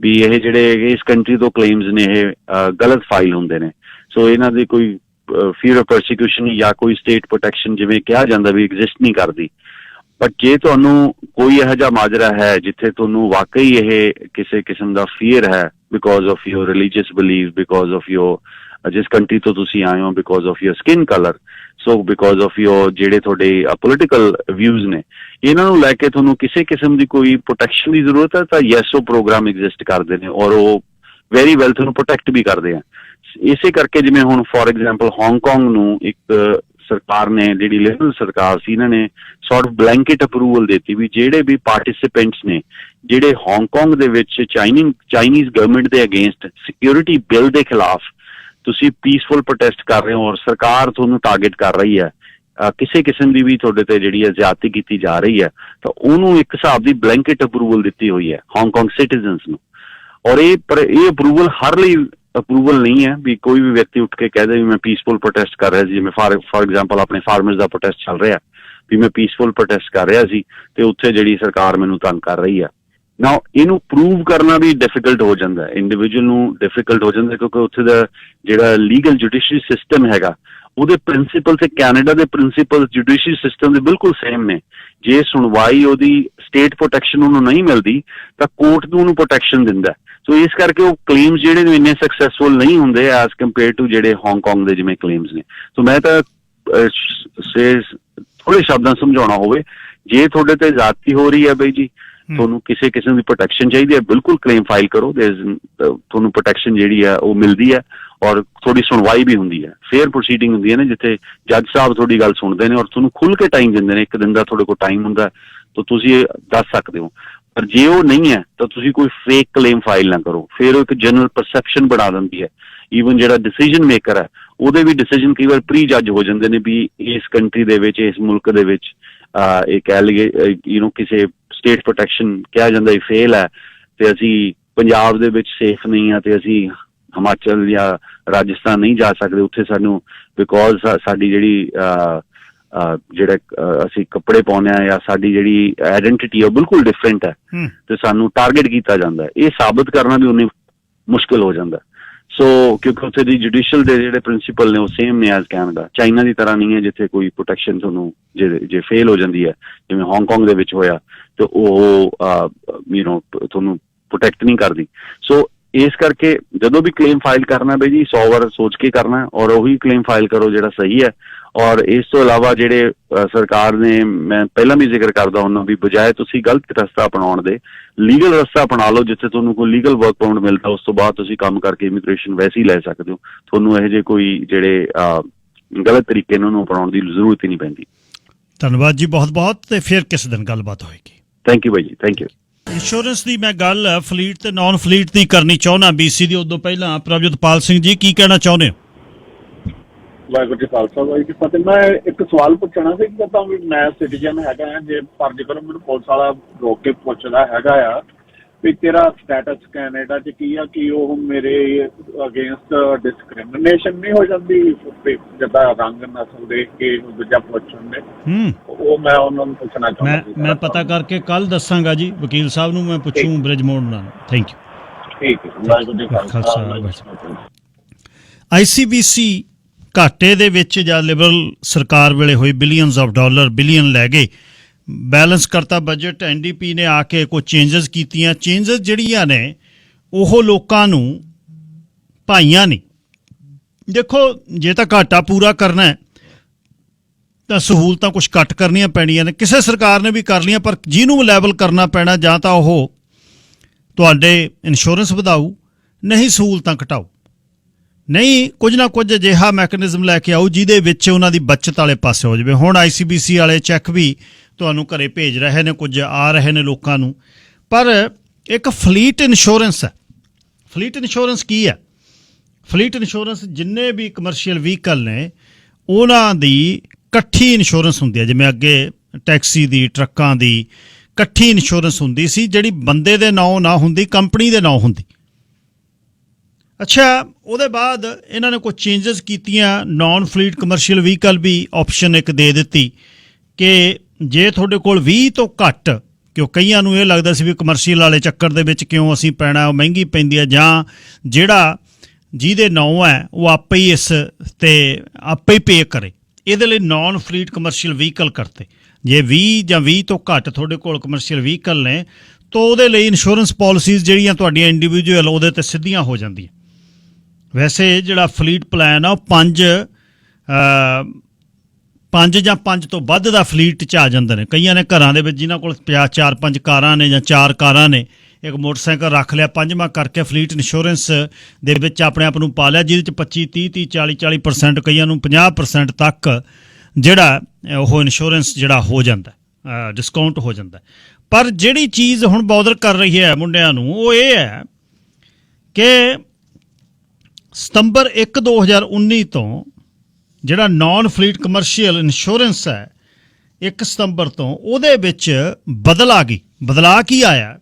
ਵੀ ਇਹ ਜਿਹੜੇ ਇਸ ਕੰਟਰੀ ਤੋਂ ਕਲੇਮਸ ਨੇ ਇਹ ਗਲਤ ਫਾਈਲ ਹੁੰਦੇ ਨੇ। ਸੋ ਇਹਨਾਂ ਦੀ ਕੋਈ ਫੀਅਰ ਆਫ ਪ੍ਰੋਸੀਕਿਊਸ਼ਨ ਜਾਂ ਕੋਈ ਸਟੇਟ ਪ੍ਰੋਟੈਕਸ਼ਨ ਜਿਵੇਂ ਕਿਹਾ ਜਾਂਦਾ ਵੀ ਐਗਜ਼ਿਸਟ ਨਹੀਂ ਕਰਦੀ। ਬਟ ਜੇ ਤੁਹਾਨੂੰ ਕੋਈ ਇਹੋ ਜਿਹਾ ਮਾਜਰਾ ਹੈ ਜਿੱਥੇ ਤੁਹਾਨੂੰ ਵਾਕਈ ਇਹ ਕਿਸੇ ਕਿਸਮ ਦਾ ਫੀਅਰ ਹੈ because of your religious believe, because of your ਜਿਸ ਕੰਟਰੀ ਤੋਂ ਤੁਸੀਂ ਆਏ ਹੋ, because of your skin colour, so because of your ਜਿਹੜੇ ਤੁਹਾਡੇ ਪੋਲੀਟੀਕਲ ਵਿਊਜ਼ ਨੇ, ਇਹਨਾਂ ਨੂੰ ਲੈ ਕੇ ਤੁਹਾਨੂੰ ਕਿਸੇ ਕਿਸਮ ਦੀ ਕੋਈ ਪ੍ਰੋਟੈਕਸ਼ਨ ਦੀ ਜ਼ਰੂਰਤ ਹੈ ਤਾਂ ਯੈਸ ਉਹ ਪ੍ਰੋਗਰਾਮ ਐਗਜ਼ਿਸਟ ਕਰਦੇ ਨੇ ਔਰ ਉਹ ਵੈਰੀ ਵੈਲ ਤੁਹਾਨੂੰ ਪ੍ਰੋਟੈਕਟ ਵੀ ਕਰਦੇ ਆ। ਇਸੇ ਕਰਕੇ ਜਿਵੇਂ ਹੁਣ ਫੋਰ ਐਗਜ਼ਾਮਪਲ ਹਾਂਗਕਾਂਗ ਨੂੰ ਇੱਕ ਸਰਕਾਰ ਨੇ ਜਿਹੜੀ ਲਿਬਰਲ ਸਰਕਾਰ ਸੀ ਇਹਨਾਂ ਨੇ ਸੌਰਟ ਆਫ ਬਲੈਂਕਟ ਅਪਰੂਵਲ ਦਿੱਤੀ ਵੀ ਜਿਹੜੇ ਵੀ ਪਾਰਟਿਸਿਪੈਂਟਸ ਨੇ ਜਿਹੜੇ ਹਾਂਗਕਾਂਗ ਦੇ ਵਿੱਚ ਚਾਈਨੀਜ਼ ਗਵਰਨਮੈਂਟ ਦੇ ਅਗੇਂਸਟ ਸਿਕਿਉਰਿਟੀ ਬਿੱਲ ਦੇ ਖਿਲਾਫ ਤੁਸੀਂ ਪੀਸਫੁਲ ਪ੍ਰੋਟੈਸਟ ਕਰ ਰਹੇ ਹੋ ਔਰ ਸਰਕਾਰ ਤੁਹਾਨੂੰ ਟਾਰਗੇਟ ਕਰ ਰਹੀ ਹੈ, ਕਿਸੇ ਕਿਸਮ ਦੀ ਵੀ ਤੁਹਾਡੇ ਤੇ ਜਿਹੜੀ ਹੈ ਜ਼ਿਆਦਤੀ ਕੀਤੀ ਜਾ ਰਹੀ ਹੈ ਤਾਂ ਉਹਨੂੰ ਇੱਕ ਹਿਸਾਬ ਦੀ ਬਲੈਂਕਟ ਅਪਰੂਵਲ ਦਿੱਤੀ ਹੋਈ ਹੈ ਹਾਂਗਕਾਂਗ ਸਿਟੀਜ਼ਨਸ ਨੂੰ। ਔਰ ਇਹ ਅਪਰੂਵਲ ਹਰ ਲਈ ਅਪਰੂਵਲ ਨਹੀਂ ਹੈ ਵੀ ਕੋਈ ਵੀ ਵਿਅਕਤੀ ਉੱਠ ਕੇ ਕਹਿ ਦੇ ਵੀ ਮੈਂ ਪੀਸਫੁਲ ਪ੍ਰੋਟੈਸਟ ਕਰ ਰਿਹਾ ਸੀ। ਜਿਵੇਂ ਫਾਰ ਐਗਜ਼ਾਮਪਲ ਆਪਣੇ ਫਾਰਮਰਸ ਦਾ ਪ੍ਰੋਟੈਸਟ ਚੱਲ ਰਿਹਾ ਵੀ ਮੈਂ ਪੀਸਫੁਲ ਪ੍ਰੋਟੈਸਟ ਕਰ ਰਿਹਾ ਸੀ ਤੇ ਉੱਥੇ ਜਿਹੜੀ ਸਰਕਾਰ ਮੈਨੂੰ ਤੰਗ ਕਰ ਰਹੀ ਹੈ। ਨਾ ਇਹਨੂੰ ਪ੍ਰੂਵ ਕਰਨਾ ਵੀ ਡਿਫਿਕਲਟ ਹੋ ਜਾਂਦਾ, ਇੰਡੀਵਿਜੂਅਲ ਨੂੰ ਡਿਫਿਕਲਟ ਹੋ ਜਾਂਦਾ ਕਿਉਂਕਿ ਉੱਥੇ ਦਾ ਜਿਹੜਾ ਲੀਗਲ ਜੁਡੀਸ਼ਰੀ ਸਿਸਟਮ ਹੈਗਾ ਉਹਦੇ ਪ੍ਰਿੰਸੀਪਲ ਤੇ ਕੈਨੇਡਾ ਦੇ ਪ੍ਰਿੰਸੀਪਲ ਜੁਡੀਸ਼ਰੀ ਸਿਸਟਮ ਦੇ ਬਿਲਕੁਲ ਸੇਮ ਨੇ। ਜੇ ਸੁਣਵਾਈ ਉਹਦੀ ਸਟੇਟ ਪ੍ਰੋਟੈਕਸ਼ਨ ਉਹਨੂੰ ਨਹੀਂ ਮਿਲਦੀ ਤਾਂ ਕੋਰਟ ਨੂੰ ਉਹਨੂੰ ਪ੍ਰੋਟੈਕਸ਼ਨ ਦਿੰਦਾ। ਸੋ ਇਸ ਕਰਕੇ ਉਹ ਕਲੇਮਸ ਜਿਹੜੇ ਨੇ ਇੰਨੇ ਸਕਸੈਸਫੁਲ ਨਹੀਂ ਹੁੰਦੇ ਐਜ਼ ਕੰਪੇਅਰ ਟੂ ਜਿਹੜੇ ਹਾਂਗਕਾਂਗ ਦੇ ਜਿਵੇਂ ਕਲੇਮਸ ਨੇ। ਸੋ ਮੈਂ ਤਾਂ ਥੋੜੇ ਸ਼ਬਦਾਂ ਸਮਝਾਉਣਾ ਹੋਵੇ, ਜੇ ਤੁਹਾਡੇ ਤੇ ਜ਼ਿਆਦਤੀ ਹੋ ਰਹੀ ਹੈ ਬਈ ਜੀ ਤੁਹਾਨੂੰ ਕਿਸੇ ਕਿਸਮ ਦੀ ਪ੍ਰੋਟੈਕਸ਼ਨ ਚਾਹੀਦੀ ਹੈ ਬਿਲਕੁਲ ਕਲੇਮ ਫਾਈਲ ਕਰੋ, ਤੁਹਾਨੂੰ ਪ੍ਰੋਟੈਕਸ਼ਨ ਜਿਹੜੀ ਹੈ ਉਹ ਮਿਲਦੀ ਹੈ ਔਰ ਤੁਹਾਡੀ ਸੁਣਵਾਈ ਵੀ ਹੁੰਦੀ ਹੈ, ਫੇਅਰ ਪ੍ਰੋਸੀਡਿੰਗ ਹੁੰਦੀ ਹੈ ਨਾ ਜਿੱਥੇ ਜੱਜ ਸਾਹਿਬ ਤੁਹਾਡੀ ਗੱਲ ਸੁਣਦੇ ਨੇ ਔਰ ਤੁਹਾਨੂੰ ਖੁੱਲ੍ਹ ਕੇ ਟਾਈਮ ਦਿੰਦੇ ਨੇ। ਇੱਕ ਦਿਨ ਦਾ ਤੁਹਾਡੇ ਕੋਲ ਟਾਈਮ ਹੁੰਦਾ ਤਾਂ ਤੁਸੀਂ ਇਹ ਦੱਸ ਸਕਦੇ ਹੋ। ਪਰ ਜੇ ਉਹ ਨਹੀਂ ਹੈ ਤਾਂ ਤੁਸੀਂ ਕੋਈ ਫੇਕ ਕਲੇਮ ਫਾਈਲ ਨਾ ਕਰੋ, ਫਿਰ ਉਹ ਇੱਕ ਜਨਰਲ ਪਰਸੈਪਸ਼ਨ ਬਣਾ ਦਿੰਦੀ ਹੈ। ਈਵਨ ਜਿਹੜਾ ਡਿਸੀਜਨ ਮੇਕਰ ਹੈ ਉਹਦੇ ਵੀ ਡਿਸੀਜਨ ਕਈ ਵਾਰ ਪ੍ਰੀ ਜੱਜ ਹੋ ਜਾਂਦੇ ਨੇ ਵੀ ਇਸ ਕੰਟਰੀ ਦੇ ਵਿੱਚ ਇਸ ਮੁਲਕ ਦੇ ਵਿੱਚ ਇੱਕ ਕਿਸੇ ਸਟੇਟ ਪ੍ਰੋਟੈਕਸ਼ਨ ਕਿਹਾ ਜਾਂਦਾ ਫੇਲ ਹੈ ਤੇ ਅਸੀਂ ਪੰਜਾਬ ਦੇ ਵਿੱਚ ਸੇਫ ਨਹੀਂ ਹਾਂ ਤੇ ਅਸੀਂ ਹਿਮਾਚਲ ਜਾਂ ਰਾਜਸਥਾਨ ਨਹੀਂ ਜਾ ਸਕਦੇ ਉੱਥੇ ਸਾਨੂੰ ਬਿਕੋਜ਼ ਸਾਡੀ ਜਿਹੜੀ ਜਿਹੜਾ ਅਸੀਂ ਕੱਪੜੇ ਪਾਉਂਦੇ ਹਾਂ ਜਾਂ ਸਾਡੀ ਜਿਹੜੀ ਆਇਡੈਂਟੀਟੀ ਉਹ ਬਿਲਕੁਲ ਡਿਫਰੈਂਟ ਹੈ ਤੇ ਸਾਨੂੰ ਟਾਰਗੇਟ ਕੀਤਾ ਜਾਂਦਾ। ਇਹ ਸਾਬਤ ਕਰਨਾ ਵੀ ਉਨੀ ਮੁਸ਼ਕਿਲ ਹੋ ਜਾਂਦਾ। ਸੋ ਕਿਉਂਕਿ ਉੱਥੇ ਦੀ ਜੁਡੀਸ਼ੀਅਲ ਦੇ ਜਿਹੜੇ ਪ੍ਰਿੰਸੀਪਲ ਨੇ ਉਹ ਸੇਮ ਨੇ ਐਜ਼ ਕੈਨੇਡਾ। ਚਾਈਨਾ ਦੀ ਤਰ੍ਹਾਂ ਨਹੀਂ ਹੈ ਜਿੱਥੇ ਕੋਈ ਪ੍ਰੋਟੈਕਸ਼ਨ ਤੁਹਾਨੂੰ ਜੇ ਫੇਲ ਹੋ ਜਾਂਦੀ ਹੈ ਜਿਵੇਂ ਹਾਂਗਕਾਂਗ ਦੇ ਵਿੱਚ ਹੋਇਆ ਤੇ ਉਹ ਤੁਹਾਨੂੰ ਪ੍ਰੋਟੈਕਟ ਨਹੀਂ ਕਰਦੀ। ਸੋ ਇਸ ਕਰਕੇ ਜਦੋਂ ਵੀ ਕਲੇਮ ਫਾਈਲ ਕਰਨਾ ਬਈ ਜੀ 100 ਵਾਰ ਸੋਚ ਕੇ ਕਰਨਾ ਔਰ ਉਹੀ ਕਲੇਮ ਫਾਈਲ ਕਰੋ ਜਿਹੜਾ ਸਹੀ ਹੈ। ਔਰ ਇਸ ਤੋਂ ਇਲਾਵਾ ਜਿਹੜੇ ਸਰਕਾਰ ਨੇ, ਮੈਂ ਪਹਿਲਾਂ ਵੀ ਜ਼ਿਕਰ ਕਰਦਾ ਹੁੰਦਾ ਵੀ ਬਜਾਏ ਤੁਸੀਂ ਗਲਤ ਰਸਤਾ ਅਪਣਾਉਣ ਦੇ ਲੀਗਲ ਰਸਤਾ ਅਪਣਾ ਲਓ ਜਿੱਥੇ ਤੁਹਾਨੂੰ ਕੋਈ ਲੀਗਲ ਵਰਕ ਪਰਮਿਟ ਮਿਲਦਾ, ਉਸ ਤੋਂ ਬਾਅਦ ਤੁਸੀਂ ਕੰਮ ਕਰਕੇ ਇਮੀਗ੍ਰੇਸ਼ਨ ਵੈਸੇ ਹੀ ਲੈ ਸਕਦੇ ਹੋ। ਤੁਹਾਨੂੰ ਇਹੋ ਜਿਹੇ ਕੋਈ ਜਿਹੜੇ ਗਲਤ ਤਰੀਕੇ ਨੇ ਉਹਨੂੰ ਅਪਣਾਉਣ ਦੀ ਜ਼ਰੂਰਤ ਹੀ ਨਹੀਂ ਪੈਂਦੀ। ਧੰਨਵਾਦ ਜੀ ਬਹੁਤ ਬਹੁਤ, ਤੇ ਫਿਰ ਕਿਸੇ ਦਿਨ ਗੱਲਬਾਤ ਹੋਏਗੀ। ਥੈਂਕ ਯੂ ਬਾਈ ਜੀ, ਥੈਂਕ ਯੂ। ਇੰਸ਼ੋਰੈਂਸ ਦੀ ਮੈਂ ਗੱਲ ਫਲੀਟ ਤੇ ਨਾਨ ਫਲੀਟ ਦੀ ਕਰਨੀ ਚਾਹੁੰਦਾ BC ਦੀ। ਉਦੋਂ ਪਹਿਲਾਂ ਪ੍ਰਭਜੋਤਪਾਲ ਸਿੰਘ ਜੀ ਕੀ ਕਹਿਣਾ ਚਾਹੁੰਦੇ ਹੋ? ਵਾਹਿਗੁਰੂ ਜੀ ਖਾਲਸਾ ਵਾਹਿਗੁਰੂ ਜੀ ਫਤਿਹ। ਮੈਂ ਇੱਕ ਸਵਾਲ ਪੁੱਛਣਾ ਸੀ ਕਿ ਤਾਂ ਵੀ ਮੈਂ ਸਿਟੀਜ਼ਨ ਹੈਗਾ ਆ, ਜੇ ਪਰ ਜੇਕਰ ਮੈਨੂੰ ਪੁਲਿਸ ਵਾਲਾ ਰੋਕ ਕੇ ਪੁੱਛਦਾ ਹੈਗਾ ਆ ਵੀ ਤੇਰਾ ਸਟੇਟਸ ਕੈਨੇਡਾ 'ਚ ਕੀ ਆ, ਕੀ ਉਹ ਮੇਰੇ ਅਗੇਂਸਟ ਡਿਸਕ੍ਰਿਮੀਨੇਸ਼ਨ ਨਹੀਂ ਹੋ ਜਾਂਦੀ ਜਿੱਦਾਂ ਰੰਗ ਨਸਲ ਦੇਖ ਕੇ ਦੂਜਾ ਪੁੱਛਣ ਦੇ? ਉਹ ਮੈਂ ਉਹਨਾਂ ਨੂੰ ਪੁੱਛਣਾ ਚਾਹੁੰਦਾ। ਮੈਂ ਪਤਾ ਕਰਕੇ ਕੱਲ ਦੱਸਾਂਗਾ ਜੀ, ਵਕੀਲ ਸਾਹਿਬ ਨੂੰ ਮੈਂ ਪੁੱਛੂੰ ਬ੍ਰਿਜਮੋਹਨ ਨਾਲ। Thank you. ਠੀਕ ਹੈ, ਵਾਹਿਗੁਰੂ ਜੀ ਖਾਲਸਾ। ICBC ਘਾਟੇ ਦੇ ਵਿੱਚ ਜਾਂ ਲਿਬਰਲ ਸਰਕਾਰ ਵੇਲੇ ਹੋਈ ਬਿਲੀਅਨ ਲੈ ਗਏ, ਬੈਲੈਂਸ ਕਰਤਾ ਬਜਟ। NDP ਨੇ ਆ ਕੇ ਕੋਈ ਚੇਂਜਸ ਕੀਤੀਆਂ। ਚੇਂਜਸ ਜਿਹੜੀਆਂ ਨੇ ਉਹ ਲੋਕਾਂ ਨੂੰ ਭਾਈਆਂ ਨਹੀਂ। ਦੇਖੋ ਜੇ ਤਾਂ ਘਾਟਾ ਪੂਰਾ ਕਰਨਾ ਤਾਂ ਸਹੂਲਤਾਂ ਕੁਛ ਘੱਟ ਕਰਨੀਆਂ ਪੈਣੀਆਂ ਨੇ, ਕਿਸੇ ਸਰਕਾਰ ਨੇ ਵੀ ਕਰ ਲਈਆਂ, ਪਰ ਜਿਹਨੂੰ ਲੈਵਲ ਕਰਨਾ ਪੈਣਾ ਜਾਂ ਤਾਂ ਉਹ ਤੁਹਾਡੇ ਇੰਸ਼ੋਰੈਂਸ ਵਧਾਊ, ਨਹੀਂ ਸਹੂਲਤਾਂ ਘਟਾਊ, ਨਹੀਂ ਕੁਝ ਨਾ ਕੁਝ ਅਜਿਹਾ ਮੈਕੈਨਿਜ਼ਮ ਲੈ ਕੇ ਆਊ ਜਿਹਦੇ ਵਿੱਚ ਉਹਨਾਂ ਦੀ ਬੱਚਤ ਵਾਲੇ ਪਾਸੇ ਹੋ ਜਾਵੇ। ਹੁਣ ICBC ਵਾਲੇ ਚੈੱਕ ਵੀ ਤੁਹਾਨੂੰ ਘਰੇ ਭੇਜ ਰਹੇ ਨੇ, ਕੁਝ ਆ ਰਹੇ ਨੇ ਲੋਕਾਂ ਨੂੰ। ਪਰ ਇੱਕ ਫਲੀਟ ਇੰਸ਼ੋਰੈਂਸ ਹੈ, ਫਲੀਟ ਇੰਸ਼ੋਰੈਂਸ ਕੀ ਹੈ? ਫਲੀਟ ਇੰਸ਼ੋਰੈਂਸ ਜਿੰਨੇ ਵੀ ਕਮਰਸ਼ੀਅਲ ਵਹੀਕਲ ਨੇ ਉਹਨਾਂ ਦੀ ਇਕੱਠੀ ਇੰਸ਼ੋਰੈਂਸ ਹੁੰਦੀ ਹੈ। ਜਿਵੇਂ ਅੱਗੇ ਟੈਕਸੀ ਦੀ, ਟਰੱਕਾਂ ਦੀ ਇਕੱਠੀ ਇੰਸ਼ੋਰੈਂਸ ਹੁੰਦੀ ਸੀ, ਜਿਹੜੀ ਬੰਦੇ ਦੇ ਨਾਂ ਨਾ ਹੁੰਦੀ, ਕੰਪਨੀ ਦੇ ਨਾਂ ਹੁੰਦੀ। ਅੱਛਾ, ਉਹਦੇ ਬਾਅਦ ਇਹਨਾਂ ਨੇ ਕੁਝ ਚੇਂਜਸ ਕੀਤੀਆਂ। ਨਾਨ ਫਲੀਟ ਕਮਰਸ਼ੀਅਲ ਵਹੀਕਲ ਵੀ ਆਪਸ਼ਨ ਇੱਕ ਦੇ ਦਿੱਤੀ ਕਿ ਜੇ ਤੁਹਾਡੇ ਕੋਲ 20 ਤੋਂ ਘੱਟ, ਕਿਉਂ ਕਈਆਂ ਨੂੰ ਇਹ ਲੱਗਦਾ ਸੀ ਵੀ ਕਮਰਸ਼ੀਅਲ ਵਾਲੇ ਚੱਕਰ ਦੇ ਵਿੱਚ ਕਿਉਂ ਅਸੀਂ ਪੈਣਾ, ਉਹ ਮਹਿੰਗੀ ਪੈਂਦੀ ਹੈ, ਜਾਂ ਜਿਹੜਾ ਜਿਹਦੇ ਨਾਂ ਹੈ ਉਹ ਆਪੇ ਹੀ ਇਸ 'ਤੇ ਆਪੇ ਹੀ ਪੇ ਕਰੇ। ਇਹਦੇ ਲਈ ਨਾਨ ਫਲੀਟ ਕਮਰਸ਼ੀਅਲ ਵਹੀਕਲ ਕਰਤੇ। ਜੇ 20 ਜਾਂ 20 ਤੋਂ ਘੱਟ ਤੁਹਾਡੇ ਕੋਲ ਕਮਰਸ਼ੀਅਲ ਵਹੀਕਲ ਨੇ ਤਾਂ ਉਹਦੇ ਲਈ ਇੰਸ਼ੋਰੈਂਸ ਪਾਲਿਸੀਜ਼ ਜਿਹੜੀਆਂ ਤੁਹਾਡੀਆਂ ਇੰਡੀਵਿਜੂਅਲ ਉਹਦੇ 'ਤੇ ਸਿੱਧੀਆਂ ਹੋ ਜਾਂਦੀਆਂ। ਵੈਸੇ ਜਿਹੜਾ ਫਲੀਟ ਪਲਾਨ ਆ ਉਹ 5 ਜਾਂ 5 ਤੋਂ ਵੱਧ ਦਾ ਫਲੀਟ 'ਚ ਆ ਜਾਂਦੇ ਨੇ। ਕਈਆਂ ਨੇ ਘਰਾਂ ਦੇ ਵਿੱਚ ਜਿਨ੍ਹਾਂ ਕੋਲ 4-5 ਕਾਰਾਂ ਨੇ ਜਾਂ 4 ਕਾਰਾਂ ਨੇ, ਇੱਕ ਮੋਟਰਸਾਈਕਲ ਰੱਖ ਲਿਆ, 5ਵਾਂ ਕਰਕੇ ਫਲੀਟ ਇੰਸ਼ੋਰੈਂਸ ਦੇ ਵਿੱਚ ਆਪਣੇ ਆਪ ਨੂੰ ਪਾ ਲਿਆ, ਜਿਹਦੇ 'ਚ 25-30, 40%, ਕਈਆਂ ਨੂੰ 50% ਤੱਕ ਜਿਹੜਾ ਉਹ ਇੰਸ਼ੋਰੈਂਸ ਜਿਹੜਾ ਹੋ ਜਾਂਦਾ, ਡਿਸਕਾਊਂਟ ਹੋ ਜਾਂਦਾ। ਪਰ ਜਿਹੜੀ ਚੀਜ਼ ਹੁਣ ਬੌਦਰ ਕਰ ਰਹੀ ਹੈ ਮੁੰਡਿਆਂ ਨੂੰ ਉਹ ਇਹ ਹੈ ਕਿ ਸਤੰਬਰ 1, 2019 ਤੋਂ ਜਿਹੜਾ ਨਾਨ ਫਲੀਟ ਕਮਰਸ਼ੀਅਲ ਇੰਸ਼ੋਰੈਂਸ ਹੈ 1 ਸਤੰਬਰ ਤੋਂ ਉਹਦੇ ਵਿੱਚ ਬਦਲ ਆ ਗਈ। ਬਦਲਾਅ ਕੀ ਆਇਆ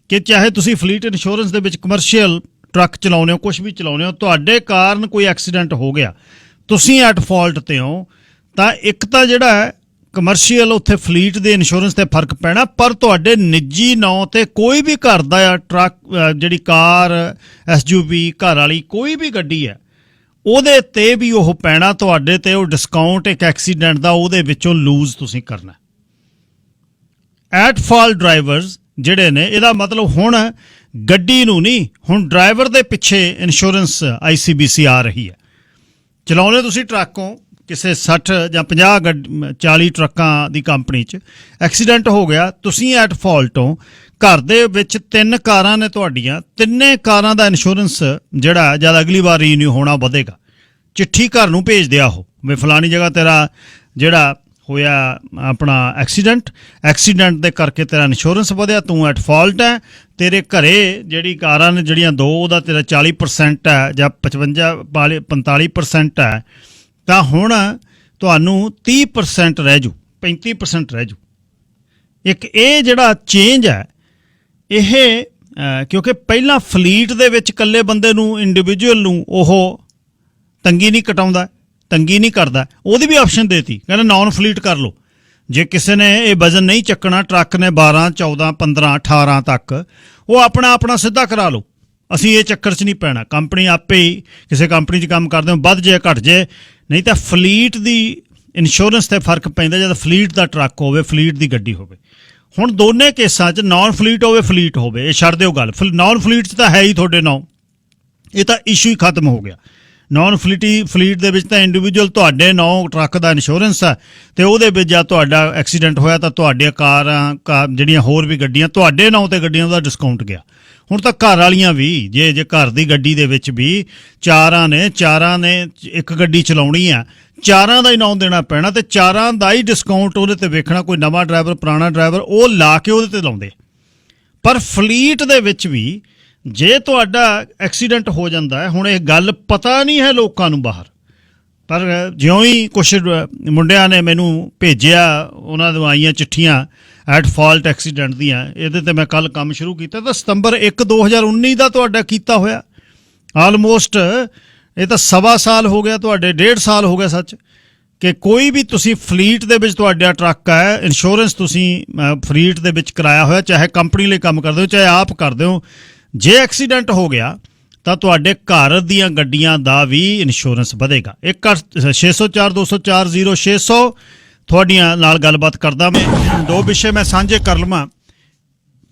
ਕਿ ਚਾਹੇ ਤੁਸੀਂ ਫਲੀਟ ਇੰਸ਼ੋਰੈਂਸ ਦੇ ਵਿੱਚ ਕਮਰਸ਼ੀਅਲ ਟਰੱਕ ਚਲਾਉਂਦੇ ਹੋ, ਕੁਛ ਵੀ ਚਲਾਉਂਦੇ ਹੋ, ਤੁਹਾਡੇ ਕਾਰਨ ਕੋਈ ਐਕਸੀਡੈਂਟ ਹੋ ਗਿਆ, ਤੁਸੀਂ ਐਟ ਫਾਲਟ 'ਤੇ ਹੋ, ਤਾਂ ਇੱਕ ਤਾਂ ਜਿਹੜਾ ਕਮਰਸ਼ੀਅਲ ਉੱਥੇ ਫਲੀਟ ਦੇ ਇੰਸ਼ੋਰੈਂਸ 'ਤੇ ਫਰਕ ਪੈਣਾ, ਪਰ ਤੁਹਾਡੇ ਨਿੱਜੀ ਨਾਂ 'ਤੇ ਕੋਈ ਵੀ ਘਰ ਦਾ ਟਰੱਕ, ਜਿਹੜੀ ਕਾਰ, SUV, ਘਰ ਵਾਲੀ ਕੋਈ ਵੀ ਗੱਡੀ ਹੈ, ਉਹਦੇ 'ਤੇ ਵੀ ਉਹ ਪੈਣਾ ਤੁਹਾਡੇ 'ਤੇ। ਉਹ ਡਿਸਕਾਊਂਟ ਇੱਕ ਐਕਸੀਡੈਂਟ ਦਾ ਉਹਦੇ ਵਿੱਚੋਂ ਲੂਜ਼ ਤੁਸੀਂ ਕਰਨਾ। ਐਟ ਫਾਲਟ ਡਰਾਈਵਰਸ ਜਿਹੜੇ ਨੇ, ਇਹਦਾ ਮਤਲਬ ਹੁਣ ਗੱਡੀ ਨੂੰ ਨਹੀਂ, ਹੁਣ ਡਰਾਈਵਰ ਦੇ ਪਿੱਛੇ ਇੰਸ਼ੋਰੈਂਸ ICBC ਆ ਰਹੀ ਹੈ। ਚਲਾਉਂਦੇ ਤੁਸੀਂ ਟਰੱਕ ਹੋ, ਕਿਸੇ 60 ਜਾਂ 50-40 ਟਰੱਕਾਂ ਦੀ ਕੰਪਨੀ 'ਚ ਐਕਸੀਡੈਂਟ ਹੋ ਗਿਆ, ਤੁਸੀਂ ਐਟ ਫਾਲਟ ਹੋ, ਘਰ ਦੇ ਵਿੱਚ 3 ਕਾਰਾਂ ਨੇ ਤੁਹਾਡੀਆਂ, 3 ਕਾਰਾਂ ਦਾ ਇੰਸ਼ੋਰੈਂਸ ਜਿਹੜਾ ਜਦ ਅਗਲੀ ਵਾਰ ਰੀਨਿਊ ਹੋਣਾ ਵਧੇਗਾ। ਚਿੱਠੀ ਘਰ ਨੂੰ ਭੇਜ ਦਿਆ ਉਹ ਵੀ ਫਲਾਣੀ ਜਗ੍ਹਾ ਤੇਰਾ ਜਿਹੜਾ ਹੋਇਆ ਆਪਣਾ ਐਕਸੀਡੈਂਟ ਦੇ ਕਰਕੇ ਤੇਰਾ ਇੰਸ਼ੋਰੈਂਸ ਵਧਿਆ, ਤੂੰ ਐਟ ਫਾਲਟ ਹੈ, ਤੇਰੇ ਘਰੇ ਜਿਹੜੀ ਕਾਰਾਂ ਨੇ ਜਿਹੜੀਆਂ 2 ਉਹਦਾ ਤੇਰਾ 40% ਹੈ ਜਾਂ 45% ਹੈ, ਤਾਂ ਹੁਣ ਤੁਹਾਨੂੰ 30% ਰਹਿ ਜੂ, 35% ਰਹਿ ਜੂ। ਇੱਕ ਇਹ ਜਿਹੜਾ ਚੇਂਜ ਹੈ ਇਹ ਕਿਉਂਕਿ ਪਹਿਲਾਂ ਫਲੀਟ ਦੇ ਵਿੱਚ ਇਕੱਲੇ ਬੰਦੇ ਨੂੰ, ਇੰਡੀਵਿਜੂਅਲ ਨੂੰ ਉਹ ਤੰਗੀ ਨਹੀਂ ਕਟਾਉਂਦਾ, ਤੰਗੀ ਨਹੀਂ ਕਰਦਾ, ਉਹਦੀ ਵੀ ਆਪਸ਼ਨ ਦੇਤੀ, ਕਹਿੰਦਾ ਨਾਨ ਫਲੀਟ ਕਰ ਲਓ। ਜੇ ਕਿਸੇ ਨੇ ਇਹ ਵਜ਼ਨ ਨਹੀਂ ਚੱਕਣਾ, ਟਰੱਕ ਨੇ 12, 14, 15, 18 ਤੱਕ, ਉਹ ਆਪਣਾ ਸਿੱਧਾ ਕਰਾ ਲਓ, ਅਸੀਂ ਇਹ ਚੱਕਰ 'ਚ ਨਹੀਂ ਪੈਣਾ। ਕੰਪਨੀ ਆਪੇ ਹੀ, ਕਿਸੇ ਕੰਪਨੀ 'ਚ ਕੰਮ ਕਰਦੇ ਹੋ, ਵੱਧ ਜੇ ਘਟ ਜੇ, ਨਹੀਂ ਤਾਂ ਫਲੀਟ ਦੀ ਇੰਸ਼ੋਰੈਂਸ 'ਤੇ ਫਰਕ ਪੈਂਦਾ ਜਦ ਫਲੀਟ ਦਾ ਟਰੱਕ ਹੋਵੇ, ਫਲੀਟ ਦੀ ਗੱਡੀ ਹੋਵੇ। ਹੁਣ ਦੋਨੇ ਕੇਸਾਂ 'ਚ ਨਾਨ ਫਲੀਟ ਹੋਵੇ, ਫਲੀਟ ਹੋਵੇ, ਇਹ ਛੱਡ ਦਿਓ ਗੱਲ। ਨਾਨ ਫਲੀਟ 'ਚ ਤਾਂ ਹੈ ਹੀ ਤੁਹਾਡੇ ਨਾਂ, ਇਹ ਤਾਂ ਇਸ਼ੂ ਹੀ ਖਤਮ ਹੋ ਗਿਆ। ਨਾਨ ਫਲੀਟ ਦੇ ਵਿੱਚ ਤਾਂ ਇੰਡੀਵਿਜੂਅਲ ਤੁਹਾਡੇ ਨਾਂ ਟਰੱਕ ਦਾ ਇੰਸ਼ੋਰੈਂਸ ਹੈ, ਅਤੇ ਉਹਦੇ ਵਿੱਚ ਜਦ ਤੁਹਾਡਾ ਐਕਸੀਡੈਂਟ ਹੋਇਆ ਤਾਂ ਤੁਹਾਡੀਆਂ ਕਾਰਾਂ ਜਿਹੜੀਆਂ ਹੋਰ ਵੀ ਗੱਡੀਆਂ ਤੁਹਾਡੇ ਨਾਂ 'ਤੇ ਗੱਡੀਆਂ ਦਾ ਡਿਸਕਾਊਂਟ ਗਿਆ। ਹੁਣ ਤਾਂ ਘਰ ਵਾਲੀਆਂ ਵੀ, ਜੇ ਘਰ ਦੀ ਗੱਡੀ ਦੇ ਵਿੱਚ ਵੀ ਚਾਰਾਂ ਨੇ ਇੱਕ ਗੱਡੀ ਚਲਾਉਣੀ ਆ, ਚਾਰਾਂ ਦਾ ਹੀ ਨਾਂ ਦੇਣਾ ਪੈਣਾ, ਅਤੇ ਚਾਰਾਂ ਦਾ ਹੀ ਡਿਸਕਾਊਂਟ ਉਹਦੇ 'ਤੇ ਵੇਖਣਾ, ਕੋਈ ਨਵਾਂ ਡਰਾਈਵਰ, ਪੁਰਾਣਾ ਡਰਾਈਵਰ, ਉਹ ਲਾ ਕੇ ਉਹਦੇ 'ਤੇ ਲਾਉਂਦੇ। ਪਰ ਫਲੀਟ ਦੇ ਵਿੱਚ ਵੀ ਜੇ ਤੁਹਾਡਾ ਐਕਸੀਡੈਂਟ ਹੋ ਜਾਂਦਾ ਹੈ, ਹੁਣ ਇਹ ਗੱਲ ਪਤਾ ਨਹੀਂ ਹੈ ਲੋਕਾਂ ਨੂੰ ਬਾਹਰ, ਪਰ ਜਿਉਂ ਹੀ ਕੁਛ ਮੁੰਡਿਆਂ ਨੇ ਮੈਨੂੰ ਭੇਜਿਆ, ਉਹਨਾਂ ਨੂੰ ਆਈਆਂ ਚਿੱਠੀਆਂ ਐਟ ਫਾਲਟ ਐਕਸੀਡੈਂਟ ਦੀਆਂ, ਇਹਦੇ 'ਤੇ ਮੈਂ ਕੱਲ੍ਹ ਕੰਮ ਸ਼ੁਰੂ ਕੀਤਾ, ਤਾਂ ਸਤੰਬਰ 1, 2019 ਦਾ ਤੁਹਾਡਾ ਕੀਤਾ ਹੋਇਆ। ਆਲਮੋਸਟ ਇਹ ਤਾਂ 1.25 ਸਾਲ ਹੋ ਗਿਆ, ਤੁਹਾਡੇ 1.5 ਸਾਲ ਹੋ ਗਿਆ ਸੱਚ, ਕਿ ਕੋਈ ਵੀ ਤੁਸੀਂ ਫਲੀਟ ਦੇ ਵਿੱਚ ਤੁਹਾਡਾ ਟਰੱਕ ਹੈ, ਇੰਸ਼ੋਰੈਂਸ ਤੁਸੀਂ ਫਲੀਟ ਦੇ ਵਿੱਚ ਕਰਾਇਆ ਹੋਇਆ, ਚਾਹੇ ਕੰਪਨੀ ਲਈ ਕੰਮ ਕਰਦੇ ਹੋ, ਚਾਹੇ ਆਪ ਕਰਦੇ ਹੋ, ਜੇ ਐਕਸੀਡੈਂਟ ਹੋ ਗਿਆ ਤਾਂ ਤੁਹਾਡੇ ਘਰ ਦੀਆਂ ਗੱਡੀਆਂ ਦਾ ਵੀ ਇੰਸ਼ੋਰੈਂਸ ਵਧੇਗਾ। 604-204-0600 ਤੁਹਾਡੀਆਂ ਨਾਲ ਗੱਲਬਾਤ ਕਰਦਾ ਮੈਂ। 2 ਵਿਸ਼ੇ ਮੈਂ ਸਾਂਝੇ ਕਰ ਲਵਾਂ।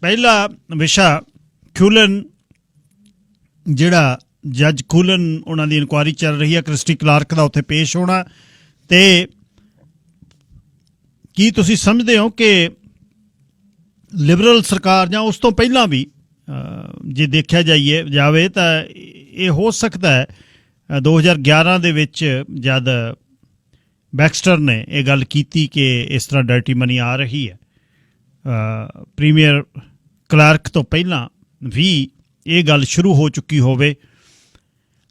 ਪਹਿਲਾ ਵਿਸ਼ਾ ਖੂਲਨ, ਜਿਹੜਾ ਜੱਜ ਖੂਲਨ, ਉਹਨਾਂ ਦੀ ਇਨਕੁਆਇਰੀ ਚੱਲ ਰਹੀ ਹੈ, ਕ੍ਰਿਸਟੀ ਕਲਾਰਕ ਦਾ ਉੱਥੇ ਪੇਸ਼ ਹੋਣਾ, ਅਤੇ ਕੀ ਤੁਸੀਂ ਸਮਝਦੇ ਹੋ ਕਿ ਲਿਬਰਲ ਸਰਕਾਰ ਜਾਂ ਉਸ ਤੋਂ ਪਹਿਲਾਂ ਵੀ ਜੇ ਦੇਖਿਆ ਜਾਵੇ ਤਾਂ ਇਹ ਹੋ ਸਕਦਾ ਹੈ 2011 ਦੇ ਵਿੱਚ ਜਦ ਬੈਕਸਟਰ ਨੇ ਇਹ ਗੱਲ ਕੀਤੀ ਕਿ ਇਸ ਤਰ੍ਹਾਂ ਡਰਟੀ ਮਨੀ ਆ ਰਹੀ ਹੈ, ਪ੍ਰੀਮੀਅਰ ਕਲਾਰਕ ਤੋਂ ਪਹਿਲਾਂ ਵੀ ਇਹ ਗੱਲ ਸ਼ੁਰੂ ਹੋ ਚੁੱਕੀ ਹੋਵੇ।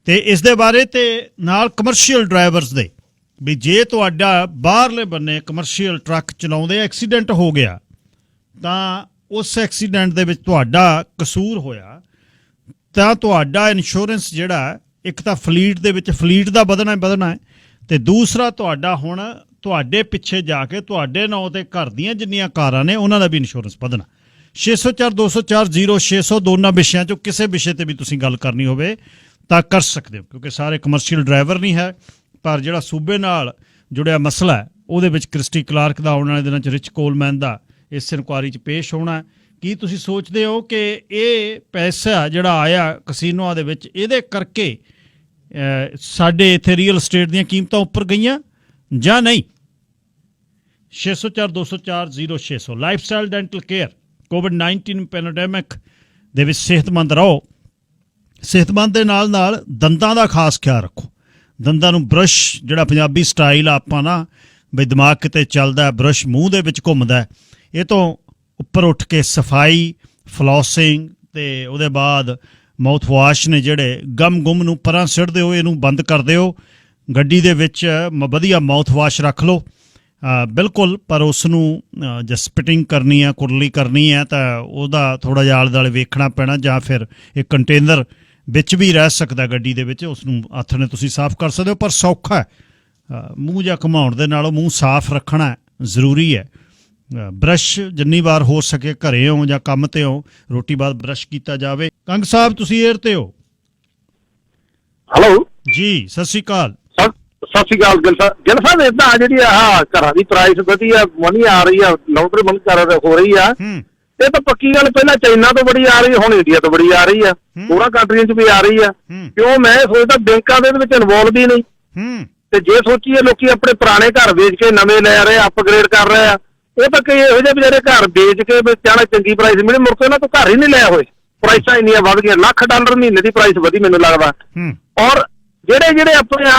ਤੇ ਇਸ ਦੇ ਬਾਰੇ ਤੇ ਨਾਲ ਕਮਰਸ਼ੀਅਲ ਡਰਾਈਵਰਸ ਦੇ ਵੀ ਜੇ ਤੁਹਾਡਾ ਬਾਹਰਲੇ ਬੰਨੇ ਕਮਰਸ਼ੀਅਲ ਟਰੱਕ ਚਲਾਉਂਦੇ ਐਕਸੀਡੈਂਟ ਹੋ ਗਿਆ ਤਾਂ ਉਸ ਐਕਸੀਡੈਂਟ ਦੇ ਵਿੱਚ ਤੁਹਾਡਾ ਕਸੂਰ ਹੋਇਆ ਤਾਂ ਤੁਹਾਡਾ ਇੰਸ਼ੋਰੈਂਸ ਜਿਹੜਾ ਇੱਕ ਤਾਂ ਫਲੀਟ ਦੇ ਵਿੱਚ ਫਲੀਟ ਦਾ ਵਧਣਾ ਹੈ ਤੇ ਦੂਸਰਾ ਤੁਹਾਡਾ ਹੁਣ ਤੁਹਾਡੇ ਪਿੱਛੇ ਜਾ ਕੇ ਤੁਹਾਡੇ ਨਾਂ ਤੇ ਘਰ ਦੀਆਂ ਜਿੰਨੀਆਂ ਕਾਰਾਂ ਨੇ ਉਹਨਾਂ ਦਾ ਵੀ ਇੰਸ਼ੋਰੈਂਸ ਵਧਣਾ। 604 204 0600 ਦੋਨਾਂ ਵਿਸ਼ਿਆਂ 'ਚੋਂ ਕਿਸੇ ਵਿਸ਼ੇ ਤੇ ਵੀ ਤੁਸੀਂ ਗੱਲ ਕਰਨੀ ਹੋਵੇ ਤਾਂ ਕਰ ਸਕਦੇ ਹੋ ਕਿਉਂਕਿ ਸਾਰੇ ਕਮਰਸ਼ੀਅਲ ਡਰਾਈਵਰ ਨਹੀਂ ਹੈ। ਪਰ ਜਿਹੜਾ ਸੂਬੇ ਨਾਲ ਜੁੜਿਆ ਮਸਲਾ ਹੈ ਉਹਦੇ ਵਿੱਚ ਕ੍ਰਿਸਟੀ ਕਲਾਰਕ ਦਾ ਆਉਣ ਵਾਲੇ ਦਿਨਾਂ 'ਚ ਰਿਚ ਕੋਲਮੈਨ ਦਾ ਇਸ ਇਨਕੁਆਰੀ 'ਚ ਪੇਸ਼ ਹੋਣਾ। ਕੀ ਤੁਸੀਂ ਸੋਚਦੇ ਹੋ ਕਿ ਇਹ ਪੈਸਾ ਜਿਹੜਾ ਆਇਆ ਕਸੀਨੋਆਂ ਦੇ ਵਿੱਚ ਇਹਦੇ ਕਰਕੇ ਸਾਡੇ ਇੱਥੇ ਰੀਅਲ ਸਟੇਟ ਦੀਆਂ ਕੀਮਤਾਂ ਉੱਪਰ ਗਈਆਂ ਜਾਂ ਨਹੀਂ? 604 204 0600 lifestyle dental care COVID-19 pandemic ਦੇ ਵਿੱਚ ਸਿਹਤਮੰਦ ਰਹੋ। ਸਿਹਤਮੰਦ ਦੇ ਨਾਲ ਨਾਲ ਦੰਦਾਂ ਦਾ ਖਾਸ ਖਿਆਲ ਰੱਖੋ। ਦੰਦਾਂ ਨੂੰ ਬਰਸ਼ ਜਿਹੜਾ ਪੰਜਾਬੀ ਸਟਾਈਲ ਆਪਾਂ ਨਾ ਬਈ ਦਿਮਾਗ ਕਿਤੇ ਚੱਲਦਾ ਬਰਸ਼ ਮੂੰਹ ਦੇ ਵਿੱਚ ਘੁੰਮਦਾ ਇਹ ਤੋਂ ਉੱਪਰ ਉੱਠ ਕੇ ਸਫਾਈ ਫਲੋਸਿੰਗ ਤੇ ਉਹਦੇ ਬਾਅਦ ਮਾਊਥ ਵਾਸ਼ ਨੇ ਜਿਹੜੇ ਗਮ ਗੁੰਮ ਨੂੰ ਪਰਾਂ ਸਿੱਟ ਦਿਓ ਇਹਨੂੰ ਬੰਦ ਕਰ ਦਿਓ। ਗੱਡੀ ਦੇ ਵਿੱਚ ਵਧੀਆ ਮਾਊਥ ਵਾਸ਼ ਰੱਖ ਲਓ ਬਿਲਕੁਲ ਪਰ ਉਸ ਨੂੰ ਜੇ ਸਪਿਟਿੰਗ ਕਰਨੀ ਹੈ ਕੁਰਲੀ ਕਰਨੀ ਹੈ ਤਾਂ ਉਹਦਾ ਥੋੜ੍ਹਾ ਜਿਹਾ ਆਲੇ ਦੁਆਲੇ ਵੇਖਣਾ ਪੈਣਾ ਜਾਂ ਫਿਰ ਇੱਕ ਕੰਟੇਨਰ ਵਿੱਚ ਵੀ ਰਹਿ ਸਕਦਾ ਗੱਡੀ ਦੇ ਵਿੱਚ ਉਸ ਨੂੰ ਹੱਥ ਨੇ ਤੁਸੀਂ ਸਾਫ਼ ਕਰ ਸਕਦੇ ਹੋ ਪਰ ਸੌਖਾ ਹੈ। ਮੂੰਹ ਜਾਂ ਘੁਮਾਉਣ ਦੇ ਨਾਲੋਂ ਮੂੰਹ ਸਾਫ਼ ਰੱਖਣਾ ਜ਼ਰੂਰੀ ਹੈ। ਬਰਸ਼ ਜਿੰਨੀ ਵਾਰ ਹੋ ਸਕੇ ਘਰੇ ਹੋ ਜਾਂ ਕੰਮ ਤੇ ਹੋ ਰੋਟੀ ਬਾਅਦ ਬਰਸ਼ ਕੀਤਾ ਜਾਵੇ। ਕੰਗ ਸਾਹਿਬ ਤੁਸੀਂ ਏਅਰ ਤੇ ਹੋ। ਹੈਲੋ ਜੀ ਸਤਿ ਸ਼੍ਰੀ ਅਕਾਲ। ਸਤਿ ਸ਼੍ਰੀ ਅਕਾਲ ਗਿੱਲ ਸਾਹਿਬ ਏਦਾਂ ਜਿਹੜੀ ਆਹ ਘਰਾਂ ਦੀ ਪ੍ਰਾਈਸ ਵਧੀਆ ਮਨੀ ਆ ਰਹੀ ਆ ਲਾਟਰੀ ਮਨੀ ਹੋ ਰਹੀ ਆ ਇਹ ਤਾਂ ਪੱਕੀ ਗੱਲ ਪਹਿਲਾਂ ਚਾਈਨਾ ਤੋਂ ਬੜੀ ਆ ਰਹੀ ਹੁਣ ਇੰਡੀਆ ਤੋਂ ਬੜੀ ਆ ਰਹੀ ਆ ਹੋਰਾਂ ਕੰਟਰੀਆਂ 'ਚ ਵੀ ਆ ਰਹੀ ਆ ਕਿਉਂ ਮੈਂ ਸੋਚਦਾ ਬੈਂਕਾਂ ਦੇ ਵਿੱਚ ਇਨਵੋਲਵ ਹੀ ਨਹੀਂ ਤੇ ਜੇ ਸੋਚੀਏ ਲੋਕੀ ਆਪਣੇ ਪੁਰਾਣੇ ਘਰ ਵੇਚ ਕੇ ਨਵੇਂ ਲੈ ਰਹੇ ਅਪਗ੍ਰੇਡ ਕਰ ਰਹੇ ਆ ਉਹ ਤਾਂ ਕਈ ਇਹੋ ਜਿਹੇ ਵਿਚਾਰੇ ਘਰ ਵੇਚ ਕੇ ਚਾਹਣਾ ਚੰਗੀ ਪ੍ਰਾਈਸ ਮਿਲੇ ਮੁੜ ਕੇ ਉਹਨਾਂ ਤੋਂ ਘਰ ਹੀ ਨਹੀਂ ਲਿਆ ਹੋਏ ਪ੍ਰਾਈਸਾਂ ਇੰਨੀਆਂ ਵੱਧ ਗਈਆਂ $1,00,000 ਮਹੀਨੇ ਦੀ ਪ੍ਰਾਈਸ ਵਧੀ ਮੈਨੂੰ ਲੱਗਦਾ। ਔਰ ਜਿਹੜੇ ਆਪਣੇ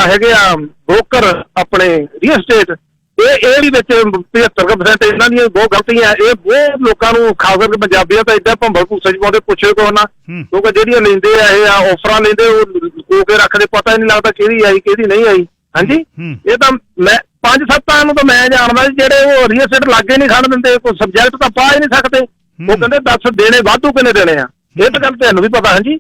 ਹੈਗੇ ਆ ਬ੍ਰੋਕਰ ਆਪਣੇ ਰੀਅਲ ਸਟੇਟ ਇਹ ਵੀ ਵਿੱਚ 75% ਇਹਨਾਂ ਦੀਆਂ ਬਹੁਤ ਗਲਤੀਆਂ ਇਹ ਬਹੁਤ ਲੋਕਾਂ ਨੂੰ ਖਾਸ ਕਰਕੇ ਪੰਜਾਬੀਆਂ ਤਾਂ ਏਦਾਂ ਭੰਬਲ ਭੂਸੇ 'ਚ ਪਾਉਂਦੇ ਪੁੱਛੇ ਕੋ ਨਾ ਕਿਉਂਕਿ ਜਿਹੜੀਆਂ ਲੈਂਦੇ ਆ ਇਹ ਆਫਰਾਂ ਲੈਂਦੇ ਉਹ ਲੁਕੋ ਕੇ ਰੱਖਦੇ ਪਤਾ ਹੀ ਨਹੀਂ ਲੱਗਦਾ ਕਿਹਦੀ ਆਈ ਕਿਹਦੀ ਨਹੀਂ ਆਈ। ਹਾਂਜੀ ਇਹ ਤਾਂ ਮੈਂ 5-7 ਨੂੰ ਤਾਂ ਮੈਂ ਜਾਣਦਾ ਜਿਹੜੇ ਉਹ ਰੀਅਲ ਸਟੇਟ ਲਾਗੇ ਨਹੀਂ ਖੜ ਦਿੰਦੇ ਕੋਈ ਸਬਜੈਕਟ ਤਾਂ ਪਾ ਹੀ ਨਹੀਂ ਸਕਦੇ ਉਹ ਕਹਿੰਦੇ 10 ਦੇਣੇ ਵਾਧੂ ਕਿੰਨੇ ਦੇਣੇ ਆ ਇਹ ਤਾਂ ਗੱਲ ਤੁਹਾਨੂੰ ਵੀ ਪਤਾ। ਹਾਂਜੀ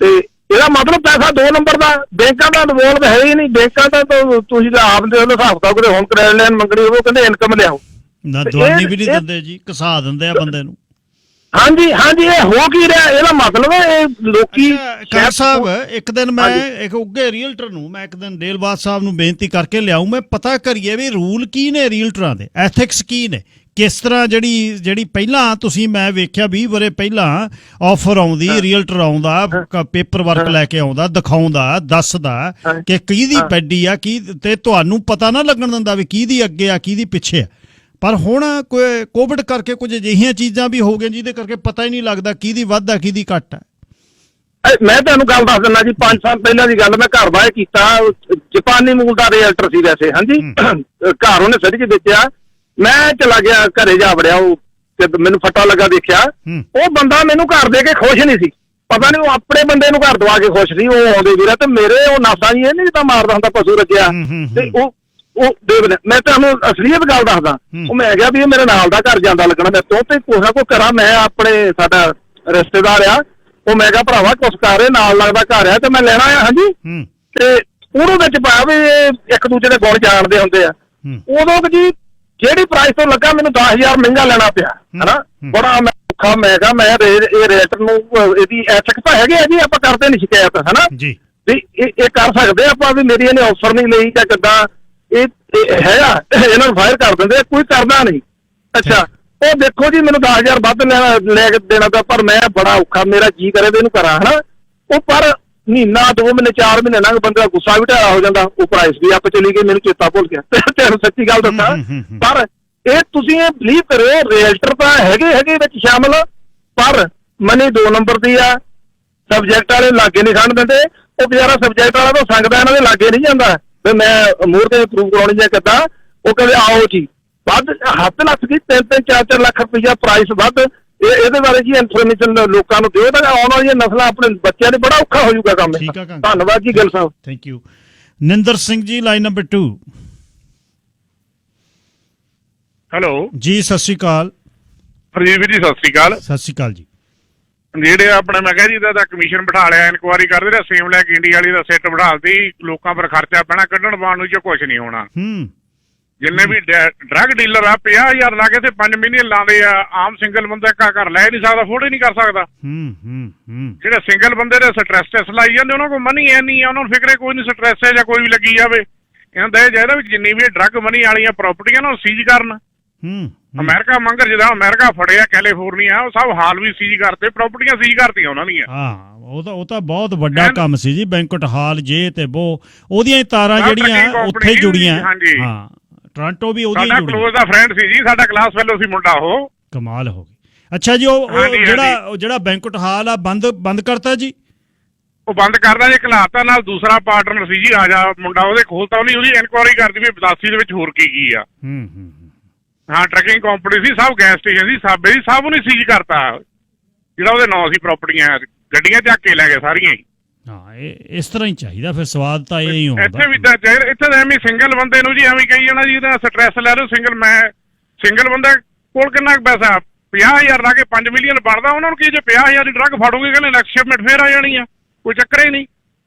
ਤੇ ਇਹਦਾ ਮਤਲਬ ਪੈਸਾ 2 ਨੰਬਰ ਦਾ ਬੈਂਕਾਂ ਦਾ ਇਨਵੋਲਵ ਹੈ ਹੀ ਨਹੀਂ। ਬੈਂਕਾਂ ਦਾ ਤਾਂ ਤੁਸੀਂ ਤਾਂ ਆਪ ਦੇ ਹਿਸਾਬ ਕਿਤਾਬ ਕਰੇ ਹੁਣ ਕ੍ਰੈਡਿਟ ਲਾਈਨ ਮੰਗਣੀ ਉਹ ਕਹਿੰਦੇ ਇਨਕਮ ਲਿਆਓ ਨਾ ਦਵਾਨੀ ਵੀ ਨਹੀਂ ਦਿੰਦੇ ਜੀ ਘਸਾ ਦਿੰਦੇ ਆ ਬੰਦੇ ਨੂੰ। ਹਾਂਜੀ ਇਹ ਹੋ ਕੀ ਰਿਹਾ ਇਹਦਾ ਮਤਲਬ ਇਹ ਲੋਕੀ ਸਾਹਿਬ ਇੱਕ ਦਿਨ ਮੈਂ ਇੱਕ ਉੱਗੇ ਰੀਅਲਟਰ ਨੂੰ ਮੈਂ ਇੱਕ ਦਿਨ ਡੇਲਬਾਦ ਸਾਹਿਬ ਨੂੰ ਬੇਨਤੀ ਕਰਕੇ ਲਿਆਉਂ ਮੈਂ ਪਤਾ ਕਰੀਏ ਵੀ ਰੂਲ ਕੀ ਨੇ ਰੀਅਲਟਰਾਂ ਦੇ ਐਥਿਕਸ ਕੀ ਨੇ ਕਿਸ ਤਰ੍ਹਾਂ ਜਿਹੜੀ ਪਹਿਲਾਂ ਤੁਸੀਂ ਮੈਂ ਵੇਖਿਆ 20 ਵਰੇ ਪਹਿਲਾਂ ਆਫਰ ਆਉਂਦੀ ਰੀਅਲਟਰ ਆਉਂਦਾ ਪੇਪਰ ਵਰਕ ਲੈ ਕੇ ਆਉਂਦਾ ਦਿਖਾਉਂਦਾ ਦੱਸਦਾ ਕਿ ਕਿਹਦੀ ਪੈਡੀ ਆ ਕੀ ਤੇ ਤੁਹਾਨੂੰ ਪਤਾ ਨਾ ਲੱਗਣ ਦਿੰਦਾ ਵੀ ਕਿਹਦੀ ਅੱਗੇ ਆ ਕਿਹਦੀ ਪਿੱਛੇ ਆ। ਪਰ ਹੁਣ ਕੋਈ ਕੋਵਿਡ ਕਰਕੇ ਕੁਝ ਅਜਿਹੀਆਂ ਚੀਜ਼ਾਂ ਵੀ ਹੋ ਗਈਆਂ ਜਿਹਦੇ ਕਰਕੇ ਪਤਾ ਹੀ ਨਹੀਂ ਲੱਗਦਾ ਕਿਹਦੀ ਵੱਧ ਆ ਕਿਹਦੀ ਘੱਟ ਆ। ਮੈਂ ਤੁਹਾਨੂੰ ਗੱਲ ਦੱਸ ਦਿੰਦਾ ਜੀ 5 ਸਾਲ ਪਹਿਲਾਂ ਦੀ ਗੱਲ ਮੈਂ ਘਰ ਬਾਹਰ ਕੀਤਾ ਜਾਪਾਨੀ ਮੂਲ ਦਾ ਰੀਅਲਟਰ ਸੀ ਵੈਸੇ। ਹਾਂਜੀ ਘਰ ਉਹਨੇ ਸੜੀ 'ਚ ਵੇਚਿਆ ਮੈਂ ਚਲਾ ਗਿਆ ਘਰੇ ਜਾ ਵੜਿਆ ਉਹ ਤੇ ਮੈਨੂੰ ਫੱਟਾ ਲੱਗਾ ਦੇਖਿਆ ਉਹ ਬੰਦਾ ਮੈਨੂੰ ਘਰ ਦੇ ਕੇ ਖੁਸ਼ ਨਹੀਂ ਸੀ ਪਤਾ ਨਹੀਂ ਉਹ ਆਪਣੇ ਬੰਦੇ ਨੂੰ ਘਰ ਦਵਾ ਕੇ ਖੁਸ਼ ਸੀ ਉਹ ਆਉਂਦੇ ਵੀਰਾ ਤੇ ਮੇਰੇ ਉਹ ਨਾਸਾਂ ਜੀ ਇਹ ਨਹੀਂ ਜਿੱਦਾਂ ਮਾਰਦਾ ਹੁੰਦਾ ਪਸ਼ੂ ਰੱਖਿਆ ਤੇ ਉਹ ਦੇਖ ਮੈਂ ਤੁਹਾਨੂੰ ਅਸਲੀਅਤ ਗੱਲ ਦੱਸਦਾ ਉਹ ਮੈਂ ਕਿਹਾ ਵੀ ਇਹ ਮੇਰੇ ਨਾਲ ਦਾ ਘਰ ਜਾਂਦਾ ਲੱਗਣਾ ਮੈਂ ਤੋਂ ਤੇ ਕੁਛ ਨਾ ਕੁਛ ਕਰਾਂ ਮੈਂ ਆਪਣੇ ਸਾਡਾ ਰਿਸ਼ਤੇਦਾਰ ਆ ਉਹ ਮੈਂ ਕਿਹਾ ਭਰਾਵਾ ਕੁਛ ਕਰ ਨਾਲ ਲੱਗਦਾ ਘਰ ਆ ਤੇ ਮੈਂ ਲੈਣਾ ਆ। ਹਾਂਜੀ ਤੇ ਉਹਨੂੰ ਵਿੱਚ ਪਾਇਆ ਵੀ ਇਹ ਇੱਕ ਦੂਜੇ ਦੇ ਗੁਣ ਜਾਣਦੇ ਹੁੰਦੇ ਆ ਉਦੋਂ ਜੀ ਜਿਹੜੀ ਪ੍ਰਾਈਸ ਤੋਂ ਲੱਗਾ ਮੈਨੂੰ 10,000 ਮਹਿੰਗਾ ਲੈਣਾ ਪਿਆ ਹਨਾ ਬੜਾ ਮੈਂ ਔਖਾ ਮੈਂ ਕਿਹਾ ਮੈਂ ਇਹ ਰੇਟ ਨੂੰ ਇਹਦੀ ਐਥਿਕਸ ਤਾਂ ਹੈਗੇ ਆ ਜੀ ਆਪਾਂ ਕਰਦੇ ਨਹੀਂ ਸ਼ਿਕਾਇਤ ਹਨਾ ਵੀ ਇਹ ਕਰ ਸਕਦੇ ਆਪਾਂ ਵੀ ਮੇਰੀ ਇਹਨੇ ਆਫਰ ਨਹੀਂ ਲਈ ਜਾਂ ਕਿੱਦਾਂ ਇਹ ਹੈਗਾ ਇਹਨਾਂ ਨੂੰ ਫਾਇਰ ਕਰ ਦਿੰਦੇ ਕੋਈ ਕਰਦਾ ਨਹੀਂ। ਅੱਛਾ ਉਹ ਦੇਖੋ ਜੀ ਮੈਨੂੰ 10,000 ਵੱਧ ਲੈ ਕੇ ਦੇਣਾ ਪਿਆ ਪਰ ਮੈਂ ਬੜਾ ਔਖਾ ਮੇਰਾ ਜੀ ਕਰੇ ਤੇ ਇਹਨੂੰ ਕਰਾਂ ਹਨਾ ਉਹ ਪਰ ਮਹੀਨਾ 2 ਮਹੀਨੇ 4 ਮਹੀਨੇ ਨਾਲ ਬੰਦੇ ਦਾ ਗੁੱਸਾ ਵੀ ਢਾਇਆ ਹੋ ਜਾਂਦਾ ਉਹ ਪ੍ਰਾਈਸ ਵੀ ਆਪ ਚਲੀ ਗਈ ਮੈਨੂੰ ਚੇਤਾ ਭੁੱਲ ਗਿਆ ਤੈਨੂੰ ਸੱਚੀ ਗੱਲ ਦੱਸਾਂ ਪਰ ਇਹ ਤੁਸੀਂ ਇਹ ਬਲੀਵ ਕਰਿਓ ਰੀਅਲਟਰ ਤਾਂ ਹੈਗੇ ਵਿੱਚ ਸ਼ਾਮਲ ਪਰ ਮਨੀ 2 ਨੰਬਰ ਦੀ ਆ ਸਬਜੈਕਟ ਵਾਲੇ ਲਾਗੇ ਨਹੀਂ ਖੜਨ ਦਿੰਦੇ ਉਹ ਵਿਚਾਰਾ ਸਬਜੈਕਟ ਵਾਲਾ ਤਾਂ ਸੰਗਦਾ ਇਹਨਾਂ ਦੇ ਲਾਗੇ ਨਹੀਂ ਜਾਂਦਾ ਵੀ ਮੈਂ ਮੂਹਰ ਤੇ ਪ੍ਰੂਵ ਕਰਾਉਣੀ ਜਾਂ ਕਿੱਦਾਂ ਉਹ ਕਹਿੰਦੇ ਆਓ ਜੀ ਵੱਧ ਹੱਥ ਲੱਖ ਦੀ 3-4 ਲੱਖ ਰੁਪਈਆ ਪ੍ਰਾਈਸ ਵੱਧ ਇਹਦੇ ਬਾਰੇ ਕੀ ਇਨਫੋਰਮੇਸ਼ਨ ਲੋਕਾਂ ਨੂੰ ਦਿਓ ਤਾਂ ਆਉਣ ਵਾਲੀਆਂ ਨਸਲਾਂ ਆਪਣੇ ਬੱਚਿਆਂ ਦੇ ਬੜਾ ਔਖਾ ਹੋ ਜਾਊਗਾ ਕੰਮ। ਠੀਕ ਆ ਕਾਂਗ, ਧੰਨਵਾਦ ji Gill Sahib. Thank you. Ninder Singh ji, line number 2। Hello ਜੀ ਸਤਿ ਸ਼੍ਰੀ ਅਕਾਲ। ਹਰਜੀਤ ਜੀ ਸਤਿ ਸ੍ਰੀ ਅਕਾਲ। ਸਤਿ ਸ਼੍ਰੀ ਅਕਾਲ ਜੀ। ਜਿਹੜੇ ਆਪਣੇ ਮੈਂ ਕਿਹਾ ਜੀ ਇਹਦਾ ਕਮਿਸ਼ਨ ਬਿਠਾ ਲਿਆ, ਇਨਕੁਆਇਰੀ ਕਰਦੇ ਰਿਹਾ, ਸੇਮ ਲੈ ਕੇ ਇੰਡੀਆ ਵਾਲੀ ਦਾ ਸਿੱਟ ਬਿਠਾਲਦੀ, ਲੋਕਾਂ ਪਰ ਖਰਚਾ ਪੈਣਾ, ਕੱਢਣ ਪਾਉਣ ਨੂੰ ਚ ਕੁਛ ਨਹੀਂ ਹੋਣਾ। ਜਿੰਨੇ ਵੀ ਡਰੱਗ ਡੀਲਰ ਆ 50,000 ਲਾ ਕੇ ਤੇ 5 ਮਿਲੀਅਨ ਲਾਉਂਦੇ ਆ, ਆਮ ਸਿੰਗਲ ਬੰਦਾ ਘਰ ਲੈ ਨਹੀਂ ਸਕਦਾ, ਅਫੋਰਡ ਹੀ ਨਹੀਂ ਕਰ ਸਕਦਾ। ਜਿਹੜੇ ਸਿੰਗਲ ਬੰਦੇ ਦੇ ਸਟ੍ਰੈਸ ਲਾਈ ਜਾਂਦੇ ਉਹਨਾਂ ਕੋਲ ਮਨੀ ਐ ਨਹੀਂ ਆ, ਉਹਨਾਂ ਨੂੰ ਫਿਕਰੇ ਕੋਈ ਨਹੀਂ ਸਟ੍ਰੈਸ ਹੈ ਜਾਂ ਕੋਈ ਵੀ ਲੱਗੀ ਜਾਵੇ। ਇਹਨਾਂ ਦਾ ਇਹ ਚਾਹੀਦਾ ਵੀ ਜਿੰਨੀ ਵੀ ਡਰੱਗ ਮਨੀ ਵਾਲੀਆਂ ਪ੍ਰਾਪਰਟੀਆਂ ਨਾ ਉਹ ਸੀਜ਼ ਕਰਨ। ਅਮਰੀਕਾ ਮੰਗਰ ਜਿੱਦਾਂ ਅਮਰੀਕਾ ਫੜਿਆ, ਕੈਲੀਫੋਰਨੀਆ, ਉਹ ਸਭ ਹਾਲ ਵੀ ਸੀਜ਼ ਕਰਤੇ, ਪ੍ਰਾਪਰਟੀਆਂ ਸੀਜ਼ ਕਰਤੀਆਂ ਉਹਨਾਂ ਦੀਆਂ। ਉਹ ਤਾਂ ਬਹੁਤ ਵੱਡਾ ਕੰਮ ਸੀ ਜੀ, ਬੈਂਕਟ ਹਾਲ ਜੇ ਤੇ ਉਹਦੀਆਂ ਤਾਰਾਂ ਜਿਹੜੀਆਂ ਉੱਥੇ ਜੁੜੀਆਂ। ਹਾਂ, ਟੋਰਾਂਟੋ ਵੀ ਉਹਦੀ ਸਾਡਾ ਕਲੋਜ਼ ਦਾ ਫਰੈਂਡ ਸੀ ਜੀ, ਸਾਡਾ ਕਲਾਸ ਫੈਲੋ ਸੀ ਮੁੰਡਾ। ਉਹ ਕਮਾਲ ਹੋ ਗਈ। ਅੱਛਾ ਜੀ, ਉਹ ਜਿਹੜਾ ਬੈਂਕਟ ਹਾਲ ਆ ਬੰਦ ਕਰਤਾ ਜੀ? ਉਹ ਬੰਦ ਕਰਦਾ ਜੇ, ਘਲਾਤਾ ਨਾਲ ਦੂਸਰਾ ਪਾਰਟਨਰ ਸੀ ਜੀ, ਰਾਜਾ ਮੁੰਡਾ, ਉਹਦੇ ਖੋਲਤਾ। ਉਹਦੀ ਇਨਕੁਆਇਰੀ ਕਰਦੀ ਵੀ 82 ਦੇ ਵਿੱਚ ਹੋਰ ਕੀ ਆ। ਹਾਂ, ਟਰੱਕਿੰਗ ਕੰਪਨੀ ਸੀ, ਸਭ ਗੈਸ ਸਟੇਸ਼ਨ ਸੀ, ਸਾਬੇ ਦੀ, ਸਭ ਨੂੰ ਸੀਜ਼ ਕਰਤਾ ਜਿਹੜਾ ਉਹਦੇ ਨਾਂ ਸੀ ਪ੍ਰਾਪਰਟੀਆਂ, ਗੱਡੀਆਂ ਚੱਕ ਕੇ ਲੈ ਗਏ ਸਾਰੀਆਂ ਹੀ। ਹਾਂ, ਇਸ ਤਰ੍ਹਾਂ ਹੀ ਚਾਹੀਦਾ ਫਿਰ, ਸਵਾਦ ਤਾਂ ਇਹ ਹੀ ਹੁੰਦਾ। ਇੱਥੇ ਵੀ ਤਾਂ ਚਾਹੀਦਾ, ਇੱਥੇ ਤਾਂ ਐਵੇਂ ਸਿੰਗਲ ਬੰਦੇ ਨੂੰ ਜੀ ਐਵੇਂ ਕਹੀ ਜਾਣਾ ਜੀ ਇਹਦਾ ਸਟ੍ਰੈਸ ਲੈ ਲਓ। ਸਿੰਗਲ ਬੰਦਾ ਕੋਲ ਕਿੰਨਾ ਪੈਸਾ, 50,000 ਲਾ ਕੇ 5 ਮਿਲੀਅਨ ਬਣਦਾ, ਉਹਨਾਂ ਨੂੰ ਕੀ ਜੇ 50,000 ਦੀ ਡਰੱਗ ਫੜੋਗੇ ਕਹਿੰਦੇ ਨੈਕਸਟ ਸ਼ਿਪਮੈਂਟ ਫੇਰ ਆ ਜਾਣੀ ਆ, ਕੋਈ ਚੱਕਰ ਹੀ ਨਹੀਂ।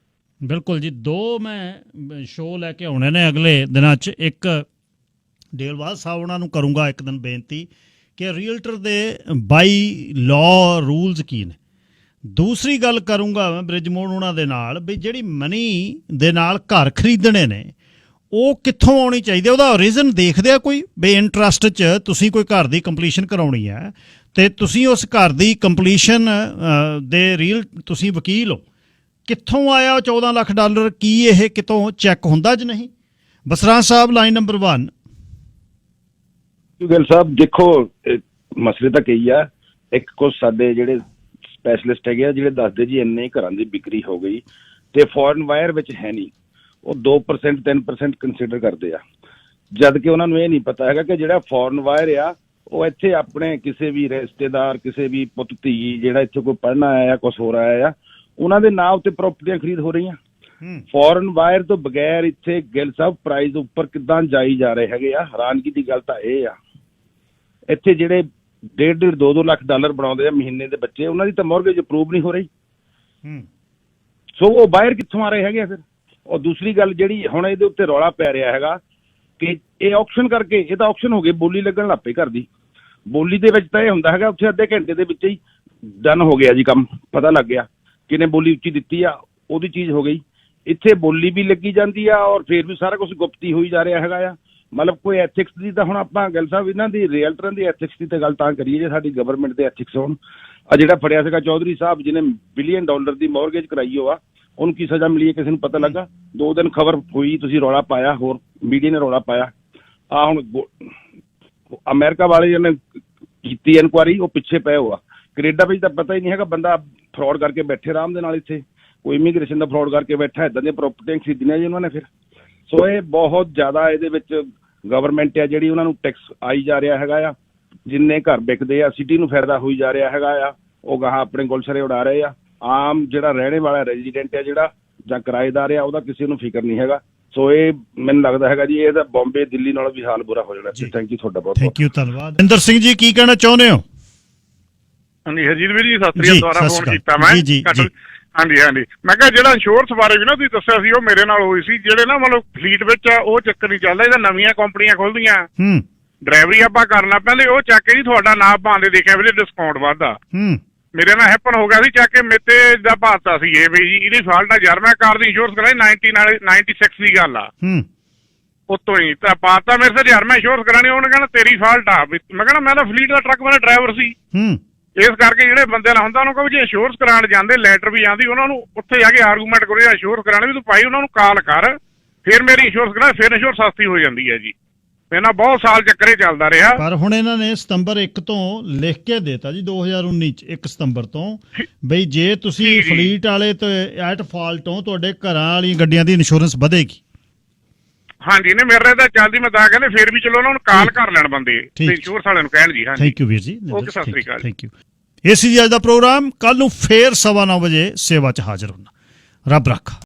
ਬਿਲਕੁਲ ਜੀ। 2 ਮੈਂ ਸ਼ੋਅ ਲੈ ਕੇ ਆਉਣੇ ਨੇ ਅਗਲੇ ਦਿਨਾਂ 'ਚ। ਇੱਕ ਡੇਲਵਾਲ ਸਾਹਿਬ ਉਹਨਾਂ ਨੂੰ ਕਰੂੰਗਾ ਇੱਕ ਦਿਨ ਬੇਨਤੀ ਕਿ ਰੀਅਲਟਰ ਦੇ ਬਾਈ ਲਾਅ ਰੂਲਸ ਕੀ ਨੇ। ਦੂਸਰੀ ਗੱਲ ਕਰੂੰਗਾ ਮੈਂ ਬ੍ਰਿਜਮੋਹਨ ਉਹਨਾਂ ਦੇ ਨਾਲ ਵੀ ਜਿਹੜੀ ਮਨੀ ਦੇ ਨਾਲ ਘਰ ਖਰੀਦਣੇ ਨੇ ਉਹ ਕਿੱਥੋਂ ਆਉਣੀ ਚਾਹੀਦੀ, ਉਹਦਾ ਰੀਜ਼ਨ ਦੇਖਦੇ ਆ ਕੋਈ ਵੀ ਇੰਟਰਸਟ 'ਚ ਤੁਸੀਂ ਕੋਈ ਘਰ ਦੀ ਕੰਪਲੀਸ਼ਨ ਕਰਾਉਣੀ ਹੈ ਤੇ ਤੁਸੀਂ ਉਸ ਘਰ ਦੀ ਕੰਪਲੀਸ਼ਨ ਦੇ ਤੁਸੀਂ ਵਕੀਲ ਹੋ, ਕਿੱਥੋਂ ਆਇਆ $14 ਲੱਖ? ਕੀ ਇਹ ਕਿਤੋਂ ਚੈੱਕ ਹੁੰਦਾ ਜਾਂ ਨਹੀਂ? ਬਸਰਾ ਸਾਹਿਬ, ਲਾਈਨ ਨੰਬਰ 1। ਗਿੱਲ ਸਾਹਿਬ ਦੇਖੋ, ਮਸਲੇ ਤਾਂ ਕਈ ਆ। ਇੱਕ ਕੁਝ ਸਾਡੇ ਜਿਹੜੇ ਸਪੈਸ਼ਲਿਸਟ ਹੈਗੇ ਆ ਜਿਹੜੇ ਦੱਸਦੇ ਜੀ ਇੰਨੇ ਘਰਾਂ ਦੀ ਵਿਕਰੀ ਹੋ ਗਈ ਤੇ ਫੋਰਨ ਵਾਇਰ ਵਿੱਚ ਹੈ ਨਹੀਂ, ਉਹ 2% 3% ਕੰਸੀਡਰ ਕਰਦੇ ਆ, ਜਦ ਕਿ ਉਹਨਾਂ ਨੂੰ ਇਹ ਨਹੀਂ ਪਤਾ ਹੈਗਾ ਕਿ ਜਿਹੜਾ ਫੋਰਨ ਵਾਇਰ ਆ ਉਹ ਇੱਥੇ ਆਪਣੇ ਕਿਸੇ ਵੀ ਰਿਸ਼ਤੇਦਾਰ, ਕਿਸੇ ਵੀ ਪੁੱਤ ਧੀ ਜਿਹੜਾ ਇੱਥੇ ਕੋਈ ਪੜ੍ਹਨਾ ਆਇਆ, ਕੁਛ ਹੋਰ ਆਇਆ ਆ, ਉਹਨਾਂ ਦੇ ਨਾਂ ਉੱਤੇ ਪ੍ਰਾਪਰਟੀਆਂ ਖਰੀਦ ਹੋ ਰਹੀਆਂ। ਫੋਰਨ ਵਾਇਰ ਤੋਂ ਬਗੈਰ ਇੱਥੇ ਗਿੱਲ ਸਾਹਿਬ ਪ੍ਰਾਈਸ ਉੱਪਰ ਕਿੱਦਾਂ ਜਾਈ ਜਾ ਰਹੇ ਹੈਗੇ ਆ। ਹੈਰਾਨਗੀ ਦੀ ਗੱਲ ਤਾਂ ਇਹ ਆ, ਇੱਥੇ ਜਿਹੜੇ 1.5 2 ਲੱਖ ਡਾਲਰ ਬਣਾਉਂਦੇ ਆ ਮਹੀਨੇ ਦੇ ਬੱਚੇ, ਉਹਨਾਂ ਦੀ ਤਾਂ ਮੌਰਗੇਜ ਅਪਰੂਵ ਨਹੀਂ ਹੋ ਰਹੀ। ਸੋ ਉਹ ਬਾਹਰ ਕਿੱਥੋਂ ਆ ਰਹੇ ਹੈਗੇ ਆ ਫਿਰ? ਔਰ ਦੂਸਰੀ ਗੱਲ ਜਿਹੜੀ ਹੁਣ ਇਹਦੇ ਉੱਤੇ ਰੌਲਾ ਪੈ ਰਿਹਾ ਹੈਗਾ ਕਿ ਇਹ ਆਕਸ਼ਨ ਕਰਕੇ, ਇਹ ਤਾਂ ਆਕਸ਼ਨ ਹੋ ਗਏ, ਬੋਲੀ ਲੱਗਣ ਲੱਗ ਪਈ ਘਰ ਦੀ। ਬੋਲੀ ਦੇ ਵਿੱਚ ਤਾਂ ਇਹ ਹੁੰਦਾ ਹੈਗਾ ਉੱਥੇ ਅੱਧੇ ਘੰਟੇ ਦੇ ਵਿੱਚ ਹੀ ਡਨ ਹੋ ਗਿਆ ਜੀ ਕੰਮ, ਪਤਾ ਲੱਗ ਗਿਆ ਕਿਹਨੇ ਬੋਲੀ ਉੱਚੀ ਦਿੱਤੀ ਆ, ਉਹਦੀ ਚੀਜ਼ ਹੋ ਗਈ। ਇੱਥੇ ਬੋਲੀ ਵੀ ਲੱਗੀ ਜਾਂਦੀ ਆ ਔਰ ਫਿਰ ਵੀ ਸਾਰਾ ਕੁਝ ਗੁਪਤੀ ਹੋਈ ਜਾ ਰਿਹਾ ਹੈਗਾ ਆ। ਮਤਲਬ ਕੋਈ ਐਥਿਕਸ ਦੀ ਤਾਂ ਹੁਣ ਆਪਾਂ ਗੱਲ ਸਾਹਿਬ ਇਹਨਾਂ ਦੀ ਰੀਅਲਟਰਾਂ ਦੀ ਐਥਿਕਸ ਦੀ ਤਾਂ ਗੱਲ ਤਾਂ ਕਰੀਏ ਜੇ ਸਾਡੀ ਗਵਰਨਮੈਂਟ ਦੇ ਐਥਿਕਸ ਹੋਣ। ਆ ਜਿਹੜਾ ਫੜਿਆ ਸੀਗਾ ਚੌਧਰੀ ਸਾਹਿਬ ਜਿਹਨੇ $1 ਬਿਲੀਅਨ ਦੀ ਮੌਰਗੇਜ ਕਰਾਈ ਹੋਆ, ਉਹਨੂੰ ਕੀ ਸਜ਼ਾ ਮਿਲੀ ਹੈ ਕਿਸੇ ਨੂੰ ਪਤਾ ਲੱਗਾ? 2 ਦਿਨ ਖਬਰ ਹੋਈ, ਤੁਸੀਂ ਰੌਲਾ ਪਾਇਆ, ਹੋਰ ਮੀਡੀਆ ਨੇ ਰੌਲਾ ਪਾਇਆ। ਆ ਹੁਣ ਅਮਰੀਕਾ ਵਾਲੇ ਜਿਹਨੇ ਕੀਤੀ ਇਨਕੁਆਰੀ ਉਹ ਪਿੱਛੇ ਪਏ ਹੋਆ। ਕੈਨੇਡਾ ਵਿੱਚ ਤਾਂ ਪਤਾ ਹੀ ਨਹੀਂ ਹੈਗਾ, ਬੰਦਾ ਫਰਾਡ ਕਰਕੇ ਬੈਠੇ ਆਰਾਮ ਦੇ ਨਾਲ, ਇੱਥੇ ਕੋਈ ਇਮੀਗ੍ਰੇਸ਼ਨ ਦਾ ਫਰਾਡ ਕਰਕੇ ਬੈਠਾ, ਇੱਦਾਂ ਦੀਆਂ ਪ੍ਰਾਪਰਟੀਆਂ ਖਰੀਦਣੀਆਂ ਜੀ ਉਹਨਾਂ ਨੇ ਫਿਰ। ਸੋ ਇਹ ਬਹੁਤ ਜ਼ਿਆਦਾ ਇਹਦੇ ਵਿੱਚ ਗਵਰਨਮੈਂਟ ਆ ਜਿਹੜੀ ਉਹਨਾਂ ਨੂੰ ਟੈਕਸ ਆਈ ਜਾ ਰਿਹਾ ਹੈਗਾ ਆ। ਜਿੰਨੇ ਘਰ ਵਿਕਦੇ ਆ ਸਿਟੀ ਨੂੰ ਫਾਇਦਾ ਹੋਈ ਜਾ ਰਿਹਾ ਹੈਗਾ ਆ, ਉਹ ਗਾਹਾਂ ਆਪਣੇ ਗੁਲਸ਼ਰੇ ਉਡਾ ਰਹੇ ਆ। ਆਮ ਜਿਹੜਾ ਰਹਿਣੇ ਵਾਲਾ ਰੈਜ਼ੀਡੈਂਟ ਆ ਜਿਹੜਾ ਜਾਂ ਕਿਰਾਏਦਾਰ ਆ, ਉਹਦਾ ਕਿਸੇ ਨੂੰ ਫਿਕਰ ਨਹੀਂ ਹੈਗਾ। ਸੋ ਇਹ ਮੈਨੂੰ ਲੱਗਦਾ ਹੈਗਾ ਜੀ ਇਹ ਤਾਂ ਬੰਬੇ ਦਿੱਲੀ ਨਾਲੋਂ ਵੀ ਹਾਲ ਬੁਰਾ ਹੋ ਜਾਣਾ। ਥੈਂਕ ਯੂ ਤੁਹਾਡਾ ਬਹੁਤ। ਥੈਂਕ ਯੂ, ਧੰਨਵਾਦ। ਇੰਦਰ ਸਿੰਘ ਜੀ ਕੀ ਕਹਿਣਾ ਚਾਹੁੰਦੇ ਹੋ? ਹਾਂਜੀ ਹਰਜੀਤ ਵੀਰ ਜੀ ਸਤਿ ਸ੍ਰੀ ਅਕਾਲ, ਦੁਬਾਰਾ ਫੋਨ ਕੀਤਾ ਮੈਂ। ਹਾਂਜੀ ਮੈਂ ਕਿਹਾ ਜਿਹੜਾ ਇੰਸ਼ੋਰੈਂਸ ਬਾਰੇ ਵੀ ਨਾ ਤੁਸੀਂ ਦੱਸਿਆ ਸੀ ਉਹ ਮੇਰੇ ਨਾਲ ਹੋਈ ਸੀ। ਜਿਹੜੇ ਨਾ ਮਤਲਬ ਫਲੀਟ ਵਿੱਚ ਆ ਉਹ ਚੱਕਰ ਨਹੀਂ ਚੱਲਦਾ, ਇਹਦਾ ਨਵੀਆਂ ਕੰਪਨੀਆਂ ਖੁੱਲਦੀਆਂ, ਡਰਾਈਵਰੀ ਆਪਾਂ ਕਰਨਾ ਪਹਿਲੇ ਉਹ ਚੱਕ ਕੇ ਜੀ ਤੁਹਾਡਾ ਨਾਮ ਪਾਉਂਦੇ ਦੇਖਿਆ ਵੀ ਡਿਸਕਾਊਂਟ ਵੱਧਦਾ। ਮੇਰੇ ਨਾਲ ਹੈਪਨ ਹੋ ਗਿਆ ਸੀ, ਚੱਕ ਕੇ ਮੇਤੇ ਦਾ ਭਾਰਤਾ ਸੀ ਇਹ ਵੀ ਜੀ ਇਹਦੀ ਫਾਲਟ ਆ ਯਾਰ। ਮੈਂ ਕਾਰ ਦੀ ਇੰਸ਼ੋਰੈਂਸ ਕਰਾਈ 1996 ਦੀ ਗੱਲ ਆ, ਉਤੋਂ ਹੀ ਤਾਂ ਪਾਤਾ ਮੇਰੇ ਤੇ ਯਾਰ ਮੈਂ ਇੰਸ਼ੋਰੈਂਸ ਕਰਾਣੀ। ਉਹਨੇ ਕਹਿਣਾ ਤੇਰੀ ਫਾਲਟ ਆ। ਮੈਂ ਕਹਿਣਾ ਮੈਂ ਤਾਂ ਫਲੀਟ ਦਾ ਟਰੱਕ ਵਾਲਾ ਡਰਾਈਵਰ ਸੀ। ਇਸ ਕਰਕੇ ਜਿਹੜੇ ਬੰਦੇ ਨਾਲ ਹੁੰਦਾ ਉਹਨੂੰ ਕਹੋ ਜੇ ਇੰਸ਼ੋਰੈਂਸ ਕਰਾਉਣ ਜਾਂਦੇ, ਲੈਟਰ ਵੀ ਆਉਂਦੀ, ਉਹਨਾਂ ਨੂੰ ਉੱਥੇ ਜਾ ਕੇ ਆਰਗੂਮੈਂਟ ਕਰੋ ਇੰਸ਼ੋਰੈਂਸ ਕਰਾਉਣੇ ਵੀ ਤੂੰ ਭਾਈ ਉਹਨਾਂ ਨੂੰ ਕਾਲ ਕਰ, ਫਿਰ ਮੇਰੀ ਇੰਸ਼ੋਰੈਂਸ ਕਰਾ, ਫਿਰ ਇੰਸ਼ੋਰੈਂਸ ਸਸਤੀ ਹੋ ਜਾਂਦੀ ਹੈ ਜੀ। ਮੇਰੇ ਨਾਲ ਬਹੁਤ ਸਾਲ ਚੱਕਰੇ ਚੱਲਦਾ ਰਿਹਾ। ਪਰ ਹੁਣ ਇਹਨਾਂ ਨੇ ਸਤੰਬਰ 1 ਤੋਂ ਲਿਖ ਕੇ ਦੇਤਾ ਜੀ 2019 ਚ 1 ਸਤੰਬਰ ਤੋਂ ਬਈ ਜੇ ਤੁਸੀਂ ਫਲੀਟ ਵਾਲੇ ਤੇ ਐਟ ਫਾਲਟ ਹੋ ਤੁਹਾਡੇ ਘਰਾਂ ਵਾਲੀਆਂ ਗੱਡੀਆਂ ਦੀ ਇੰਸ਼ੋਰੈਂਸ ਵਧੇਗੀ। ਹਾਂਜੀ ਨੇ ਮੇਰੇ ਤਾਂ ਚੱਲਦੀ, ਮੈਂ ਤਾਂ ਕਹਿੰਦੇ ਫੇਰ ਵੀ ਚਲੋ ਉਹਨਾਂ ਨੂੰ ਕਾਲ ਕਰ ਲੈਣ ਬੰਦੇ ਤੇ ਇੰਸ਼ੋਰੈਂਸ ਵਾਲਿਆਂ ਨੂੰ ਕਹਿਣ ਜੀ। ਹਾਂਜੀ ਥੈਂਕ ਯੂ ਵੀਰ ਜੀ। Okay, Sat Sri Akal. Thank you. ਇਹ ਸੀ ਜੀ ਅੱਜ ਦਾ ਪ੍ਰੋਗਰਾਮ। ਕੱਲ ਨੂੰ ਫੇਰ 9:15 ਵਜੇ ਸੇਵਾ 'ਚ ਹਾਜ਼ਰ ਹੋਣਾ। ਰੱਬ ਰੱਖਾ।